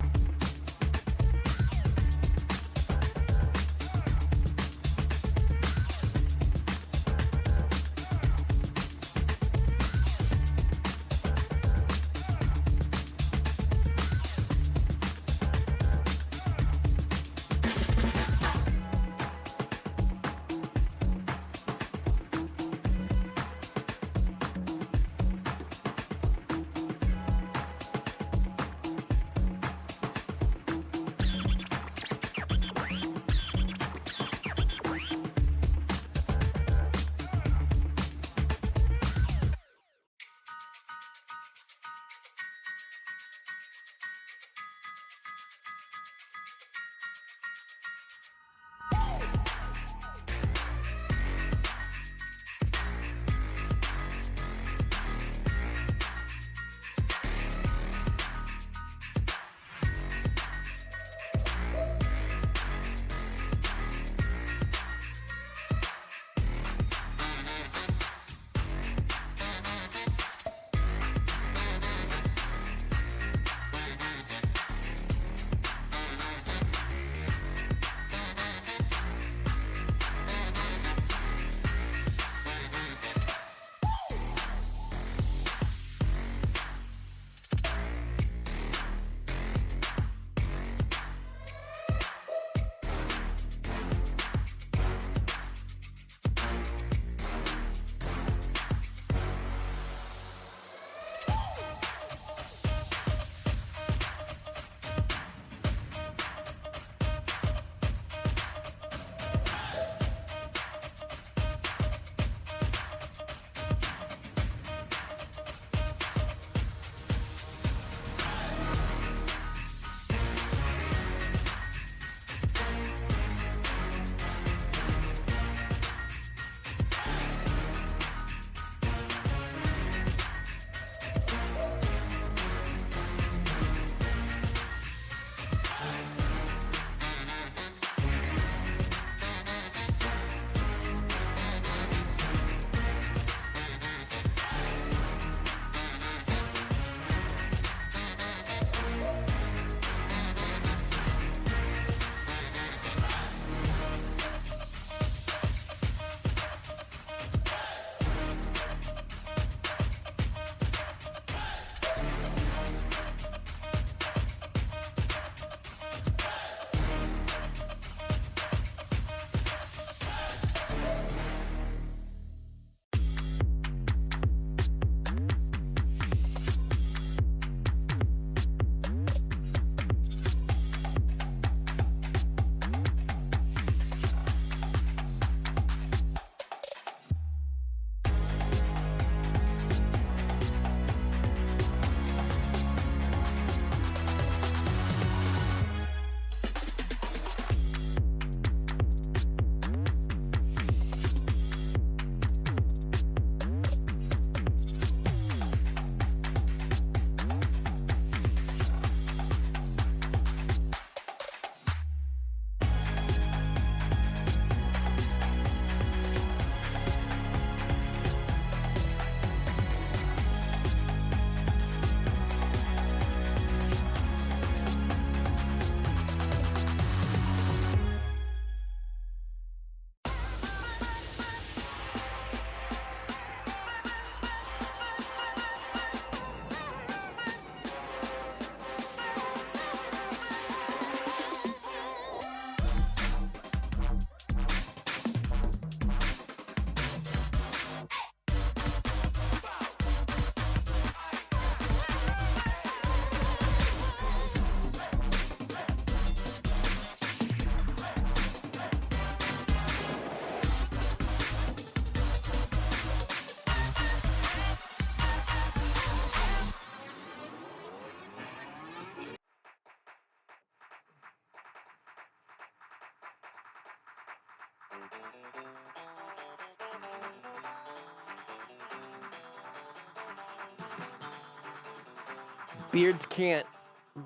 Beards can't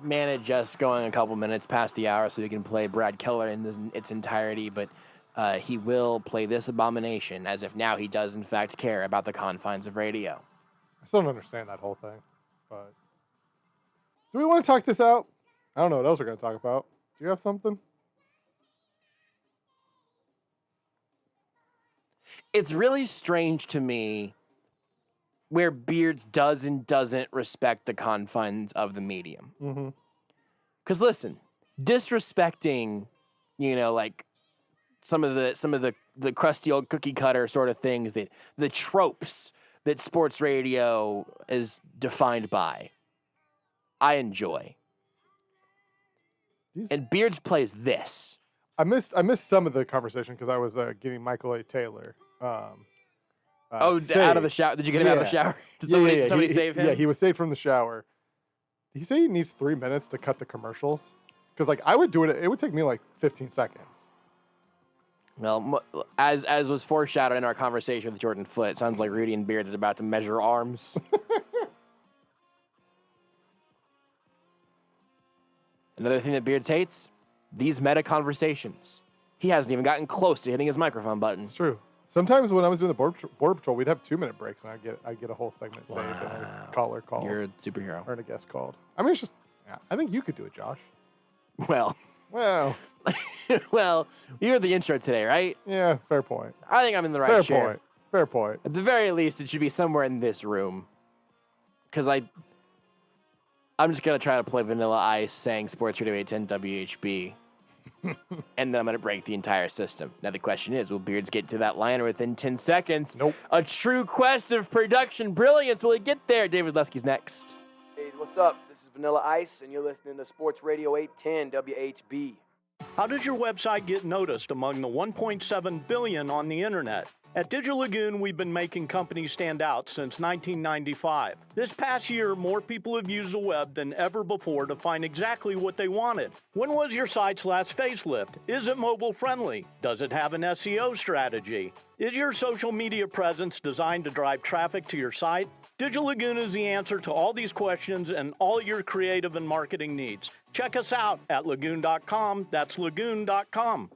manage us going a couple minutes past the hour so we can play Brad Keller in its entirety, but he will play this abomination as if now he does, in fact, care about the confines of radio. I still don't understand that whole thing. But do we want to talk this out? I don't know what else we're going to talk about. Do you have something? It's really strange to me where Beards does and doesn't respect the confines of the medium. Mm-hmm. Because listen, disrespecting, like some of the crusty old cookie cutter sort of things, that the tropes that sports radio is defined by, I enjoy. And Beards plays this. I missed some of the conversation because I was getting Michael A. Taylor. Out of the shower. Did you get him out of the shower? Did somebody save him? Yeah, he was saved from the shower. Did he say he needs 3 minutes to cut the commercials? Because I would do it. It would take me 15 seconds. Well, as was foreshadowed in our conversation with Jordan Foote, it sounds like Rudy and Beards is about to measure arms. Another thing that Beards hates, these meta conversations. He hasn't even gotten close to hitting his microphone button. It's true. Sometimes when I was doing the Border Patrol, we'd have 2-minute breaks, and I'd get a whole segment saved, and a caller called. You're a superhero. Or a guest called. I mean, it's just, I think you could do it, Josh. Well, you're the intro today, right? Yeah, fair point. I think I'm in the right chair. Fair point. At the very least, it should be somewhere in this room. Because I'm just going to try to play Vanilla Ice saying Sports Radio 810 WHB. And then I'm going to break the entire system. Now, the question is, will Beards get to that liner within 10 seconds? Nope. A true quest of production brilliance. Will he get there? David Lesky's next. Hey, what's up? This is Vanilla Ice, and you're listening to Sports Radio 810 WHB. How does your website get noticed among the 1.7 billion on the internet? At Digital Lagoon, we've been making companies stand out since 1995. This past year, more people have used the web than ever before to find exactly what they wanted. When was your site's last facelift? Is it mobile friendly? Does it have an SEO strategy? Is your social media presence designed to drive traffic to your site? Digital Lagoon is the answer to all these questions and all your creative and marketing needs. Check us out at lagoon.com. That's lagoon.com.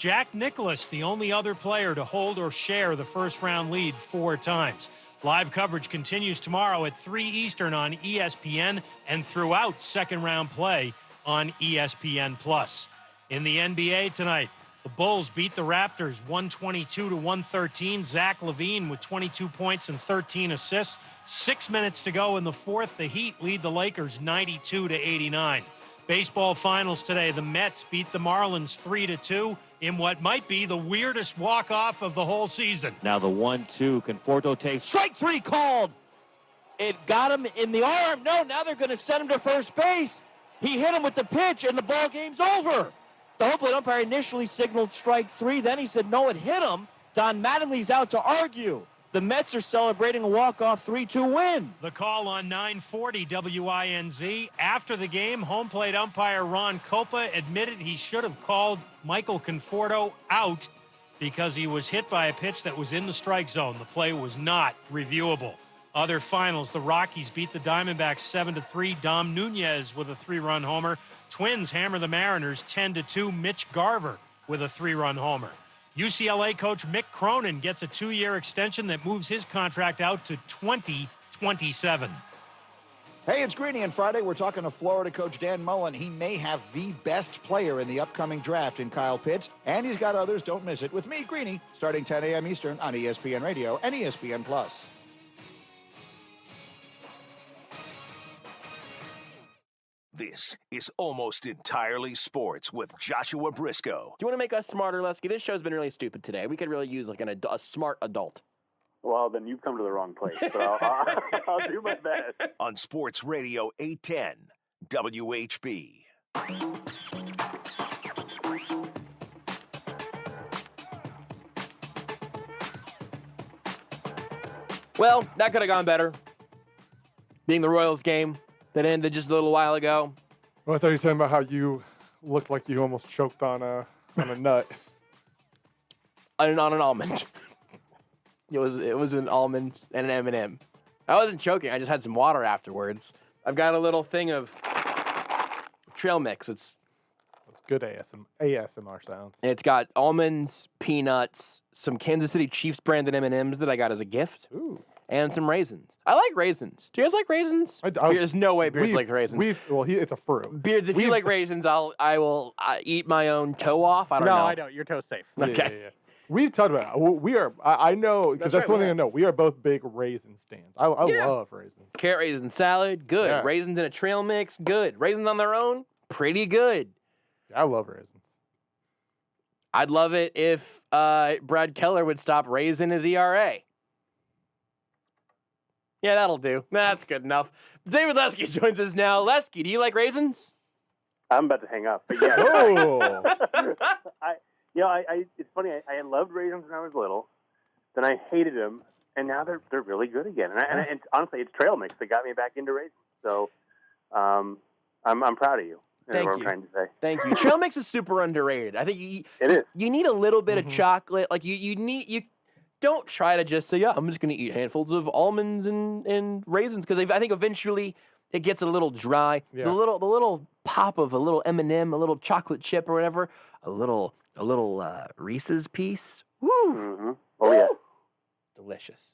Jack Nicklaus, the only other player to hold or share the first-round lead 4 times. Live coverage continues tomorrow at 3 Eastern on ESPN and throughout second-round play on ESPN+. In the NBA tonight, the Bulls beat the Raptors 122-113. Zach LaVine with 22 points and 13 assists. 6 minutes to go in the fourth. The Heat lead the Lakers 92-89. Baseball finals today. The Mets beat the Marlins 3-2 in what might be the weirdest walk-off of the whole season. Now the 1-2. Conforto takes strike 3 called. It got him in the arm. No, now they're going to send him to first base. He hit him with the pitch, and the ball game's over. The home plate umpire initially signaled strike 3. Then he said, no, it hit him. Don Mattingly's out to argue. The Mets are celebrating a walk-off 3-2 win. The call on 940 WINZ. After the game, home plate umpire Ron Copa admitted he should have called Michael Conforto out because he was hit by a pitch that was in the strike zone. The play was not reviewable. Other finals, the Rockies beat the Diamondbacks 7-3. Dom Nunez with a 3-run homer. Twins hammer the Mariners 10-2. Mitch Garver with a 3-run homer. UCLA coach Mick Cronin gets a 2-year extension that moves his contract out to 2027. Hey, it's Greeny, and Friday we're talking to Florida coach Dan Mullen. He may have the best player in the upcoming draft in Kyle Pitts, and he's got others. Don't miss it with me, Greeny, starting 10 a.m. Eastern on ESPN Radio and ESPN+. This is Almost Entirely Sports with Joshua Brisco. Do you want to make us smarter, Lesky? This show's been really stupid today. We could really use like a smart adult. Well, then you've come to the wrong place. So I'll do my best. On Sports Radio 810 WHB. Well, that could have gone better. Being the Royals game that ended just a little while ago. Well, I thought you were talking about how you looked like you almost choked on a nut. On an almond. It was an almond and an M&M. I wasn't choking. I just had some water afterwards. I've got a little thing of trail mix. It's good ASMR sounds. It's got almonds, peanuts, some Kansas City Chiefs branded M&Ms that I got as a gift. Ooh. And some raisins. I like raisins. Do you guys like raisins? There's no way Beards like raisins. It's a fruit. Beards, if you like raisins, I will eat my own toe off. I don't know. No, I don't. Your toe's safe. Okay. Yeah. We've talked about it. We are. I know because that's one thing I know. We are both big raisin stands. I love raisins. Carrot raisin salad, good. Yeah. Raisins in a trail mix, good. Raisins on their own, pretty good. I love raisins. I'd love it if Brad Keller would stop raising his ERA. Yeah, that'll do. That's good enough. David Lesky joins us now. Lesky, do you like raisins? I'm about to hang up. But yeah. Oh. It's funny. I loved raisins when I was little. Then I hated them, and now they're really good again. And honestly, it's trail mix that got me back into raisins. So, I'm proud of you. Thank what you. I'm trying to say. Thank you. Trail mix is super underrated. I think it is. You need a little bit of chocolate. Like you don't try to just say, I'm just going to eat handfuls of almonds and raisins, because I think eventually it gets a little dry. Yeah. The little pop of a little M&M, a little chocolate chip or whatever, a little Reese's piece. Woo! Mm-hmm. Oh yeah, delicious.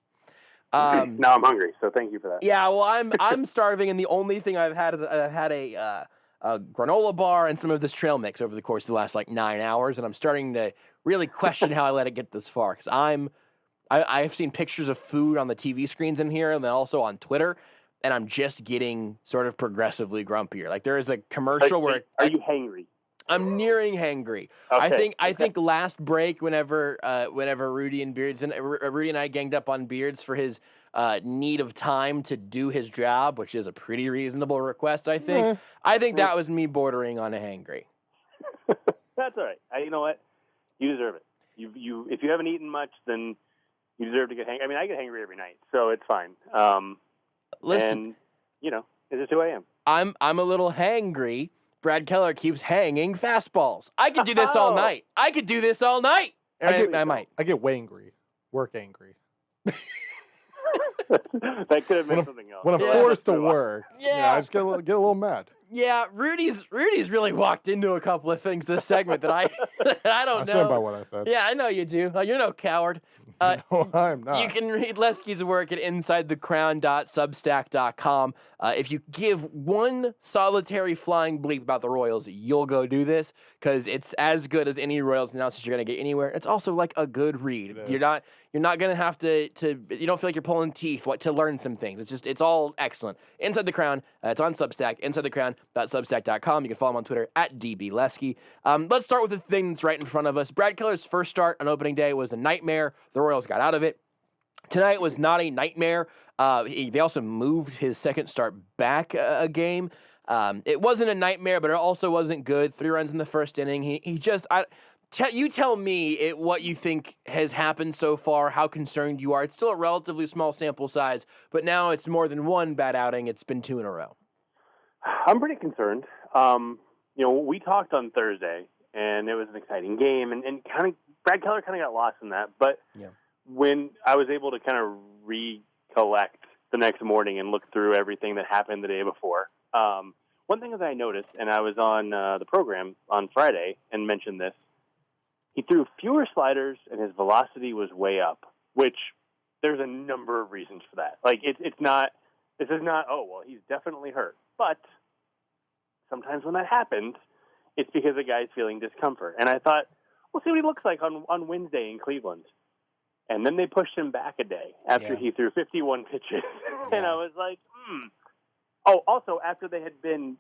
Now I'm hungry, so thank you for that. Yeah, well, I'm starving, and the only thing I've had is I've had a granola bar and some of this trail mix over the course of the last 9 hours, and I'm starting to really question how I let it get this far, because I've seen pictures of food on the TV screens in here and then also on Twitter, and I'm just getting sort of progressively grumpier. Like there is a commercial where... Are you hangry? I'm nearing hangry. Okay. I think last break, whenever Rudy and I ganged up on Beards for his need of time to do his job, which is a pretty reasonable request, I think. I think that was me bordering on a hangry. That's all right. You know what? You deserve it. You if you haven't eaten much, then you deserve to get hangry. I mean, I get hangry every night, so it's fine. Listen, and it's just who I am. I'm a little hangry. Brad Keller keeps hanging fastballs. I could do this all night. I could do this all night. I might. I get wangry. Work angry. That could have been something else. When I'm forced to work, I just get a little mad. Yeah, Rudy's really walked into a couple of things this segment that I I don't know. I stand by what I said. Yeah, I know you do. You're no coward. No, I'm not. You can read Lesky's work at insidethecrown.substack.com. If you give one solitary flying bleep about the Royals, you'll go do this because it's as good as any Royals analysis you're gonna get anywhere. It's also like a good read. You're not gonna have to you don't feel like you're pulling teeth to learn some things. It's all excellent. Inside the Crown. It's on Substack. Insidethecrown.substack.com. You can follow him on Twitter at DBLesky. Let's start with the thing that's right in front of us. Brad Keller's first start on opening day was a nightmare. The Royals got out of it. Tonight was not a nightmare. They also moved his second start back a game. It wasn't a nightmare, but it also wasn't good. 3 runs in the first inning. You tell me what you think has happened so far, how concerned you are. It's still a relatively small sample size, but now it's more than one bad outing. It's been 2 in a row. I'm pretty concerned. We talked on Thursday, and it was an exciting game, and kind of Brad Keller kind of got lost in that. But when I was able to kind of recollect the next morning and look through everything that happened the day before, one thing that I noticed, and I was on the program on Friday and mentioned this, he threw fewer sliders and his velocity was way up, which there's a number of reasons for that. Like this is not, oh, well, he's definitely hurt. But sometimes when that happens, it's because the guy's feeling discomfort. And I thought, we'll see what he looks like on Wednesday in Cleveland. And then they pushed him back a day after he threw 51 pitches. And I was like, Oh, also, after they had been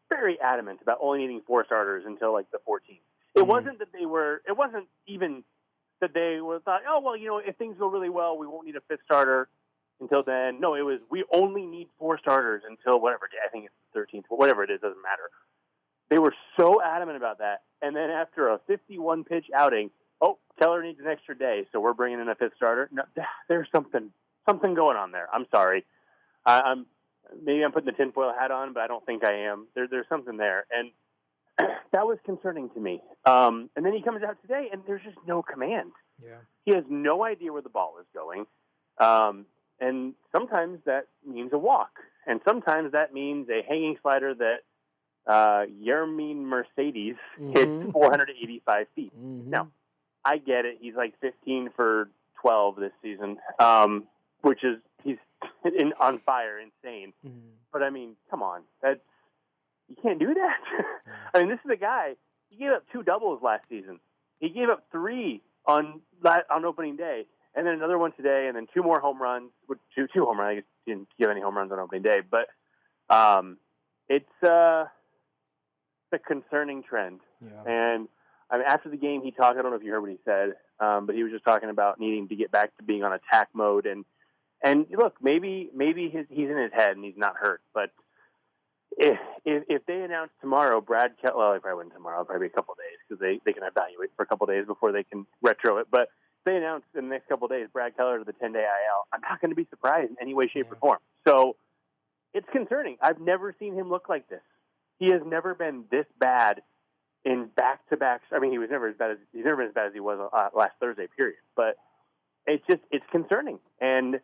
very adamant about only needing 4 starters until like the 14th. It wasn't that it wasn't even that they thought, oh, well, if things go really well, we won't need a 5th starter until then. No, it was, we only need 4 starters until whatever day. I think it's the 13th, but whatever it is, doesn't matter. They were so adamant about that. And then after a 51 pitch outing, Keller needs an extra day, so we're bringing in a 5th starter. No, there's something going on there. I'm sorry. Maybe I'm putting the tinfoil hat on, but I don't think I am. There's something there. And that was concerning to me. And then he comes out today, and there's just no command. Yeah. He has no idea where the ball is going. And sometimes that means a walk. And sometimes that means a hanging slider that Yermin Mercedes hits 485 feet. Now, I get it. He's like 15 for 12 this season, which is he's on fire, insane. But, I mean, come on. You can't do that. I mean, this is a guy, he gave up 2 doubles last season. He gave up 3 on opening day, and then another one today, and then 2 more home runs. 2 home runs. I guess he didn't give any home runs on opening day. But it's a concerning trend. Yeah. And I mean, after the game, he talked. I don't know if you heard what he said, but he was just talking about needing to get back to being on attack mode. And look, maybe he's in his head and he's not hurt. But if they announce tomorrow, Brad Keller, well, they probably wouldn't tomorrow. It'll probably be a couple of days because they can evaluate for a couple of days before they can retro it. But if they announce in the next couple of days Brad Keller to the 10-day IL, I'm not going to be surprised in any way, shape, or form. So it's concerning. I've never seen him look like this. He has never been this bad in back-to-back. I mean, he's never been as bad as he was last Thursday, period. But it's concerning. And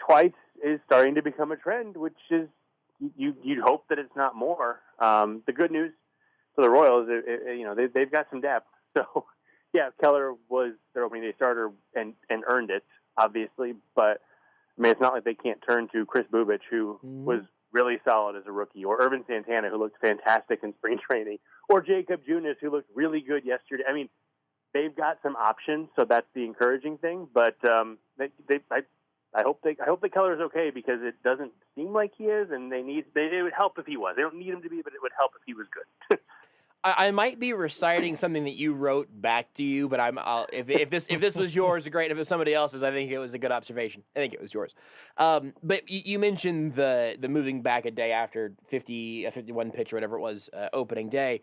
twice is starting to become a trend, which is you'd hope that it's not more. The good news for the Royals, they've got some depth. So, yeah, Keller was their opening day starter and earned it, obviously. But, I mean, it's not like they can't turn to Chris Bubich, who was really solid as a rookie, or Irvin Santana, who looked fantastic in spring training, or Jacob Junis, who looked really good yesterday. I mean, they've got some options, so that's the encouraging thing. But I hope the Keller is okay, because it doesn't seem like he is, and it would help if he was. They don't need him to be, but it would help if he was good. I might be reciting something that you wrote back to you, but if this was yours, great. If it was somebody else's, I think it was a good observation. I think it was yours. But you mentioned the moving back a day after 51 pitch or whatever it was opening day.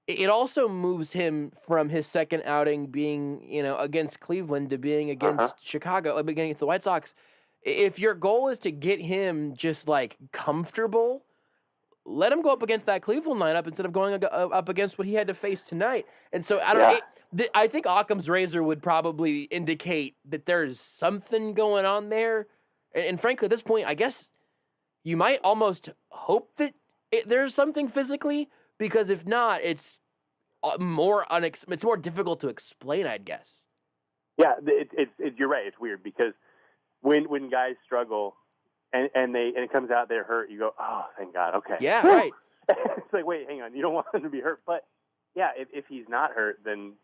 It also moves him from his second outing being against Cleveland to being against Chicago, being against the White Sox. If your goal is to get him just like comfortable, let him go up against that Cleveland lineup instead of going up against what he had to face tonight. And so I think Occam's razor would probably indicate that there's something going on there. And frankly, at this point, I guess you might almost hope that there's something physically, because if not, it's more difficult to explain, I'd guess. Yeah, you're right. It's weird because when guys struggle and it comes out they're hurt, you go, oh, thank God, okay. Yeah, right. It's like, wait, hang on, you don't want them to be hurt, but yeah, if he's not hurt, then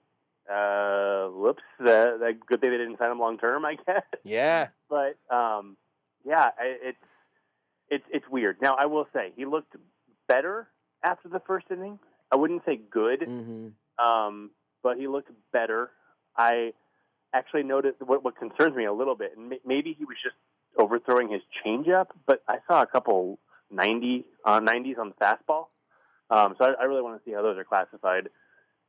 whoops, that good thing they didn't sign him long term, I guess. Yeah, but yeah, it's weird. Now I will say he looked better after the first inning. I wouldn't say good, but he looked better. I actually noticed what concerns me a little bit, and maybe he was just overthrowing his changeup, but I saw a couple 90s on the fastball. So I really want to see how those are classified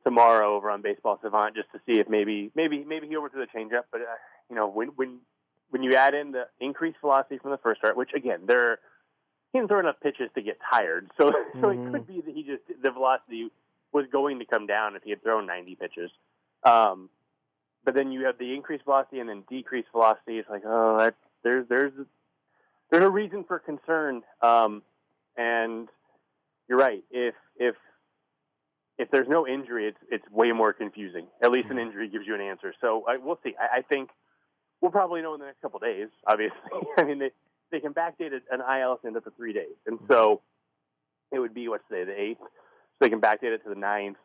tomorrow over on Baseball Savant, just to see if maybe he overthrew the changeup. But when you add in the increased velocity from the first start, which again he didn't throw enough pitches to get tired, so it could be that the velocity was going to come down if he had thrown 90 pitches. But then you have the increased velocity and then decreased velocity. It's like, oh, there's a reason for concern. And you're right. If there's no injury, it's way more confusing. At least an injury gives you an answer. So we'll see. I think we'll probably know in the next couple of days. Obviously, I mean they can backdate an IL stand-up for 3 days, and so it would be what's today, the 8th. So they can backdate it to the 9th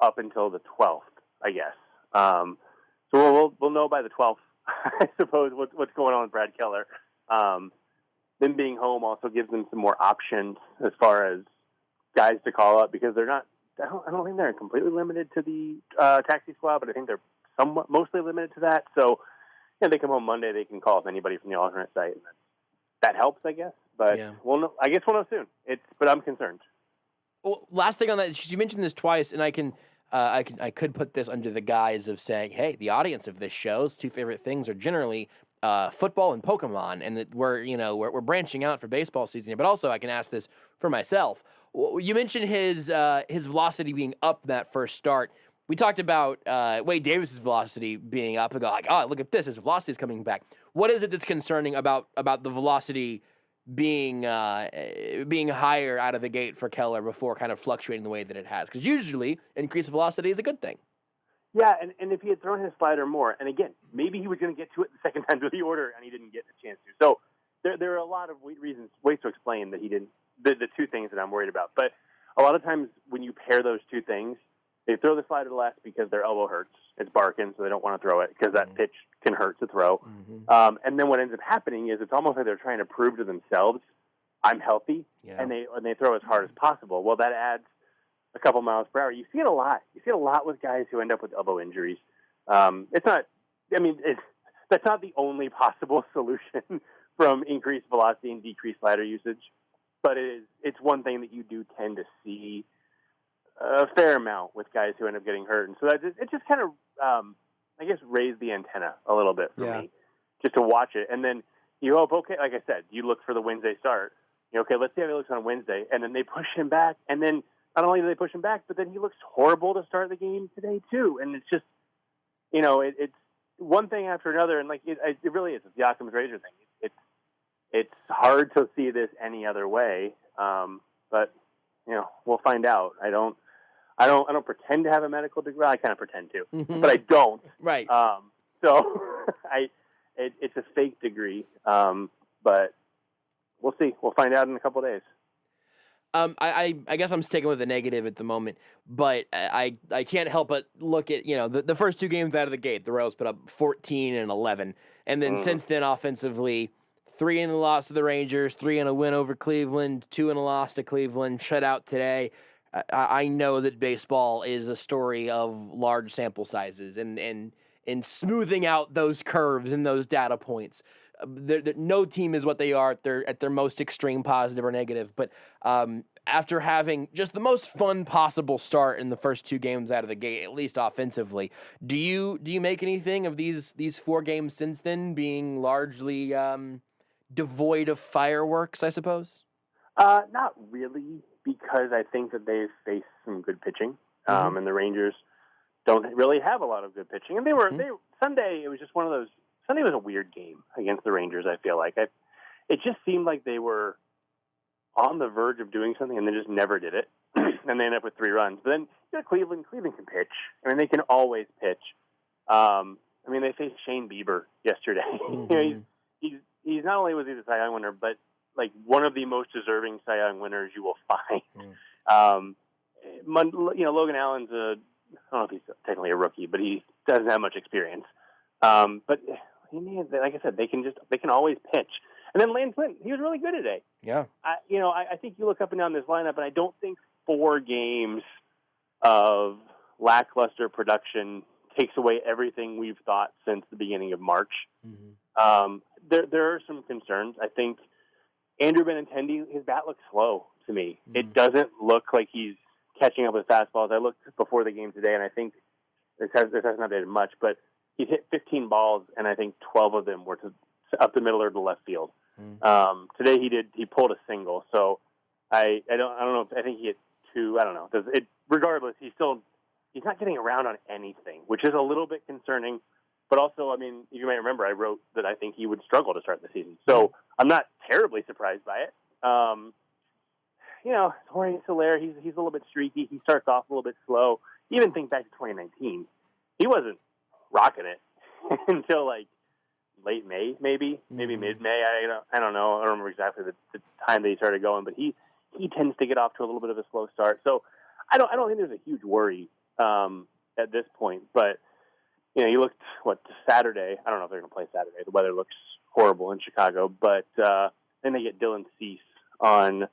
up until the 12th, I guess. So we'll know by the 12th, I suppose, what's going on with Brad Keller. Them being home also gives them some more options as far as guys to call up, because they're not. I don't think they're completely limited to the taxi squad, but I think they're mostly limited to that. So, they come home Monday, they can call up anybody from the alternate site. That helps, I guess. But yeah. we'll know. I guess we'll know soon. But I'm concerned. Well, last thing on that, you mentioned this twice, and I could put this under the guise of saying, hey, the audience of this show's two favorite things are generally football and Pokemon, and that we're branching out for baseball season here. But also, I can ask this for myself. You mentioned his velocity being up that first start. We talked about Wade Davis's velocity being up, and go like, oh, look at this, his velocity is coming back. What is it that's concerning about the velocity being higher out of the gate for Keller before kind of fluctuating the way that it has? Because usually increased velocity is a good thing. Yeah, and if he had thrown his slider more, and again, maybe he was going to get to it the second time through the order, and he didn't get a chance to. So there are a lot of ways to explain that he didn't. The two things that I'm worried about. But a lot of times when you pair those two things, they throw the slider less because their elbow hurts. It's barking, so they don't want to throw it because that pitch can hurt to throw. And then what ends up happening is it's almost like they're trying to prove to themselves, I'm healthy, and they throw as hard as possible. Well, that adds a couple miles per hour. You see it a lot. You see it a lot with guys who end up with elbow injuries. It's not. I mean, that's not the only possible solution from increased velocity and decreased slider usage, but it's one thing that you do tend to see a fair amount with guys who end up getting hurt. And so it just kind of, I guess, raised the antenna a little bit for me, just to watch it. And then you hope, okay, like I said, you look for the Wednesday start. Okay, let's see how he looks on Wednesday. And then they push him back. And then not only do they push him back, but then he looks horrible to start the game today too. And it's just, it's one thing after another. And like, it really is. It's the Occam's razor thing. It's hard to see this any other way. But we'll find out. I don't pretend to have a medical degree. I kind of pretend to, but I don't. Right. So it's a fake degree. But we'll see. We'll find out in a couple of days. I guess I'm sticking with the negative at the moment, but I can't help but look at, the first two games out of the gate, the Royals put up 14 and 11. And then since then, offensively, 3 in the loss to the Rangers, 3 in a win over Cleveland, 2 in a loss to Cleveland, shutout today. I know that baseball is a story of large sample sizes and smoothing out those curves and those data points. No team is what they are at their most extreme positive or negative. But after having just the most fun possible start in the first 2 games out of the gate, at least offensively, do you make anything of these 4 games since then being largely devoid of fireworks, I suppose? Not really, because I think that they've faced some good pitching, and the Rangers don't really have a lot of good pitching. And Sunday, it was just one of those. Sunday was a weird game against the Rangers. I feel like it just seemed like they were on the verge of doing something and then just never did it, and they end up with 3 runs. But then Cleveland can pitch. I mean, they can always pitch. I mean, they faced Shane Bieber yesterday. Mm-hmm. He's not only was he the Cy Young winner, but like one of the most deserving Cy Young winners you will find. Logan Allen's I don't know if he's technically a rookie, but he doesn't have much experience. But like I said, they can always pitch. And then Lance Lynn, he was really good today. Yeah. I think you look up and down this lineup, and I don't think 4 games of lackluster production takes away everything we've thought since the beginning of March. Mm-hmm. There are some concerns. I think Andrew Benintendi, his bat looks slow to me. Mm-hmm. It doesn't look like he's catching up with fastballs. I looked before the game today, and I think this hasn't updated much, but he's hit 15 balls, and I think 12 of them were up the middle or the left field. Mm-hmm. Today he pulled a single, so I don't know. I think he hit 2. I don't know. Regardless, he's not getting around on anything, which is a little bit concerning. But also, I mean, you might remember I wrote that I think he would struggle to start the season. So I'm not terribly surprised by it. Jorge Soler, he's a little bit streaky. He starts off a little bit slow. Even think back to 2019. He wasn't rocking it until like late May, maybe mid-May. I don't know. I don't remember exactly the time that he started going, but he tends to get off to a little bit of a slow start. So I don't think there's a huge worry at this point. But you looked Saturday. I don't know if they're going to play Saturday. The weather looks horrible in Chicago, but then they get Dylan Cease on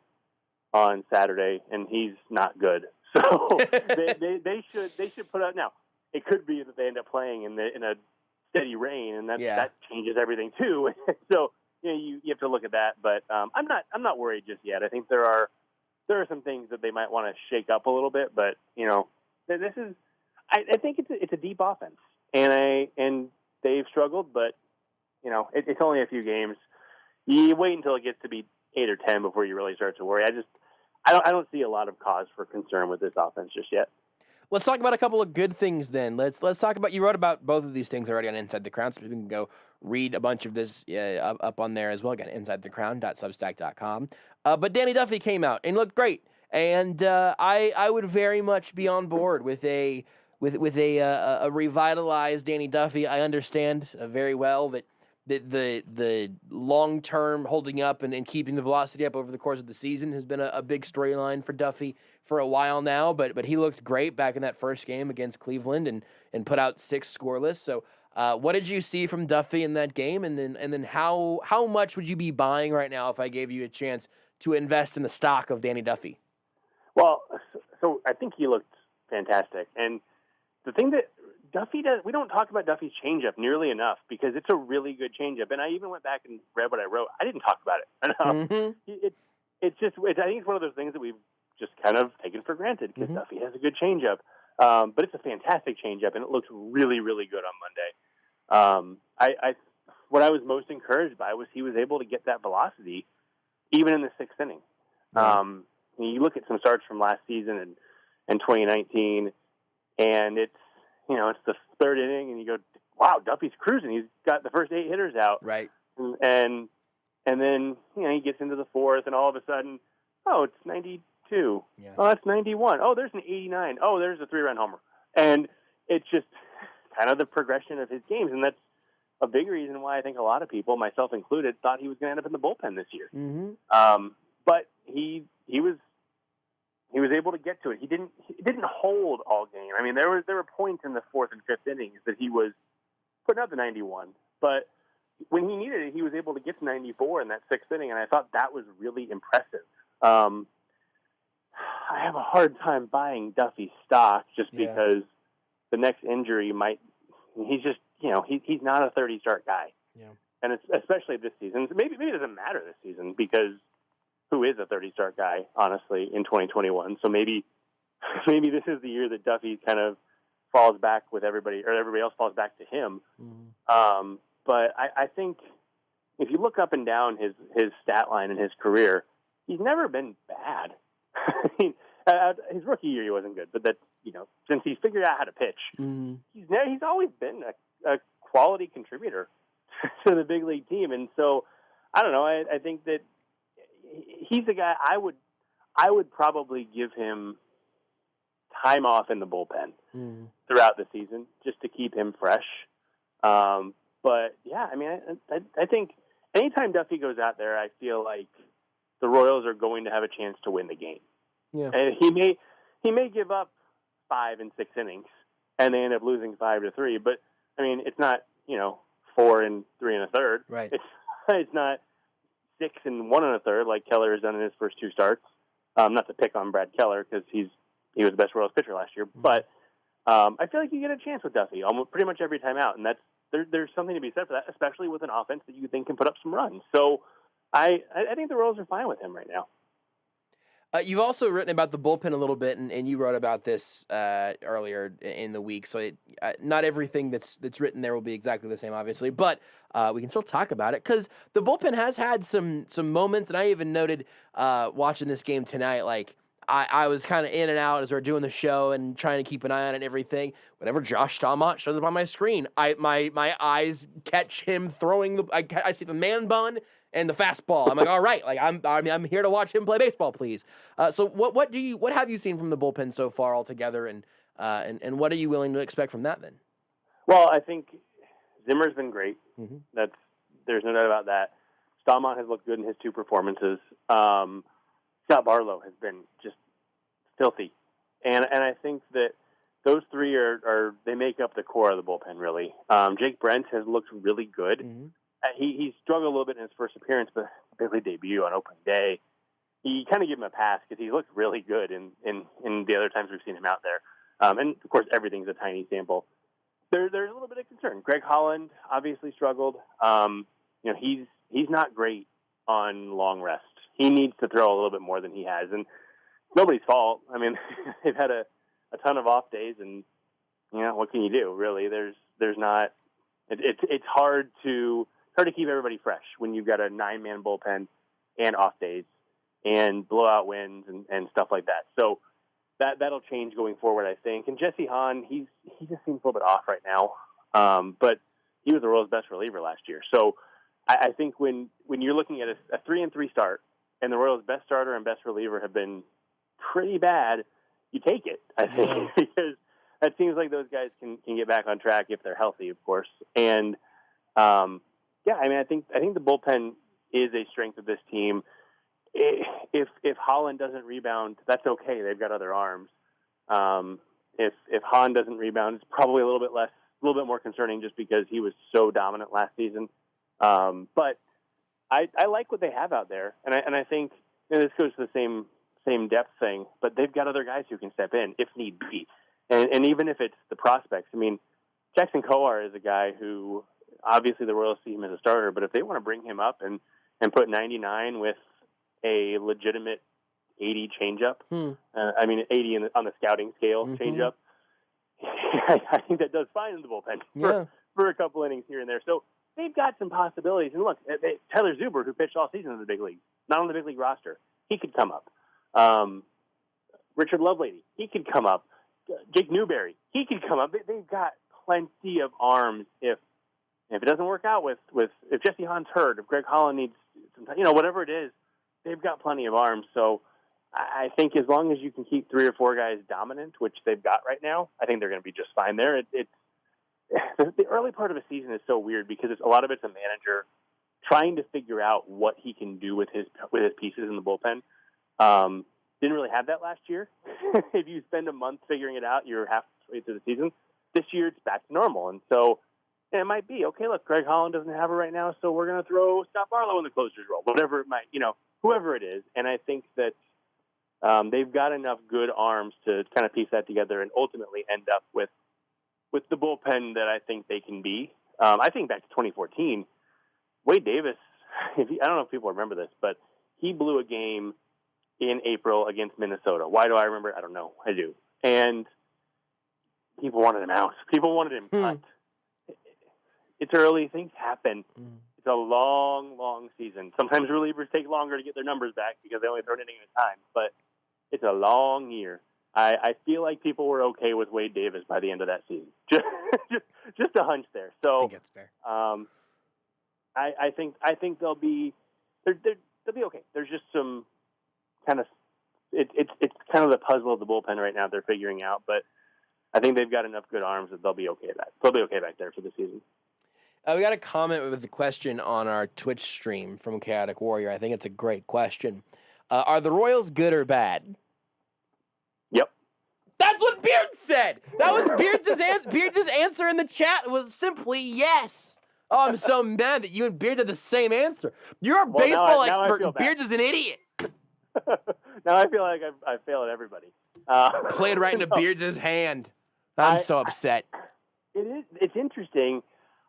Saturday, and he's not good. So they should put out. Now it could be that they end up playing in a steady rain, and that changes everything too. So you have to look at that. But I'm not worried just yet. I think there are some things that they might want to shake up a little bit. But this is I think it's a deep offense, and they've struggled, but it's only a few games. You wait until it gets to be 8 or 10 before you really start to worry. I don't see a lot of cause for concern with this offense just yet. Let's talk about a couple of good things then. Let's talk about, you wrote about both of these things already on Inside the Crown, so we can go read a bunch of this up on there as well. Again, insidethecrown.substack.com. But Danny Duffy came out and looked great, and I would very much be on board with a revitalized Danny Duffy. I understand very well that the long-term holding up and keeping the velocity up over the course of the season has been a big storyline for Duffy for a while now, but he looked great back in that first game against Cleveland and put out 6 scoreless. So what did you see from Duffy in that game, and then how much would you be buying right now if I gave you a chance to invest in the stock of Danny Duffy? Well, so I think he looked fantastic, and the thing that Duffy does, we don't talk about Duffy's changeup nearly enough because it's a really good changeup. And I even went back and read what I wrote. I didn't talk about it. Mm-hmm. I think it's one of those things that we've just kind of taken for granted because Duffy has a good changeup. But it's a fantastic changeup, and it looks really, really good on Monday. What I was most encouraged by was he was able to get that velocity even in the 6th inning. You look at some starts from last season and 2019, and it's the 3rd inning, and you go, wow, Duffy's cruising. He's got the first 8 hitters out. Right. And then, he gets into the 4th, and all of a sudden, oh, it's 92. Yeah. Oh, that's 91. Oh, there's an 89. Oh, there's a 3-run homer. And it's just kind of the progression of his games, and that's a big reason why I think a lot of people, myself included, thought he was going to end up in the bullpen this year. Mm-hmm. But he was able to get to it. He didn't hold all game. I mean, there were points in the 4th and 5th innings that he was putting out the 91, but when he needed it, he was able to get to 94 in that 6th inning, and I thought that was really impressive. I have a hard time buying Duffy stock just because the next injury he's just, he's not a 30-start guy. Yeah. And it's, especially this season. Maybe it doesn't matter this season because who is a 30-start guy, honestly, in 2021. So maybe this is the year that Duffy kind of falls back with everybody, or everybody else falls back to him. Mm-hmm. But I think if you look up and down his stat line in his career, he's never been bad. I mean, his rookie year he wasn't good, but that since he's figured out how to pitch, he's always been a quality contributor to the big league team. And so I don't know. I think that he's the guy I would probably give him time off in the bullpen throughout the season just to keep him fresh. But yeah, I mean, I think anytime Duffy goes out there, I feel like the Royals are going to have a chance to win the game. Yeah. And he may give up 5 and 6 innings and they end up losing 5-3. But I mean, it's not 4 and 3 1/3. Right. It's not 6 and 1 1/3 like Keller has done in his first 2 starts. Not to pick on Brad Keller because he was the best Royals pitcher last year, but I feel like you get a chance with Duffy almost pretty much every time out, and there's something to be said for that, especially with an offense that you think can put up some runs. So I think the Royals are fine with him right now. You've also written about the bullpen a little bit, and you wrote about this earlier in the week. So not everything that's written there will be exactly the same, obviously, but we can still talk about it because the bullpen has had some moments, and I even noted watching this game tonight, like I was kind of in and out as we were doing the show and trying to keep an eye on it and everything. Whenever Josh Staumont shows up on my screen, my eyes catch him throwing I see the man bun and the fastball. I'm like, all right, like I'm here to watch him play baseball, please. So what have you seen from the bullpen so far altogether, and what are you willing to expect from that then? Well, I think Zimmer's been great. Mm-hmm. There's no doubt about that. Staumont has looked good in his 2 performances. Scott Barlow has been just filthy, and I think that those 3 are they make up the core of the bullpen really. Jake Brent has looked really good. Mm-hmm. He struggled a little bit in his first appearance, but big league debut on opening day, you kind of give him a pass because he looked really good in the other times we've seen him out there. And of course, everything's a tiny sample. There's a little bit of concern. Greg Holland obviously struggled. He's not great on long rest. He needs to throw a little bit more than he has, and nobody's fault. I mean, they've had a ton of off days, and what can you do? Really, there's not. It's hard to keep everybody fresh when you've got a 9-man bullpen and off days and blowout wins and stuff like that. So that'll change going forward, I think. And Jesse Hahn, he just seems a little bit off right now, but he was the Royals' best reliever last year. So I think when you're looking at a 3-3 start and the Royals' best starter and best reliever have been pretty bad, you take it, I think, because it seems like those guys can get back on track if they're healthy, of course. And I mean, I think the bullpen is a strength of this team. If Holland doesn't rebound, that's okay. They've got other arms. If Hahn doesn't rebound, it's probably a little bit more concerning just because he was so dominant last season. But I like what they have out there, and I think this goes to the same depth thing. But they've got other guys who can step in if need be, and even if it's the prospects. I mean, Jackson Kowar is a guy who obviously the Royals see him as a starter, but if they want to bring him up and put 99 with a legitimate 80 changeup, I mean 80 on the scouting scale changeup, I think that does fine in the bullpen for a couple innings here and there. So they've got some possibilities. And look, Tyler Zuber, who pitched all season in the big league, not on the big league roster, he could come up. Richard Lovelady, he could come up. Jake Newberry, he could come up. They've got plenty of arms if it doesn't work out with if Jesse Hahn's hurt, if Greg Holland needs some time, whatever it is, they've got plenty of arms. So I think as long as you can keep 3 or 4 guys dominant, which they've got right now, I think they're going to be just fine there. The early part of a season is so weird because a lot of it's a manager trying to figure out what he can do with his pieces in the bullpen. Didn't really have that last year. If you spend a month figuring it out, you're halfway through the season. This year it's back to normal, and so it might be okay. Look, Greg Holland doesn't have it right now, so we're going to throw Scott Barlow in the closer's role, whatever it might, whoever it is. And I think that they've got enough good arms to kind of piece that together and ultimately end up with the bullpen that I think they can be. I think back to 2014, Wade Davis. I don't know if people remember this, but he blew a game in April against Minnesota. Why do I remember it? I don't know. I do. And people wanted him out. People wanted him cut. It's early. Things happen. It's a long, long season. Sometimes relievers take longer to get their numbers back because they only throw an inning at a time. But it's a long year. I feel like people were okay with Wade Davis by the end of that season. Just a hunch there. So I think that's fair. I think they'll be. be okay. There's just some kind of it's kind of the puzzle of the bullpen right now they're figuring out, but I think they've got enough good arms that they'll be okay back there for the season. We got a comment with a question on our Twitch stream from Chaotic Warrior. I think it's a great question. Are the Royals good or bad? Yep. That's what Beard said. That was Beards' answer in the chat was simply yes. Oh, I'm so mad that you and Beard had the same answer. You're a baseball expert, and Beards is an idiot. Now I feel like I fail at everybody. Played right into Beards' hand. I'm so upset. It's interesting.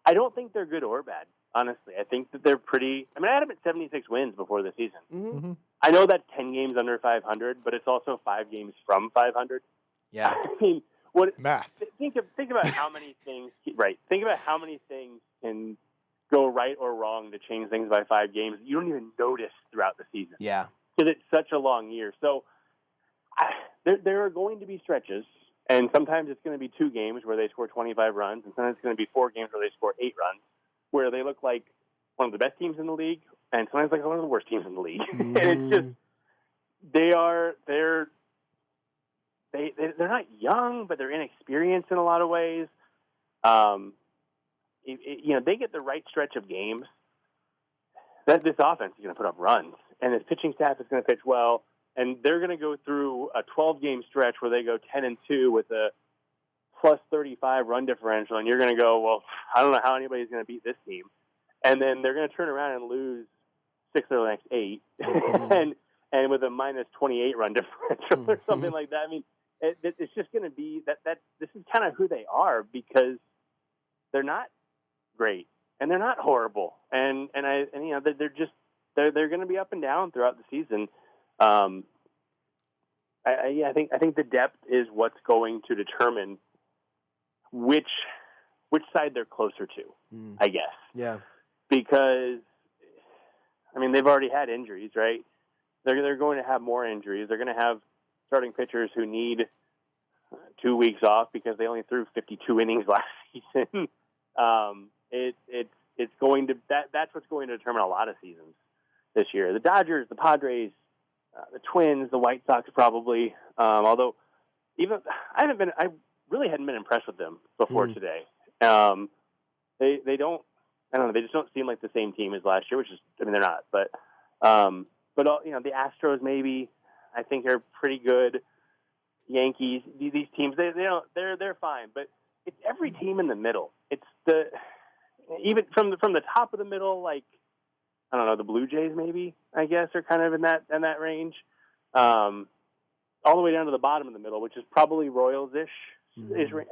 I don't think they're good or bad, honestly. I think that they're pretty. I mean, I had them at 76 wins before the season. Mm-hmm. I know that's 10 games under 500, but it's also 5 games from 500. Yeah. I mean, what math? Think about how many things. Right. Think about how many things can go right or wrong to change things by 5 games. You don't even notice throughout the season. Yeah. Because it's such a long year. So there are going to be stretches. And sometimes it's going to be 2 games where they score 25 runs, and sometimes it's going to be 4 games where they score 8 runs, where they look like one of the best teams in the league, and sometimes like one of the worst teams in the league. And it's just they're not young, but they're inexperienced in a lot of ways. They get the right stretch of games that this offense is going to put up runs, and this pitching staff is going to pitch well. And they're going to go through a 12-game stretch where they go 10-2 with a plus 35 run differential, and you're going to go, well, I don't know how anybody's going to beat this team. And then they're going to turn around and lose 6 of the next 8, and with a minus 28 run differential or something like that. I mean, it's just going to be that this is kind of who they are because they're not great and they're not horrible, and they're going to be up and down throughout the season. I think the depth is what's going to determine which side they're closer to, I guess. Yeah. Because, I mean, they've already had injuries, right? They're going to have more injuries. They're going to have starting pitchers who need 2 weeks off because they only threw 52 innings last season. It's going to that's what's going to determine a lot of seasons this year. The Dodgers, the Padres, the Twins, the White Sox probably. Although even I really hadn't been impressed with them before today. They don't. I don't know. They just don't seem like the same team as last year, which is. I mean, they're not. But the Astros maybe I think are pretty good. Yankees, these teams they're fine. But it's every team in the middle. It's even from the top of the middle, like. I don't know, the Blue Jays maybe, I guess, are kind of in that range. All the way down to the bottom of the middle, which is probably Royals-ish.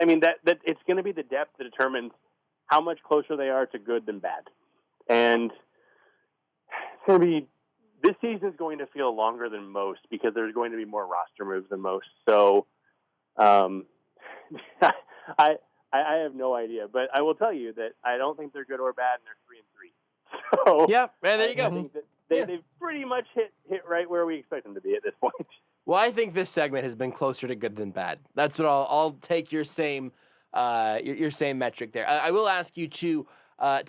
I mean, that it's going to be the depth that determines how much closer they are to good than bad. And it's going to be this season is going to feel longer than most because there's going to be more roster moves than most. So I have no idea, but I will tell you that I don't think they're good or bad, and they're 3-3. So yeah, man, there you go. I think that they've pretty much hit right where we expect them to be at this point. Well, I think this segment has been closer to good than bad. That's what I'll take your same metric there. I will ask you to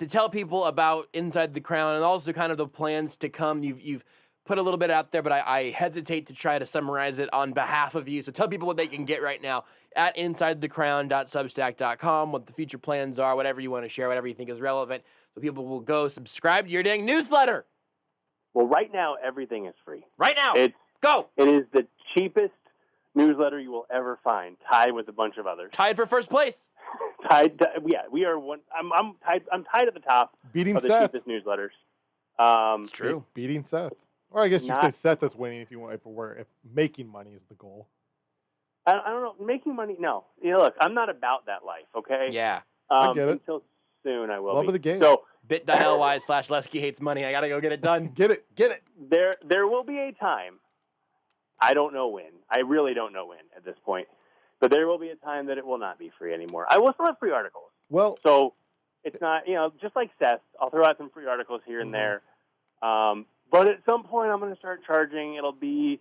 tell people about Inside the Crown and also kind of the plans to come. You've put a little bit out there, but I hesitate to try to summarize it on behalf of you. So tell people what they can get right now at insidethecrown.substack.com, what the future plans are, whatever you want to share, whatever you think is relevant. So people will go subscribe to your dang newsletter. Well, right now, everything is free. Right now. Go. It is the cheapest newsletter you will ever find, tied with a bunch of others. Tied for first place. We are one. I'm tied at the top beating of the Seth. cheapest newsletters. It's true. Beating Seth. Or I guess you say Seth is winning if making money is the goal. I don't know. Making money, no. Look, I'm not about that life, okay? Yeah. I get it. Until soon I will Love be. of the game. So bit.ly/Lesky hates money. I got to go get it done. Get it. There will be a time, I don't know when. I really don't know when at this point. But there will be a time that it will not be free anymore. I will still have free articles. Well, so it's not, just like Seth, I'll throw out some free articles here and there. But at some point I'm going to start charging. It'll be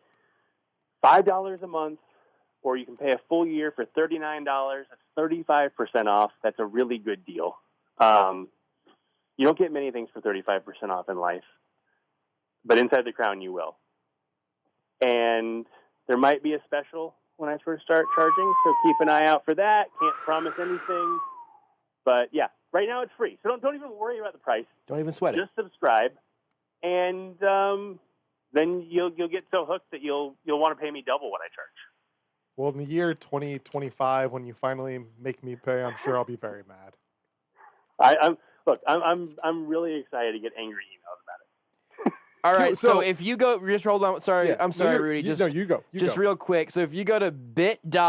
$5 a month, or you can pay a full year for $39. That's 35% off. That's a really good deal. You don't get many things for 35% off in life. but inside the crown you will. And there might be a special when I first start charging, so keep an eye out for that. Can't promise anything, but yeah, right now it's free. So don't even worry about the price. Don't even sweat it. Just subscribe, and then you'll get so hooked that you'll want to pay me double what I charge. Well, in the year 2025, when you finally make me pay, I'm sure I'll be very mad. I'm really excited to get angry emails about it. All right, so if you go, just hold on. Sorry, Yeah, I'm sorry, no, Rudy. you go. You just go. real quick. So if you go to bit.ly/Lesky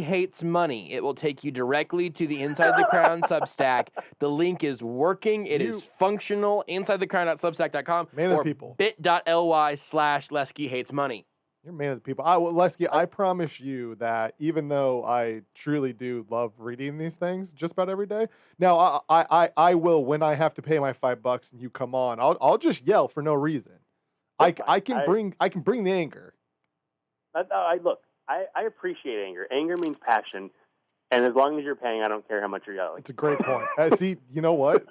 Hates Money, it will take you directly to the Inside the Crown Substack. The link is working. It is functional. InsideTheCrown.substack.com Man of or the people. bit.ly/Lesky Hates Money. You're a man of the people. Lesky, I promise you that even though I truly do love reading these things just about every day, now I will, when I have to pay my $5 and you come on, I'll just yell for no reason. I can bring the anger. I appreciate anger. Anger means passion, and as long as you're paying, I don't care how much you're yelling. It's a great point. See, you know what?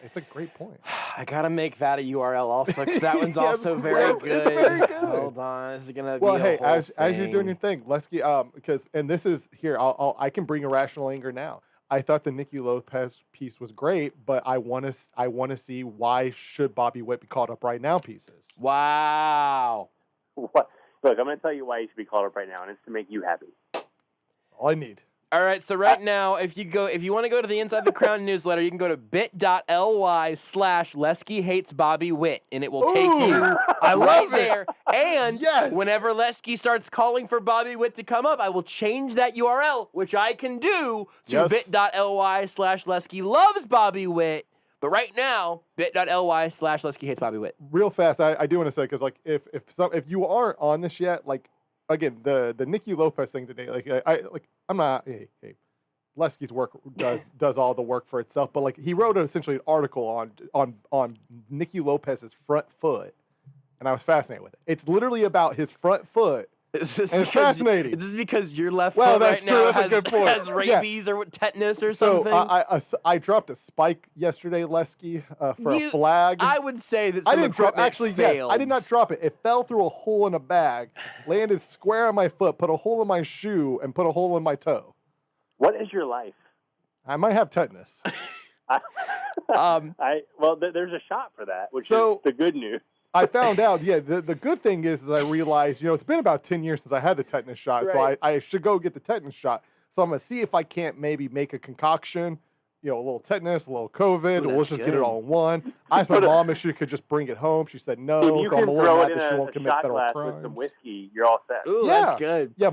It's a great point. I gotta make that a URL also because that one's Yes, also very yes, good. it's very good. Hold on, this is gonna be Well, a hey, whole as you're doing thing. your thing, Lesky, because this is here, I can bring irrational anger now. I thought the Nicky Lopez piece was great, but I want to see why should Bobby Witt be called up right now pieces. Wow. What? Look, I'm going to tell you why you should be called up right now, and it's to make you happy. All I need. All right, so right now, if you want to go to the Inside the Crown newsletter, you can go to bit.ly/Lesky Hates Bobby Witt, and it will take you right there. And whenever Lesky starts calling for Bobby Witt to come up, I will change that URL, which I can do, to bit.ly/Lesky Loves Bobby Witt. But right now, bit.ly/Lesky Hates Bobby Witt. Real fast, I do want to say, because like if you aren't on this yet, like again, the Nicky Lopez thing today, I'm not. Hey, Lesky's work does all the work for itself, but like he wrote essentially an article on Nicky Lopez's front foot, and I was fascinated with it. It's literally about his front foot. And it's fascinating. Is this because your left Well, foot that's right true. now That's a good point. has rabies or tetanus or something? So I dropped a spike yesterday, Lesky, for a flag. I would say that I some didn't drop. equipment Actually, failed. yes, I did not drop it. It fell through a hole in a bag, landed square on my foot, put a hole in my shoe, and put a hole in my toe. What is your life? I might have tetanus. There's a shot for that, which is the good news. I found out, the good thing is I realized, it's been about 10 years since I had the tetanus shot, so I should go get the tetanus shot. So I'm going to see if I can't maybe make a concoction, a little tetanus, a little COVID, or let's just get it all in one. I asked my mom if she could just bring it home. She said no, If you so I'm can a little throw mad it that she in won't a commit shot federal glass crimes. with some whiskey, you're all set. Ooh, that's good. Yeah,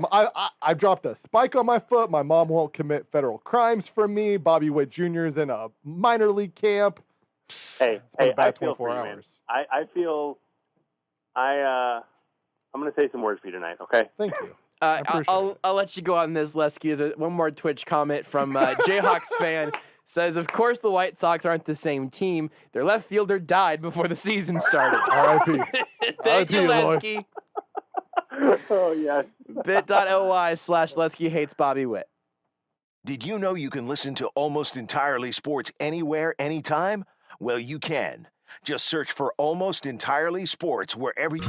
I dropped a spike on my foot. My mom won't commit federal crimes for me. Bobby Witt Jr. is in a minor league camp. Hey, I feel for you, man. I'm going to say some words for you tonight, okay? Thank you. I'll let you go on this, Lesky. One more Twitch comment from Jayhawks fan. Says, of course the White Sox aren't the same team. Their left fielder died before the season started. R.I.P. Thank you, Lesky. Oh, yes. bit.ly/Lesky Hates Bobby Witt. Did you know you can listen to Almost Entirely Sports anywhere, anytime? Well, you can. Just search for Almost Entirely Sports wherever you...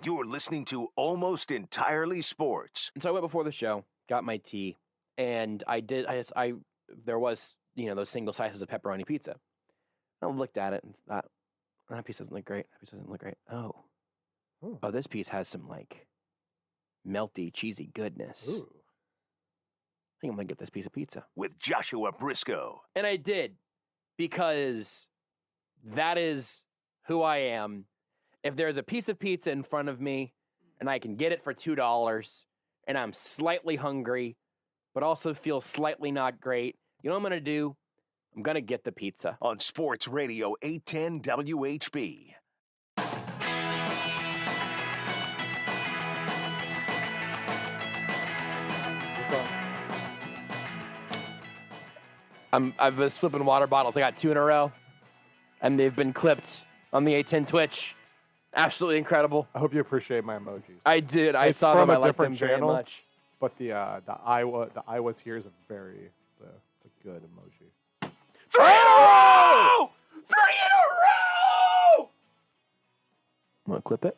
You're listening to Almost Entirely Sports. And so I went before the show, got my tea, and there was, those single slices of pepperoni pizza. I looked at it and thought, that piece doesn't look great. That piece doesn't look great. Oh, this piece has some, melty, cheesy goodness. Ooh. I think I'm going to get this piece of pizza. With Joshua Brisco. And I did, because that is who I am. If there's a piece of pizza in front of me and I can get it for $2 and I'm slightly hungry, but also feel slightly not great, you know what I'm going to do? I'm going to get the pizza. On Sports Radio 810 WHB. I was flipping water bottles. I got 2 in a row, and they've been clipped on the 810 Twitch. Absolutely incredible. I hope you appreciate my emojis. I did. I It's saw from them. I a liked them different very channel, much. but the Iowa's here is it's a good emoji. 3 in a row! 3 in a row! I'm going to clip it.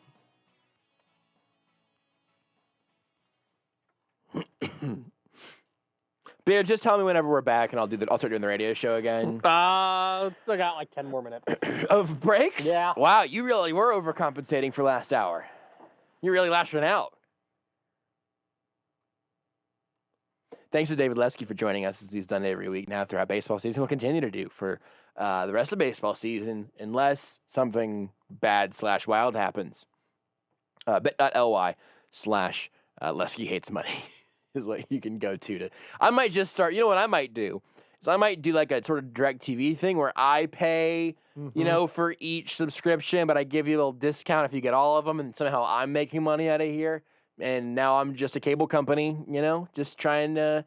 Beard, just tell me whenever we're back, and I'll start doing the radio show again. Still got like 10 more minutes. Of breaks? Yeah. Wow, you really were overcompensating for last hour. You really lashing out. Thanks to David Lesky for joining us, as he's done every week now throughout baseball season. We'll continue to do for the rest of baseball season, unless something bad/wild happens. bit.ly/Lesky hates money. Is what you can go to. I might just start, you know what I might do? Is I might do like a sort of direct TV thing where I pay, for each subscription, but I give you a little discount if you get all of them, and somehow I'm making money out of here. And now I'm just a cable company, just trying to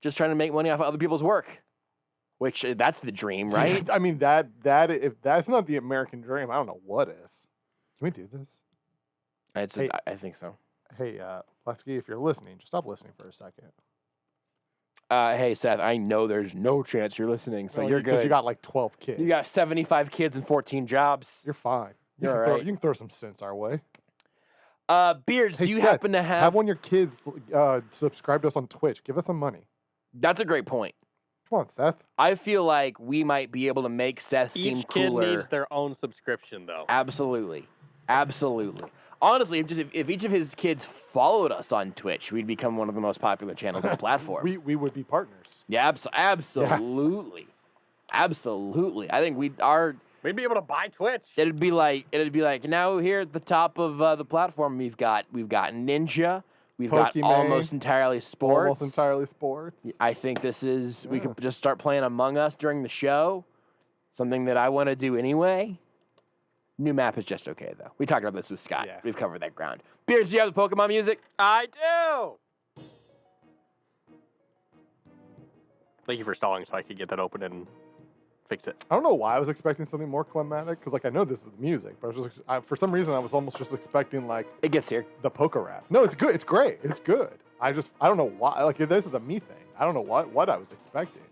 make money off of other people's work. Which that's the dream, right? I mean that if that's not the American dream, I don't know what is. Can we do this? I think so. Hey, Lesky, if you're listening, just stop listening for a second. Hey, Seth, I know there's no chance you're listening, so you're good. Because you got like 12 kids. You got 75 kids and 14 jobs. You're fine. You can throw some sense our way. Beards, hey, do you Seth, happen to have one of your kids subscribe to us on Twitch? Give us some money. That's a great point. Come on, Seth. I feel like we might be able to make Seth seem cooler. Each kid needs their own subscription, though. Absolutely. Honestly, if each of his kids followed us on Twitch, we'd become one of the most popular channels on the platform. We would be partners. Yeah, absolutely. Yeah. Absolutely. I think we'd be able to buy Twitch. It'd be like now here at the top of the platform we've got Ninja, we've got Almost Entirely Sports. Almost Entirely Sports. I think this is we could just start playing Among Us during the show. Something that I want to do anyway. New map is just okay, though. We talked about this with Scott. Yeah. We've covered that ground. Beards, do you have the Pokemon music? I do! Thank you for stalling so I could get that open and fix it. I don't know why I was expecting something more climatic, because I know this is music, but for some reason I was almost just expecting it gets here. The Poke Rap. No, it's good. It's great. It's good. I don't know why. This is a me thing. I don't know what I was expecting.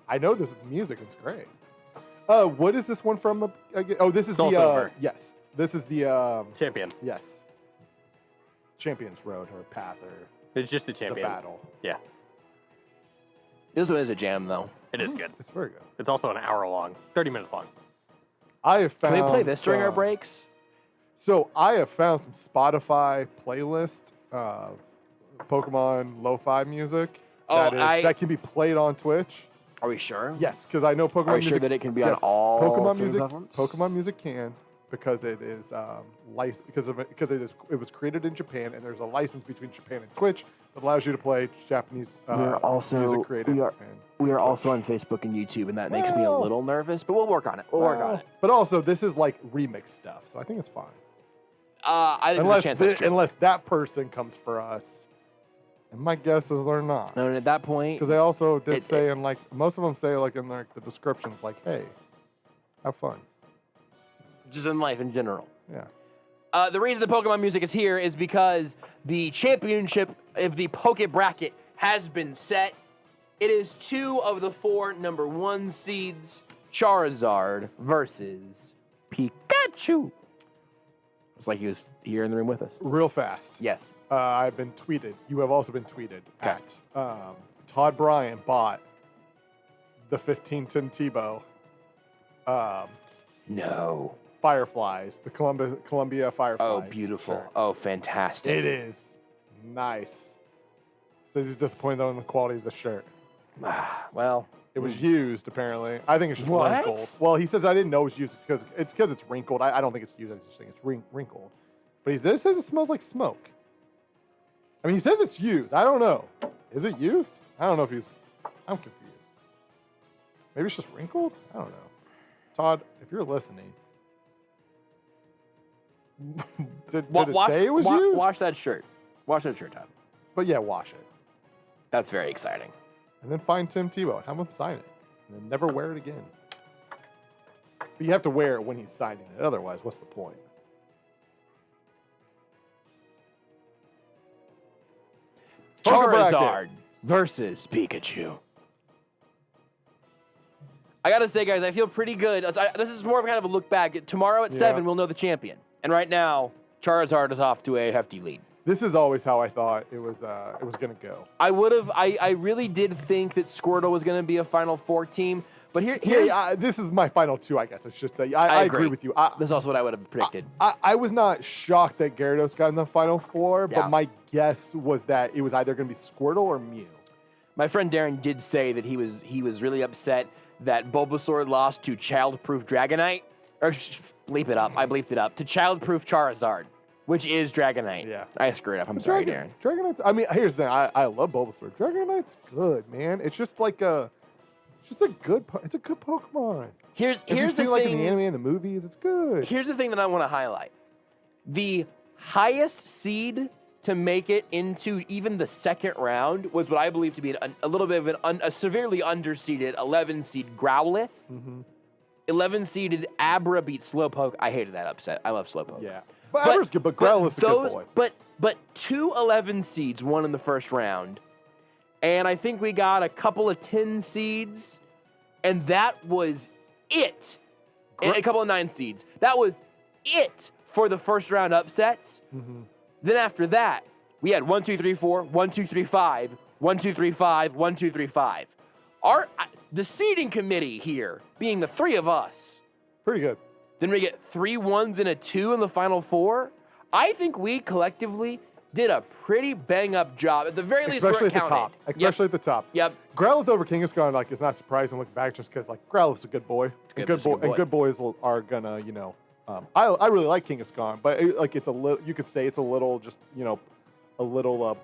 I know this is music. It's great. What is this one from? Oh, this is yes. This is the Champion. Yes. Champion's Road or Path or it's just the Champion. The battle. Yeah. This one is a jam, though. It is good. It's very good. It's also an hour long, 30 minutes long. I have found. Can we play this during our breaks? So I have found some Spotify playlist of Pokemon lo-fi music that can be played on Twitch. Are we sure? Yes, because I know Pokemon Are we music. sure that it can be on all Pokemon three music? platforms? Pokemon music can, because it is licensed because it was created in Japan, and there's a license between Japan and Twitch that allows you to play Japanese music created. We are also on Facebook and YouTube, and that makes me a little nervous, but we'll work on it. We'll work on it. But also, this is like remix stuff, so I think it's fine. I think unless that person comes for us. And my guess is they're not. No, and at that point, because they also did say most of them say in the descriptions hey, have fun. Just in life in general. Yeah. The reason the Pokemon music is here is because the championship of the Poke Bracket has been set. It is 2 of the 4 number 1 seeds, Charizard versus Pikachu. It's like he was here in the room with us. Real fast. Yes. I've been tweeted. You have also been tweeted at Todd Bryant bought the 15 Tim Tebow. No. Fireflies, the Columbia Fireflies. Oh, beautiful. Shirt. Oh, fantastic. It is nice. So he's disappointed though in the quality of the shirt. Well, it was used apparently. I think it's just What? wrinkled. Well, he says I didn't know it was used because it's wrinkled. I don't think it's used. I just think it's wrinkled. But he says it smells like smoke. I mean, he says it's used. I don't know. Is it used? I don't know if he's. I'm confused. Maybe it's just wrinkled. I don't know. Todd, if you're listening, did it say it was used? Wash that shirt. Wash that shirt, Todd. But yeah, wash it. That's very exciting. And then find Tim Tebow and have him sign it. And then never wear it again. But you have to wear it when he's signing it. Otherwise, what's the point? Charizard versus Pikachu. I gotta say, guys, I feel pretty good. This is more of kind of a look back. Tomorrow at 7, we'll know the champion. And right now, Charizard is off to a hefty lead. This is always how I thought it was going to go. I really did think that Squirtle was going to be a Final Four team. But here's... this is my final two, I guess I should say. I agree with you. This is also what I would have predicted. I was not shocked that Gyarados got in the Final Four, but my guess was that it was either going to be Squirtle or Mew. My friend Darren did say that he was really upset that Bulbasaur lost to Childproof Dragonite. Or bleep it up. I bleeped it up. To Childproof Charizard, which is Dragonite. Yeah. I screwed up. I'm sorry, Darren. Dragonite's, I mean, here's the thing. I love Bulbasaur. Dragonite's good, man. It's just like it's a good Pokemon. Here's if you've the seen, like, thing. in the anime and the movies, it's good. Here's the thing that I want to highlight. The highest seed to make it into even the second round was what I believe to be a little bit of a severely underseeded 11 seed Growlithe. 11 seeded Abra beat Slowpoke. I hated that upset. I love Slowpoke. Yeah. But Abra's good, but Growlithe's a good boy. But 2 11 seeds won in the first round. And I think we got a couple of 10 seeds. And that was it. And a couple of 9 seeds. That was it for the first round upsets. Then after that, we had 1, 2, 3, 4, 1, 2, 3, 5, 1, 2, 3, 5, 1, 2, 3, 5. The seeding committee here, being the 3 of us. Pretty good. Then we get 3 1s and a 2 in the Final Four. I think we collectively did a pretty bang-up job. At the very least, Especially we're at the counted. top. Especially at the top. Yep. Growlithe over Kangaskhan, like, it's not surprising looking back just because, like, Growlithe's a good boy. And good boys are gonna, you know, I really like Kangaskhan, but it's a little, you could say it's a little just, you know, a little,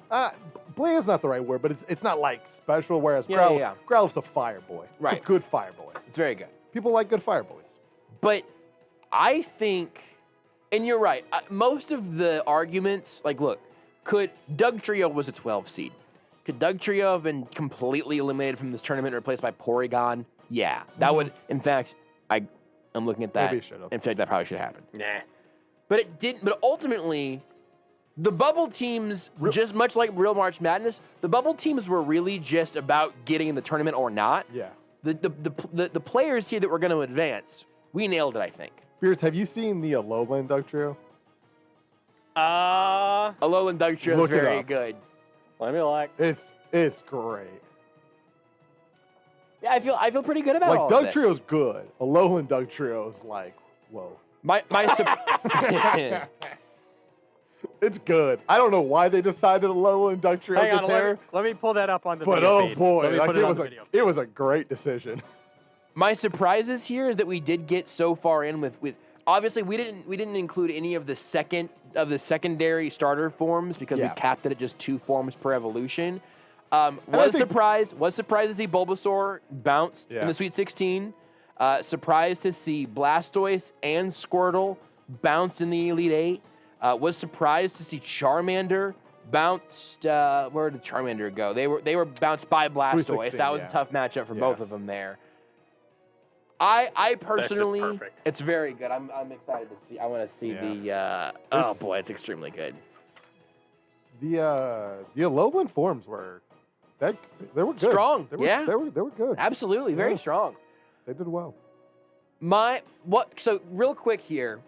bland is not the right word, but it's not like special, whereas Growlithe's a fire boy. Right. It's a good fire boy. It's very good. People like good fire boys. But I think, and you're right, most of the arguments, like, look, could Dugtrio was a 12 seed. Could Dugtrio have been completely eliminated from this tournament and replaced by Porygon? Yeah. That would, in fact, I'm looking at that. Maybe it should have. In fact, that probably should have happened. Nah. But it didn't, but ultimately, the bubble teams, just much like Real March Madness, the bubble teams were really just about getting in the tournament or not. Yeah. The players here that were going to advance, we nailed it, I think. Beers, have you seen the Alolan Dugtrio? Alolan Dugtrio is very good. Let me look. It's great. Yeah, I feel pretty good about all of this. Dugtrio's good. Alolan Dugtrio is like, whoa. It's good. I don't know why they decided Alolan Dugtrio Hang gets on, hair. let me pull that up on the But video oh feed. boy, Let me like, put it on the video. it was a great decision. My surprises here is that we did get so far in with obviously we didn't include any of the secondary starter forms because we capped it at just 2 forms per evolution. Was surprised to see Bulbasaur bounce in the Sweet 16. Surprised to see Blastoise and Squirtle bounce in the Elite 8. Was surprised to see Charmander bounced. Where did Charmander go? They were bounced by Blastoise. 16, that was a tough matchup for both of them there. I personally, it's very good. I'm excited to see. I want to see the. Oh boy, it's extremely good. The Alolan forms were they were good. Strong. They were good. Absolutely, very strong. They did well. So real quick here,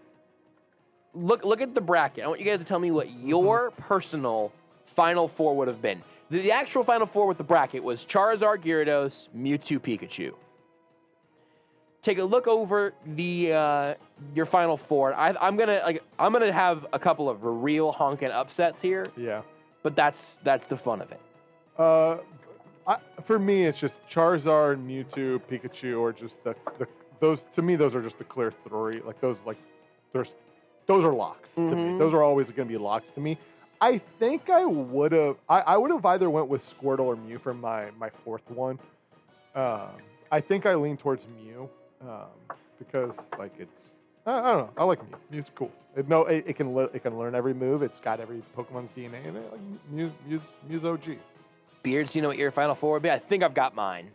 look at the bracket. I want you guys to tell me what your personal Final Four would have been. The actual Final Four with the bracket was Charizard, Gyarados, Mewtwo, Pikachu. Take a look over the your Final Four. I'm gonna have a couple of real honking upsets here. Yeah. But that's the fun of it. For me, it's just Charizard, Mewtwo, Pikachu, or just those. To me, those are just the clear three. Those are locks to me. Those are always going to be locks to me. I think I would have either went with Squirtle or Mew for my fourth one. I think I lean towards Mew because it's I don't know. I like Mew. Mew's cool. It can learn every move. It's got every Pokemon's DNA in it. Mew's OG. Beards, you know what your Final Four would be? I think I've got mine.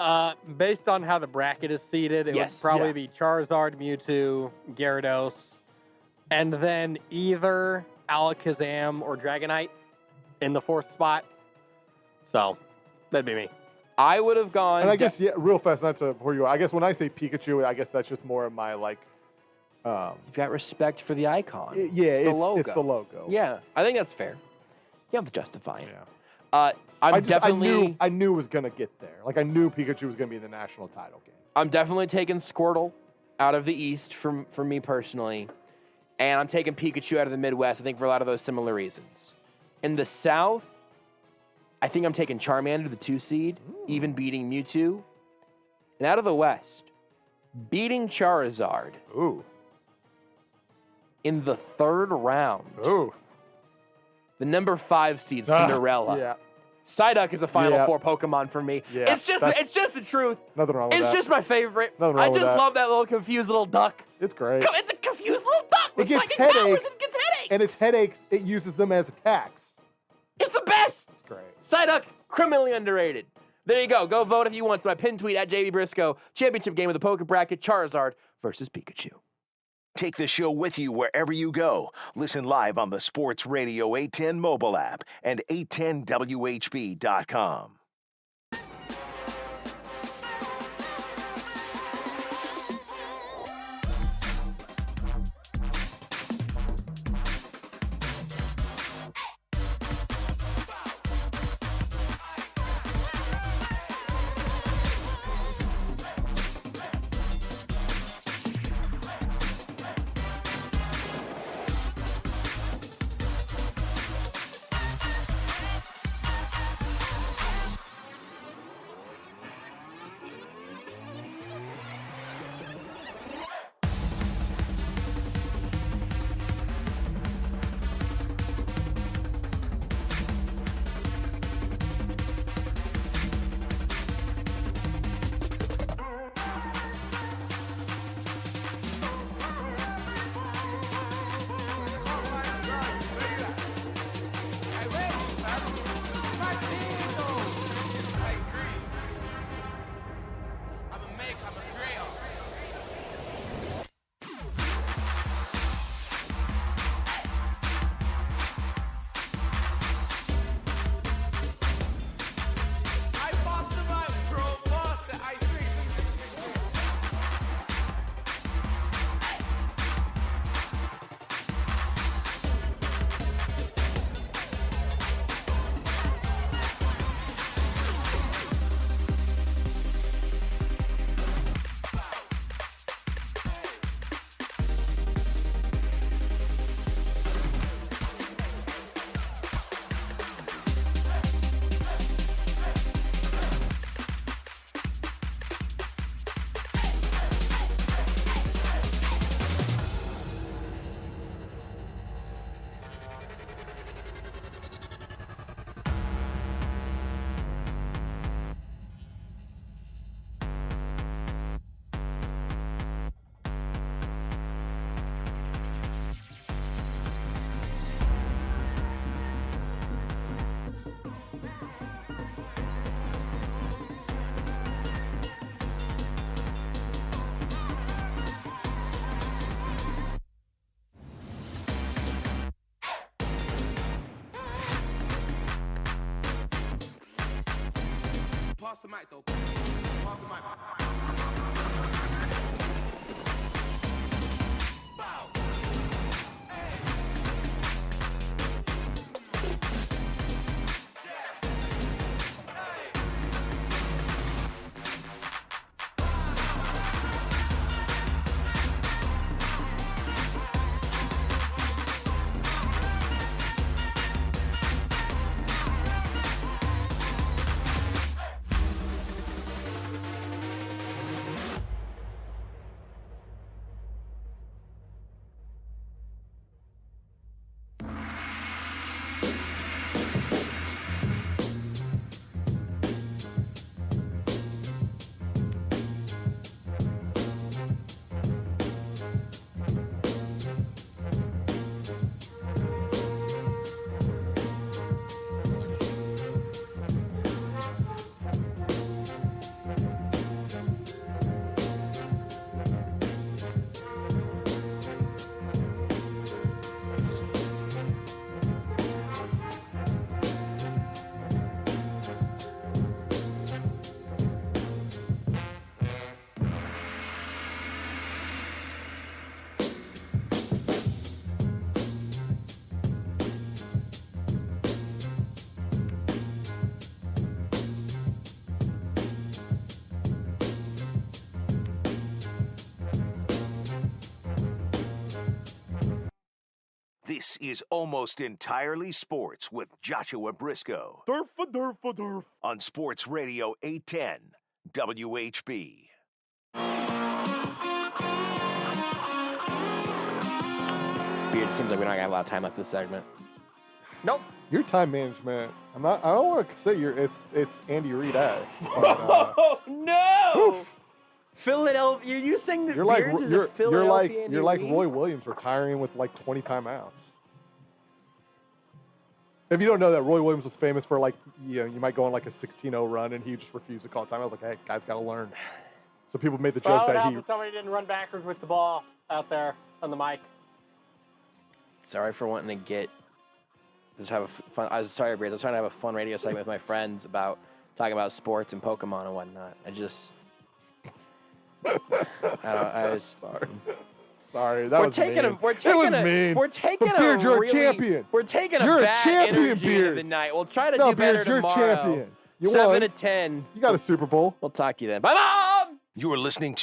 Based on how the bracket is seeded, it would probably be Charizard, Mewtwo, Gyarados, and then either Alakazam or Dragonite in the fourth spot. So, that'd be me. I would have gone... And I guess, real fast, not to before you... I guess when I say Pikachu, I guess that's just more of my, You've got respect for the icon. It's the logo. Yeah, I think that's fair. You have to justify it. Yeah. I knew it was going to get there. I knew Pikachu was going to be in the national title game. I'm definitely taking Squirtle out of the East for me personally. And I'm taking Pikachu out of the Midwest, I think, for a lot of those similar reasons. In the South, I think I'm taking Charmander, the 2 seed, even beating Mewtwo. And out of the West, beating Charizard. Ooh. In the 3rd round. Ooh. The number 5 seed, Cinderella. Yeah. Psyduck is a Final Four Pokemon for me. Yeah, it's just the truth. Nothing wrong with that. It's just my favorite. Nothing wrong I with just that. love that little confused little duck. It's great. It's a confused little duck with It gets psychic powers. headaches. It gets headaches. And its headaches, it uses them as attacks. It's the best. It's great. Psyduck, criminally underrated. There you go. Go vote if you want. It's my pin tweet at JB Brisco. Championship game of the poker bracket, Charizard versus Pikachu. Take the show with you wherever you go. Listen live on the Sports Radio 810 mobile app and 810WHB.com. Pass the mic though. Pass the mic. Bow. Hey. This is Almost Entirely Sports with Joshua Brisco. Durf. On Sports Radio 810 WHB. Beard, it seems like we don't have a lot of time left this segment. Nope. Your time management. I don't want to say it's Andy Reid-esque. Oh no! Oof. Philadelphia. Are you saying that Beards is a Philadelphia? You're like Roy Williams retiring with like 20 timeouts. If you don't know that, Roy Williams was famous for you might go on like a 16-0 run and he just refused to call time. I was like, hey, guys, got to learn. So people made the joke that somebody didn't run backwards with the ball out there on the mic. Sorry for wanting to just have a fun. I was sorry, Beards. I was trying to have a fun radio segment with my friends about talking about sports and Pokemon and whatnot. I was sorry. That was mean. We're taking Beard, you're a champion. We're taking you're a bad champion, energy Beards. into the night. We'll try to do better Beards, tomorrow. You're a champion. You 7 won. to 10. You got a Super Bowl. We'll talk to you then. Bye, Mom. You are listening